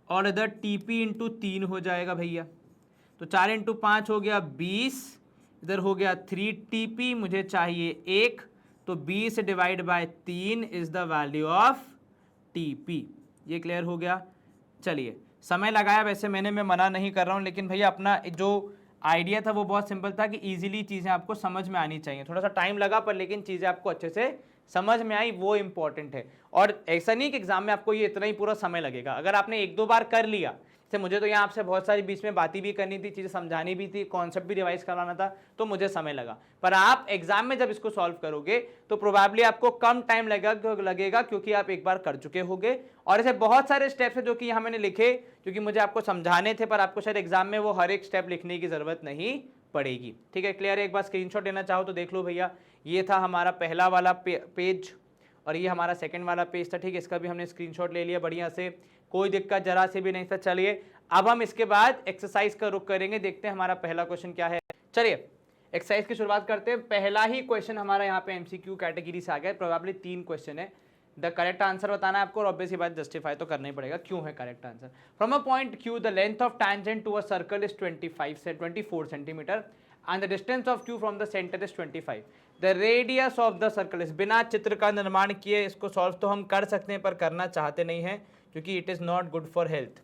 और इधर TP इंटू 3 हो जाएगा भैया, तो 4 इंटू 5 हो गया 20, इधर हो गया 3 TP, मुझे चाहिए 1, तो 20 divide by 3 is the value of TP। ये क्लियर हो गया। चलिए, समय लगाया वैसे मैंने, मैं मना नहीं कर रहा हूँ, लेकिन भैया अपना जो आइडिया था वो बहुत सिंपल था कि इजीली चीज़ें आपको समझ में आनी चाहिए। थोड़ा सा टाइम लगा पर लेकिन चीज़ें आपको अच्छे से समझ में आई, वो इंपॉर्टेंट है। और ऐसा नहीं कि एग्जाम में आपको ये इतना ही पूरा समय लगेगा, अगर आपने 1-2 बार कर लिया, जैसे मुझे तो यहाँ आपसे बहुत सारी बीच में बातें भी करनी थी, चीज़ें समझानी भी थी, कॉन्सेप्ट भी रिवाइज करवाना था, तो मुझे समय लगा। पर आप एग्जाम में जब इसको सॉल्व करोगे तो प्रोबेबली आपको कम टाइम लगेगा, क्योंकि आप एक बार कर चुके होगे। और ऐसे बहुत सारे स्टेप्स है जो कि यहाँ मैंने लिखे, क्योंकि मुझे आपको समझाने थे, पर आपको शायद एग्जाम में वो हर एक स्टेप लिखने की जरूरत नहीं पड़ेगी। ठीक है, क्लियर है। एक बार स्क्रीनशॉट लेना चाहो तो देख लो भैया, ये था हमारा पहला वाला पेज, और ये हमारा सेकंड वाला पेज था। ठीक है, इसका भी हमने स्क्रीनशॉट ले लिया बढ़िया से, कोई दिक्कत जरा से भी नहीं था। चलिए, अब हम इसके बाद एक्सरसाइज का रुख करेंगे, देखते हैं हमारा पहला क्वेश्चन क्या है। चलिए, एक्सरसाइज की शुरुआत करते हैं। पहला ही क्वेश्चन हमारा यहाँ पे MCQ कैटेगरी से आ गया, प्रोबेबली 3 क्वेश्चन है। द करेक्ट आंसर बताना है आपको, और ऑब्वियसली बात जस्टिफाई तो करना ही पड़ेगा क्यों है correct answer. From a point Q, the length of tangent to a circle is 24 centimetre and the distance of Q from the center is 25. The radius of the circle is, बिना चित्र का निर्माण किए इसको सॉल्व तो हम कर सकते हैं, पर करना चाहते नहीं हैं क्योंकि it is not good for health.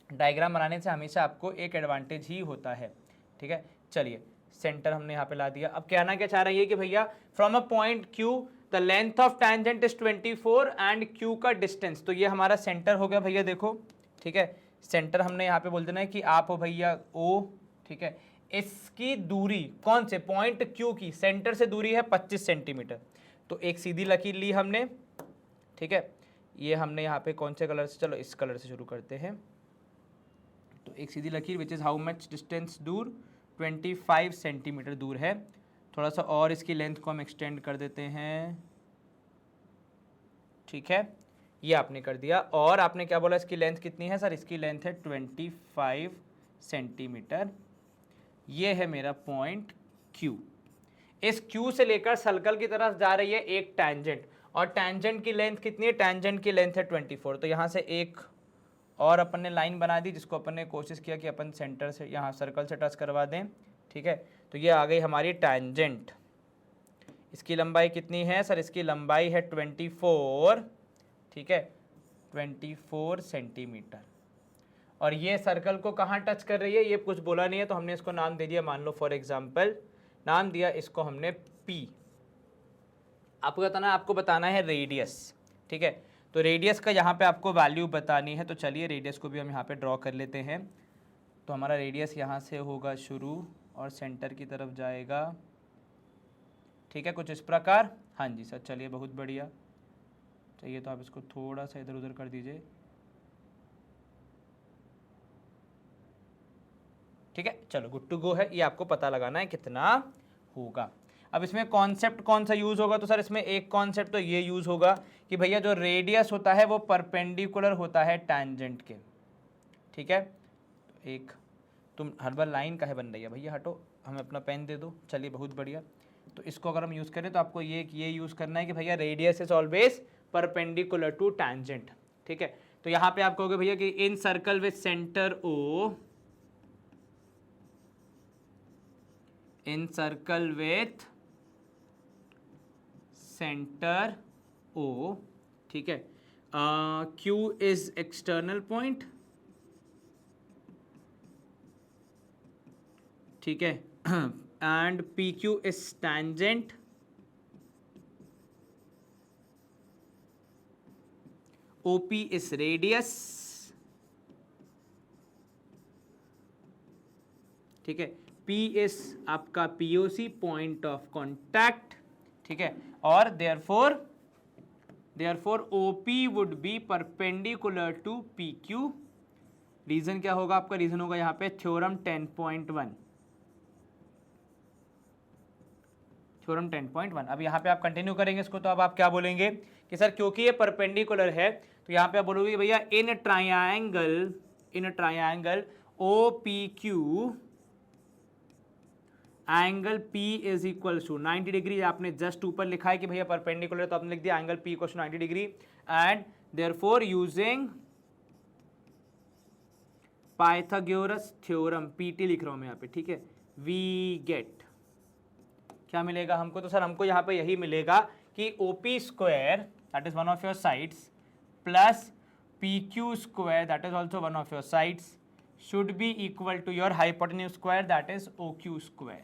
Diagram बनाने से हमेशा आपको एक एडवांटेज ही होता है। ठीक है, चलिए, सेंटर हमने यहाँ पे ला दिया। अब कहना क्या चाह रहा है कि भैया from a point Q the length of tangent is 24 and Q का डिस्टेंस, तो ये हमारा सेंटर हो गया भैया। देखो, ठीक है, सेंटर हमने यहाँ पे बोल देना है कि आप हो भैया O। ठीक है, इसकी दूरी कौन से पॉइंट Q की, सेंटर से दूरी है 25 सेंटीमीटर, तो एक सीधी लकीर ली हमने। ठीक है, ये हमने यहाँ पे कौन से कलर से, चलो इस कलर से शुरू करते हैं। तो एक सीधी लकीर which is how much distance दूर, 25 सेंटीमीटर दूर है। थोड़ा सा और इसकी लेंथ को हम एक्सटेंड कर देते हैं। ठीक है, ये आपने कर दिया, और आपने क्या बोला इसकी लेंथ कितनी है सर, इसकी लेंथ है 25 सेंटीमीटर। ये है मेरा पॉइंट Q। इस Q से लेकर सर्कल की तरफ जा रही है एक टैंजेंट, और टैंजेंट की लेंथ कितनी है, टैंजेंट की लेंथ है 24, तो यहाँ से एक और अपन ने लाइन बना दी जिसको अपन ने कोशिश किया कि अपन सेंटर से यहाँ सर्कल से टच करवा दें, ठीक है। तो ये आ गई हमारी टैंजेंट। इसकी लंबाई कितनी है सर? इसकी लंबाई है 24, ठीक है, 24 सेंटीमीटर। और ये सर्कल को कहाँ टच कर रही है ये कुछ बोला नहीं है, तो हमने इसको नाम दे दिया, मान लो फॉर एग्जांपल नाम दिया इसको हमने P। आपको बताना है रेडियस, ठीक है। तो रेडियस का यहाँ पे आपको वैल्यू बतानी है, तो चलिए रेडियस को भी हम यहाँ पे ड्रॉ कर लेते हैं। तो हमारा रेडियस यहाँ से होगा शुरू और सेंटर की तरफ जाएगा, ठीक है, कुछ इस प्रकार। हाँ जी सर, चलिए बहुत बढ़िया। चाहिए तो आप इसको थोड़ा सा इधर उधर कर दीजिए, ठीक है। चलो गुड टू गो है। ये आपको पता लगाना है कितना होगा। अब इसमें कॉन्सेप्ट कौन सा यूज होगा? तो सर इसमें एक कॉन्सेप्ट तो ये यूज होगा कि भैया जो रेडियस होता है वो परपेंडिकुलर होता है टैंजेंट के, ठीक है। एक तुम हर बार लाइन काहे बन रही है भैया, हटो, हमें अपना पेन दे दो। चलिए बहुत बढ़िया। तो इसको अगर हम यूज़ करें तो आपको ये यूज़ करना है कि भैया radius is always perpendicular to tangent, ठीक है। तो यहाँ पे आप कहोगे भैया कि in circle with centre O, in circle with centre O, ठीक है, Q इज एक्सटर्नल पॉइंट, ठीक है, and PQ is tangent, OP is radius, ठीक है, P इज आपका POC पॉइंट ऑफ कॉन्टैक्ट, ठीक है। और therefore OP would be perpendicular to PQ। Reason क्या होगा आपका? रीजन होगा यहाँ पे थ्योरम 10.1, थ्योरम 10.1। अब यहाँ पे आप कंटिन्यू करेंगे इसको, तो अब आप क्या बोलेंगे कि सर क्योंकि ये परपेंडिकुलर है तो यहाँ पे आप बोलोगे भैया in triangle OPQ angle P is equal to 90 degree. आपने जस्ट ऊपर लिखा है कि भैया परपेंडिकुलर, तो आपने लिख दिया angle P equal to 90 degree. And therefore using Pythagoras theorem, PT लिख रहा हूं मैं यहाँ पे, ठीक है, वी गेट, क्या मिलेगा हमको? तो सर हमको यहाँ पे यही मिलेगा कि OP square that is one of your sides plus PQ square that is also one of your sides should be equal to your hypotenuse square that is OQ square,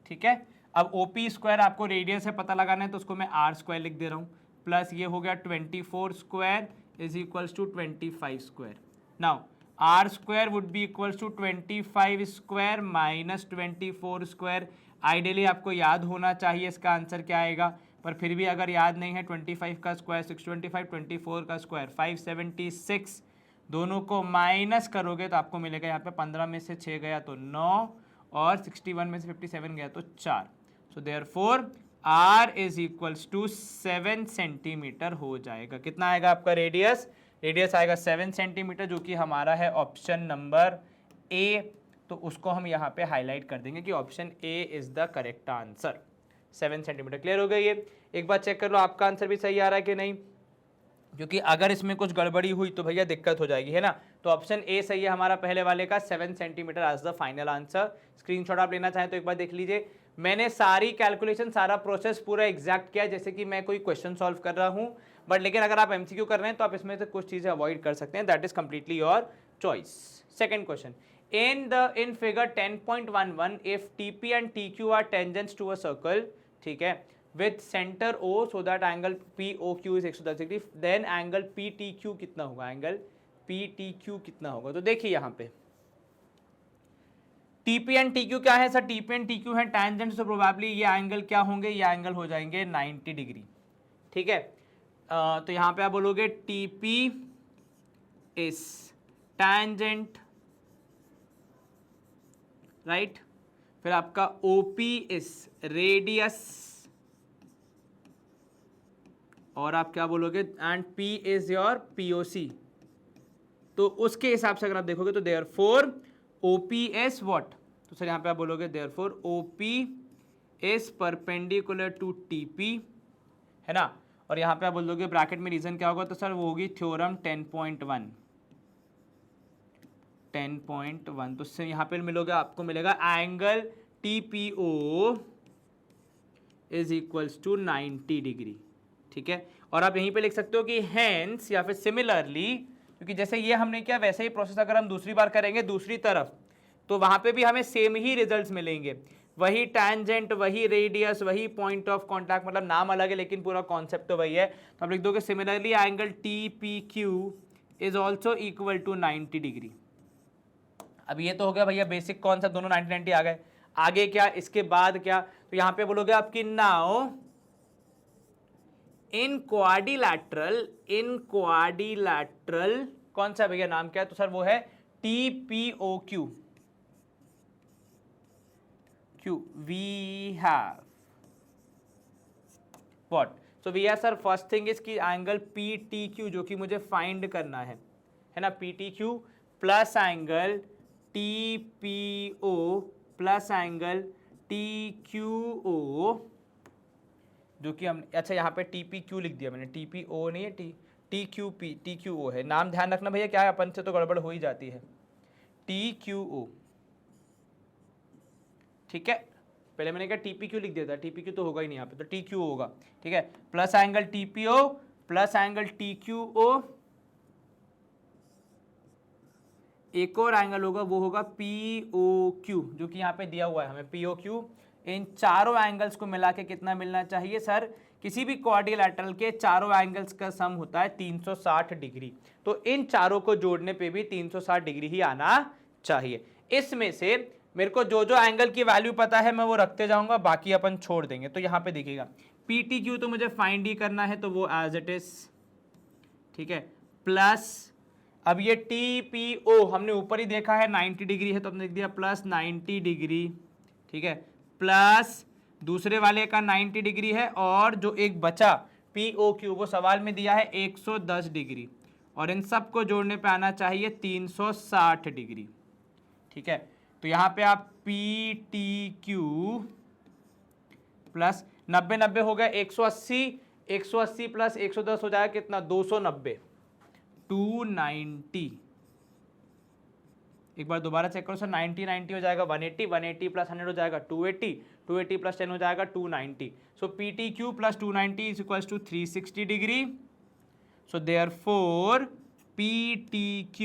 ठीक है। अब OP स्क्वायर आपको radius से पता लगाना है, तो उसको मैं R स्क्वायर लिख दे रहा हूँ, प्लस ये हो गया 24 square is equals to 25 square. Now R square would be equals to 25 square minus 24 square. Ideally आपको याद होना चाहिए इसका आंसर क्या आएगा, पर फिर भी अगर याद नहीं है, 25 का स्क्वायर 625, 24 का स्क्वायर 576, दोनों को माइनस करोगे तो आपको मिलेगा यहाँ पे 15 में से 6 गया तो 9 और 61 में से 57 गया तो 4। So therefore R is equals to 7 centimetre हो जाएगा। कितना आएगा आपका रेडियस? रेडियस आएगा 7 सेंटीमीटर, जो कि हमारा है ऑप्शन नंबर A। तो उसको हम यहाँ पे हाईलाइट कर देंगे कि option A is the correct answer. 7 centimetre. Clear हो गई ये? एक बार चेक कर लो आपका आंसर भी सही आ रहा है कि नहीं, क्योंकि अगर इसमें कुछ गड़बड़ी हुई तो भैया दिक्कत हो जाएगी, है ना। तो ऑप्शन ए सही है हमारा पहले वाले का, 7 centimetre as the final answer. Screenshot आप लेना चाहें तो एक बार देख लीजिए। मैंने सारी कैलकुलेशन, सारा प्रोसेस पूरा एग्जैक्ट किया जैसे कि मैं कोई क्वेश्चन सॉल्व कर रहा हूं, बट लेकिन अगर आप एमसीक्यू कर रहे हैं तो आप इसमें से कुछ चीजें अवॉइड कर सकते हैं, that is completely your choice. Second question, in figure 10.11 if TP and TQ are tangents to a circle, ठीक है, with center O so that angle POQ is 110 degree, then angle PTQ कितना होगा? Angle PTQ कितना होगा? तो देखिए यहाँ पे TP एंड TQ क्या है सर? TP एंड TQ है टेंजेंट, तो प्रोबेबली ये एंगल क्या होंगे? ये एंगल हो जाएंगे 90 डिग्री, ठीक है। तो यहाँ पे आप बोलोगे TP इज टेंजेंट, राइट, फिर आपका OP इज रेडियस, और आप क्या बोलोगे? And P is your POC। तो उसके हिसाब से अगर आप देखोगे तो देयरफॉर OP इज व्हाट? तो सर यहाँ पे आप बोलोगे therefore OP is perpendicular to TP, है ना। और यहाँ पे आप बोलोगे ब्रैकेट में रीजन क्या होगा? तो सर वो होगी थ्योरम 10.1, 10.1, तो उससे यहाँ पे मिलोगे, आपको मिलेगा angle TPO is equals to 90 degree. ठीक है, और आप यहीं पे लिख सकते हो कि हेंस या फिर सिमिलरली, क्योंकि जैसे ये हमने किया वैसे ही प्रोसेस अगर हम दूसरी बार करेंगे दूसरी तरफ, तो वहां पे भी हमें सेम ही रिजल्ट्स मिलेंगे, वही टैंजेंट, वही रेडियस, वही पॉइंट ऑफ कांटेक्ट, मतलब नाम अलग है लेकिन पूरा कॉन्सेप्ट तो वही है। तो हम लिख दोगे similarly angle TPQ is also equal to 90 degree. अब ये तो हो गया भैया बेसिक कॉन्सेप्ट, दोनों 90-90 आ गए। आगे क्या, इसके बाद क्या, तो यहां पे बोलोगे आपकी नाउ इन क्वाड्रिलैटरल कौन सा भैया नाम क्या है, तो सर वो है TPOQ। we have what, so we have sir first thing is कि एंगल PTQ जो कि मुझे फाइंड करना है ना, PTQ plus angle TPO plus angle TQO, जो कि हम, अच्छा यहाँ पे TPQ लिख दिया मैंने, TPO नहीं है, TQO है, नाम ध्यान रखना भैया, क्या है अपन से तो गड़बड़ हो ही जाती है, TQO। ठीक है, पहले मैंने कहा TPQ लिख दिया था, TPQ तो होगा ही नहीं यहाँ पे, तो TQ होगा। ठीक है, plus angle TPO plus angle TQO, एक और एंगल होगा वो होगा POQ, जो कि यहाँ पे दिया हुआ है हमें POQ। इन चारों एंगल्स को मिला के कितना मिलना चाहिए सर, किसी भी क्वाड्रिलैटरल के चारों एंगल्स का सम होता है 360 डिग्री, तो इन चारों को जोड़ने पे भी 360 डिग्री ही आना चाहिए। इसमें से मेरे को जो जो एंगल की वैल्यू पता है मैं वो रखते जाऊंगा, बाकी अपन छोड़ देंगे। तो यहाँ पे देखिएगा PTQ तो मुझे फाइंड ही करना है, तो वो एज इट इज, ठीक है, प्लस अब ये TPO हमने ऊपर ही देखा है 90 डिग्री है, तो हमने लिख दिया प्लस 90 डिग्री। ठीक है, प्लस दूसरे वाले का 90 डिग्री है, और जो एक बचा POQ वो सवाल में दिया है 110 डिग्री, और इन सब को जोड़ने पे आना चाहिए 360 डिग्री। ठीक है, तो यहाँ पे आप PTQ प्लस 90 हो गया 180 प्लस 110 हो जाएगा कितना, 290, 290। एक बार दोबारा चेक करो सर, 90 हो जाएगा 180 प्लस 100 हो जाएगा 280 प्लस 10 हो जाएगा 290। So PTQ plus 290 is equals to 360 degree. So therefore PTQ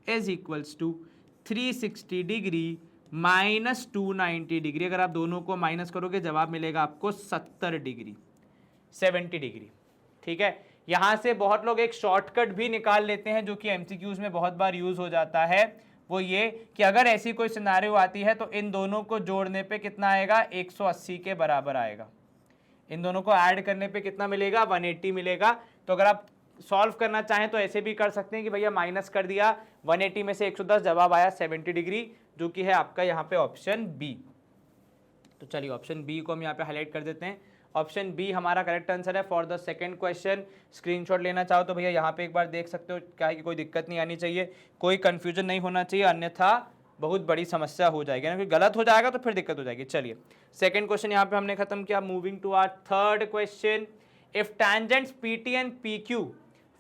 is equals to 360 degree minus 290 degree. अगर आप दोनों को माइनस करोगे जवाब मिलेगा आपको 70 डिग्री। ठीक है, यहां से बहुत लोग एक शॉर्टकट भी निकाल लेते हैं जो कि एमसीक्यूज में बहुत बार यूज हो जाता है, वो ये कि अगर ऐसी कोई सिनेरियो आती है तो इन दोनों को जोड़ने पे कितना आएगा, 180 के बराबर आएगा। इन दोनों को ऐड करने पे कितना मिलेगा, 180 मिलेगा। तो अगर आप सॉल्व करना चाहें तो ऐसे भी कर सकते हैं कि भैया माइनस कर दिया 180 में से 110, जवाब आया 70 डिग्री, जो कि है आपका यहाँ पे ऑप्शन बी। तो चलिए ऑप्शन बी को हम यहाँ पे हाईलाइट कर देते हैं। ऑप्शन बी हमारा करेक्ट आंसर है for the second question. Screenshot लेना चाहो तो भैया यहाँ पे एक बार देख सकते हो, क्या है कि कोई दिक्कत नहीं आनी चाहिए, कोई कंफ्यूजन नहीं होना चाहिए, अन्यथा बहुत बड़ी समस्या हो जाएगी ना, गलत हो जाएगा तो फिर दिक्कत हो जाएगी। चलिए सेकंड क्वेश्चन यहाँ पे हमने खत्म किया। Moving to our third question, if tangents PT and PQ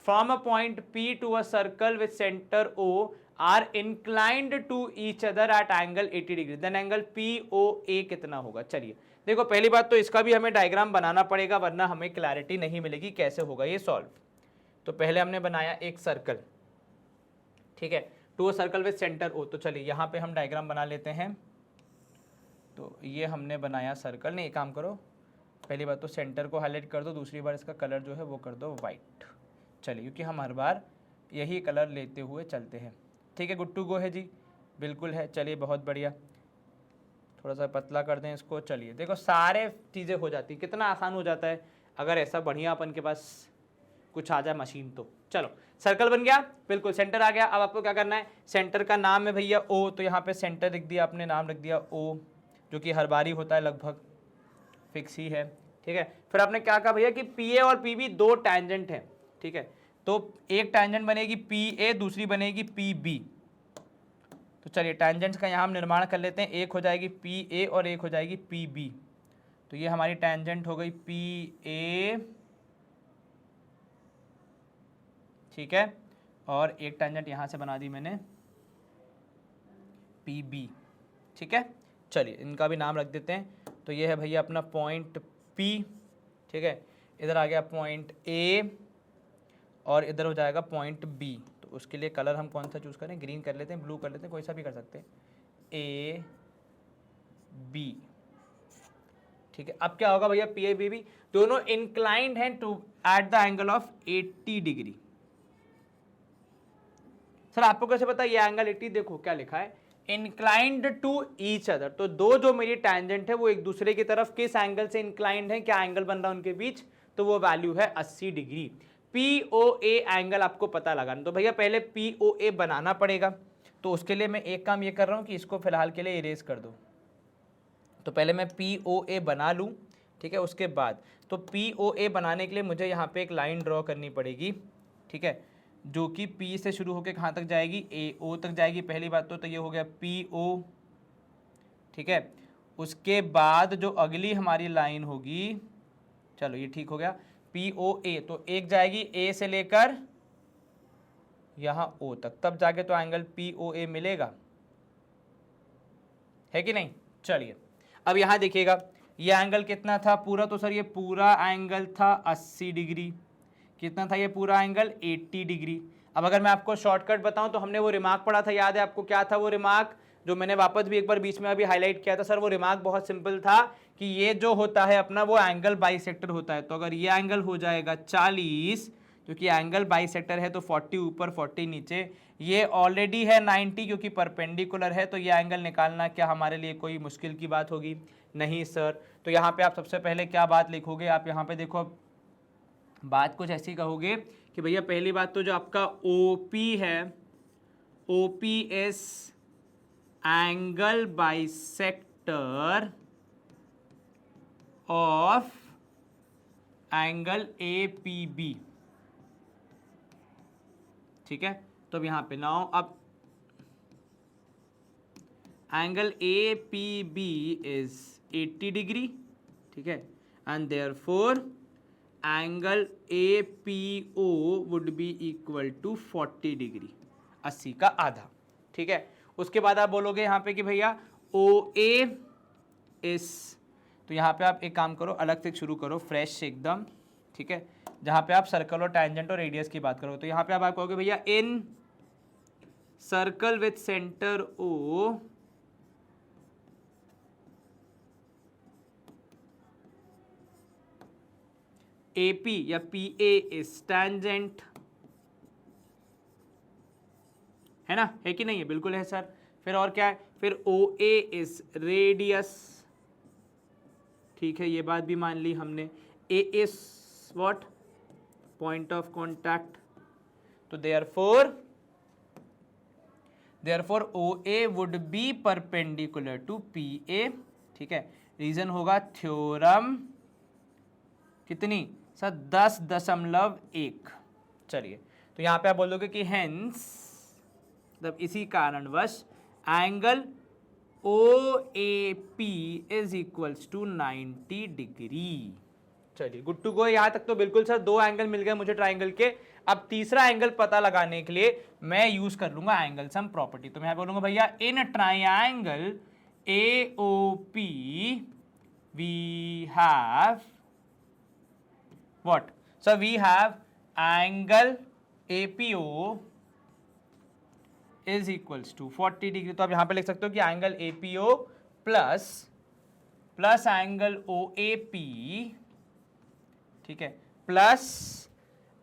from a point P to a circle with centre O are inclined to each other at angle 80 degree, then angle POA कितना होगा। चलिए देखो, पहली बात तो इसका भी हमें डायग्राम बनाना पड़ेगा, वरना हमें क्लैरिटी नहीं मिलेगी कैसे होगा ये सॉल्व। तो पहले हमने बनाया एक सर्कल, ठीक है, to a circle with centre O। तो चलिए यहाँ पे हम डायग्राम बना लेते हैं। तो ये हमने बनाया सर्कल, नहीं एक काम करो, पहली बात तो सेंटर को हाईलाइट कर दो, दूसरी बार इसका कलर जो है वो कर दो वाइट। चलिए, क्योंकि हम हर बार यही कलर लेते हुए चलते हैं। ठीक है, गुड टू गो है जी, बिल्कुल है। चलिए बहुत बढ़िया, थोड़ा सा पतला कर दें इसको। चलिए देखो, सारे चीज़ें हो जाती, कितना आसान हो जाता है अगर ऐसा बढ़िया अपन के पास कुछ आ जाए मशीन तो। चलो सर्कल बन गया, बिल्कुल सेंटर आ गया। अब आपको क्या करना है, सेंटर का नाम है भैया O, तो यहाँ पे सेंटर लिख दिया, अपने नाम रख दिया O, जो कि हर बार ही होता है, लगभग फिक्स ही है। ठीक है, फिर आपने क्या कहा भैया कि PA और PB दो टैंजेंट हैं। ठीक है, तो एक टैंजेंट बनेगी PA, दूसरी बनेगी PB। तो चलिए टैंजेंट्स का यहाँ हम निर्माण कर लेते हैं, एक हो जाएगी PA और एक हो जाएगी PB। तो ये हमारी टैंजेंट हो गई PA, ठीक है, और एक टैंजेंट यहाँ से बना दी मैंने PB, ठीक है। चलिए इनका भी नाम रख देते हैं। तो ये है भैया अपना पॉइंट P, ठीक है। इधर आ गया पॉइंट A और इधर हो जाएगा पॉइंट B। तो उसके लिए कलर हम कौन सा चूज़ करें, ग्रीन कर लेते हैं, ब्लू कर लेते हैं, कोई सा भी कर सकते हैं, AB, ठीक है। अब क्या होगा भैया, PABB दोनों इंक्लाइंड हैं to at the angle of 80 degree. Sir आपको कैसे पता ये एंगल 80, देखो क्या लिखा है, इंक्लाइंड टू ईच अदर। तो दो जो मेरी टैंजेंट है वो एक दूसरे की तरफ किस एंगल से इंक्लाइंड है, क्या एंगल बन रहा है उनके बीच, तो वो वैल्यू है 80 डिग्री। POA एंगल आपको पता लगाना, तो भैया पहले POA बनाना पड़ेगा। तो उसके लिए मैं एक काम ये कर रहा हूँ कि इसको फिलहाल के लिए इरेज कर दो। तो पहले मैं POA बना लूँ, ठीक है। उसके बाद तो POA बनाने के लिए मुझे यहाँ पे एक लाइन ड्रॉ करनी पड़ेगी, ठीक है, जो कि P से शुरू होकर कहाँ तक जाएगी, AO तक जाएगी। पहली बात तो ये हो गया PO, ठीक है। उसके बाद जो अगली हमारी लाइन होगी, चलो ये ठीक हो गया, POA, तो एक जाएगी A से लेकर यहाँ O तक, तब जाके तो एंगल POA मिलेगा, है कि नहीं। चलिए अब यहाँ देखिएगा, ये एंगल कितना था पूरा, तो सर ये पूरा एंगल था 80 डिग्री। कितना था ये पूरा एंगल, 80 डिग्री। अब अगर मैं आपको शॉर्टकट बताऊं तो हमने वो रिमार्क पढ़ा था, याद है आपको, क्या था वो रिमार्क, जो मैंने वापस भी एक बार बीच में अभी हाईलाइट किया था। सर वो रिमार्क बहुत सिंपल था कि ये जो होता है अपना वो एंगल बाइसेक्टर होता है। तो अगर ये एंगल हो जाएगा 40, क्योंकि एंगल बाइसेक्टर है तो 40 ऊपर 40 नीचे, ये ऑलरेडी है 90 क्योंकि परपेंडिकुलर है, तो ये एंगल निकालना क्या हमारे लिए कोई मुश्किल की बात होगी, नहीं सर। तो यहाँ पे आप सबसे पहले क्या बात लिखोगे, आप यहाँ पे देखो बात कुछ ऐसी कहोगे कि भैया पहली बात तो जो आपका OP है, OPS angle bisector of angle APB, ठीक है। तो अब यहाँ पे नाउ अब एंगल APB इज 80 डिग्री, ठीक है, and therefore angle APO would be equal to 40 degree, 80 का आधा, ठीक है। उसके बाद आप बोलोगे यहाँ पे कि भैया OA इस, तो यहाँ पे आप एक काम करो, अलग से शुरू करो, फ्रेश एकदम, ठीक है। जहाँ पे आप सर्कल और टैंजेंट और रेडियस की बात करोगे, तो यहाँ पे आप कहोगे भैया in circle with centre O AP या PA इज टैंजेंट, है ना, है कि नहीं है, बिल्कुल है सर। फिर और क्या है, फिर OA इज रेडियस, ठीक है, ये बात भी मान ली हमने। A is what, point of contact. तो therefore OA would be perpendicular to PA, ठीक है। रीजन होगा थ्योरम कितनी सर, 10.1। चलिए तो यहाँ पे आप बोलोगे कि हेंस, मतलब इसी कारणवश angle OAP is equals to 90 degree. चलिए गुड टू गो, यहाँ तक तो बिल्कुल सर, दो एंगल मिल गए मुझे ट्राइंगल के। अब तीसरा एंगल पता लगाने के लिए मैं यूज कर लूंगा एंगल सम प्रॉपर्टी। तो मैं बोलूंगा भैया in triangle AOP we have what, so we have angle APO is equals to 40 degree. तो आप यहाँ पे लिख सकते हो कि angle APO plus angle OAP, ठीक है, प्लस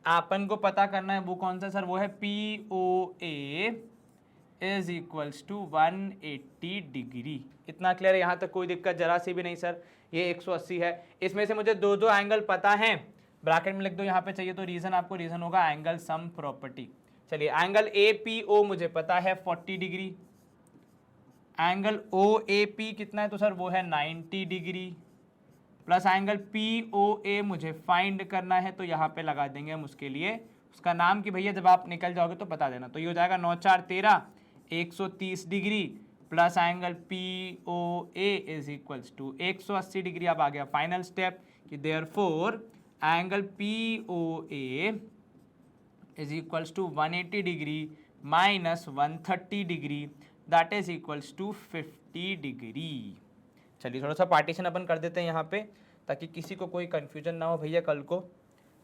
अपन को पता करना है वो कौन सा सर, वो है POA is equals to 180 degree. इतना क्लियर है, यहाँ तक कोई दिक्कत जरा सी भी नहीं सर। ये 180 है, इसमें से मुझे दो दो एंगल पता है, ब्रैकेट में लिख दो यहाँ पे चाहिए तो रीजन आपको, रीजन होगा एंगल सम प्रॉपर्टी। चलिए एंगल APO मुझे पता है 40 डिग्री, एंगल OAP कितना है तो सर वो है 90 डिग्री, प्लस एंगल POA मुझे फाइंड करना है, तो यहाँ पे लगा देंगे हम उसके लिए उसका नाम कि भैया जब आप निकल जाओगे तो बता देना। तो ये हो जाएगा 9 4 13 130 degree plus angle POA is equals to 180 degree. अब आ गया फाइनल स्टेप कि therefore angle POA is equals to 180 degree minus 130 degree that is equals to 50 degree. चलिए थोड़ा सा पार्टीशन अपन कर देते हैं यहाँ पे, ताकि किसी को कोई कन्फ्यूजन ना हो भैया कल को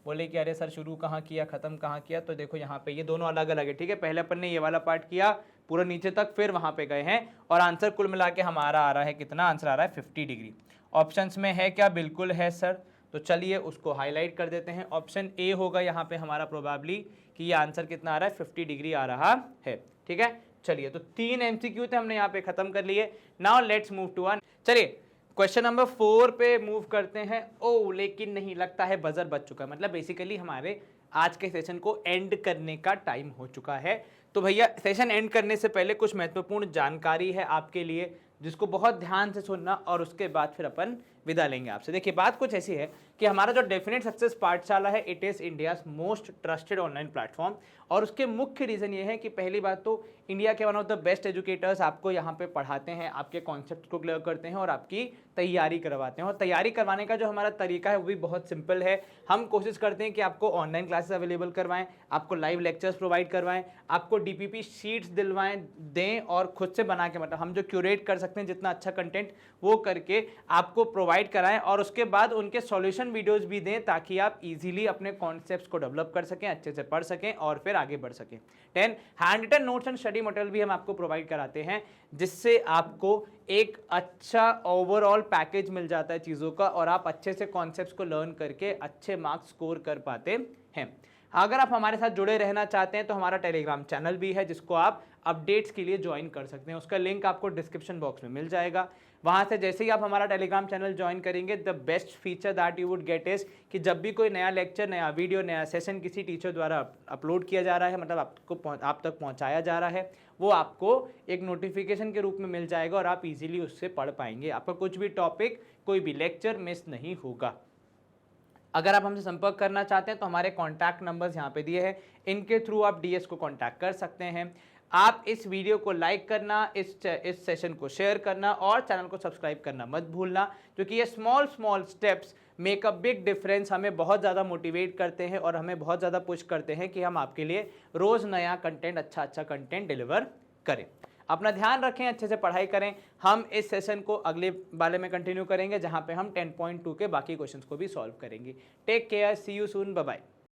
बोले कि अरे सर शुरू कहाँ किया ख़त्म कहाँ किया। तो देखो यहाँ पे ये दोनों अलग अलग है, ठीक है। पहले अपन ने ये वाला पार्ट किया पूरा नीचे तक, फिर वहाँ पे गए हैं, और आंसर कुल मिला के हमारा आ रहा है कितना, आंसर आ रहा है 50 डिग्री। ऑप्शंस में है क्या, बिल्कुल है सर। तो चलिए उसको हाईलाइट कर देते हैं। ऑप्शन ए होगा यहाँ पे हमारा प्रोबेबली कि ये आंसर कितना आ रहा है, 50 डिग्री आ रहा है, ठीक है। चलिए तो 3 MCQ थे, हमने यहाँ पे खत्म कर लिए। Now let's move to one. चलिए क्वेश्चन नंबर 4 पे मूव करते हैं। ओ लेकिन नहीं, लगता है बजर बज चुका है, मतलब बेसिकली हमारे आज के सेशन को एंड करने का टाइम हो चुका है। तो भैया सेशन एंड करने से पहले कुछ महत्वपूर्ण जानकारी है आपके लिए, जिसको बहुत ध्यान से सुनना, और उसके बाद फिर अपन विदा लेंगे आपसे। देखिए बात कुछ ऐसी है कि हमारा जो डेफिनेट सक्सेस पाठशाला है, it is India's most trusted online platform. और उसके मुख्य रीज़न ये है कि पहली बात तो इंडिया के one of the best educators आपको यहाँ पे पढ़ाते हैं, आपके कॉन्सेप्ट को क्लियर करते हैं और आपकी तैयारी करवाते हैं। और तैयारी करवाने का जो हमारा तरीका है वो भी बहुत सिंपल है। हम कोशिश करते हैं कि आपको ऑनलाइन क्लासेस अवेलेबल करवाएं, आपको लाइव लेक्चर्स प्रोवाइड करवाएं, आपको DPP शीट्स दिलवाएं दें, और खुद से बना के, मतलब हम जो क्यूरेट कर सकते हैं जितना अच्छा कंटेंट वो करके आपको प्रोवाइड कराएं, और उसके बाद उनके सॉल्यूशन वीडियोस भी दें, ताकि आप इजीली अपने कॉन्सेप्ट्स को डेवलप कर सकें, अच्छे से पढ़ सकें और फिर आगे बढ़ सकें। 10 handwritten notes and study material भी हम आपको प्रोवाइड कराते हैं, जिससे आपको एक अच्छा ओवरऑल पैकेज मिल जाता है चीज़ों का, और आप अच्छे से कॉन्सेप्ट्स को लर्न करके अच्छे मार्क्स स्कोर कर पाते हैं। अगर आप हमारे साथ जुड़े रहना चाहते हैं तो हमारा टेलीग्राम चैनल भी है, जिसको आप अपडेट्स के लिए ज्वाइन कर सकते हैं। उसका लिंक आपको डिस्क्रिप्शन बॉक्स में मिल जाएगा। वहाँ से जैसे ही आप हमारा टेलीग्राम चैनल ज्वाइन करेंगे, the best feature that you would get is कि जब भी कोई नया लेक्चर, नया वीडियो, नया सेशन किसी टीचर द्वारा अपलोड किया जा रहा है, मतलब आप तक पहुँचाया जा रहा है, वो आपको एक नोटिफिकेशन के रूप में मिल जाएगा, और आप इजीली उससे पढ़ पाएंगे। आपका कुछ भी टॉपिक, कोई भी लेक्चर मिस नहीं होगा। अगर आप हमसे संपर्क करना चाहते हैं तो हमारे कॉन्टैक्ट नंबर्स यहाँ पे दिए हैं, इनके थ्रू आप DS को कॉन्टैक्ट कर सकते हैं। आप इस वीडियो को लाइक करना, इस सेशन को शेयर करना और चैनल को सब्सक्राइब करना मत भूलना, क्योंकि ये small steps make a big difference, हमें बहुत ज़्यादा मोटिवेट करते हैं और हमें बहुत ज़्यादा पुश करते हैं कि हम आपके लिए रोज़ नया कंटेंट, अच्छा कंटेंट डिलीवर करें। अपना ध्यान रखें, अच्छे से पढ़ाई करें। हम इस सेशन को अगले वाले में कंटिन्यू करेंगे, जहाँ पे हम 10.2 के बाकी क्वेश्चंस को भी सॉल्व करेंगे। Take care, see you soon, bye bye.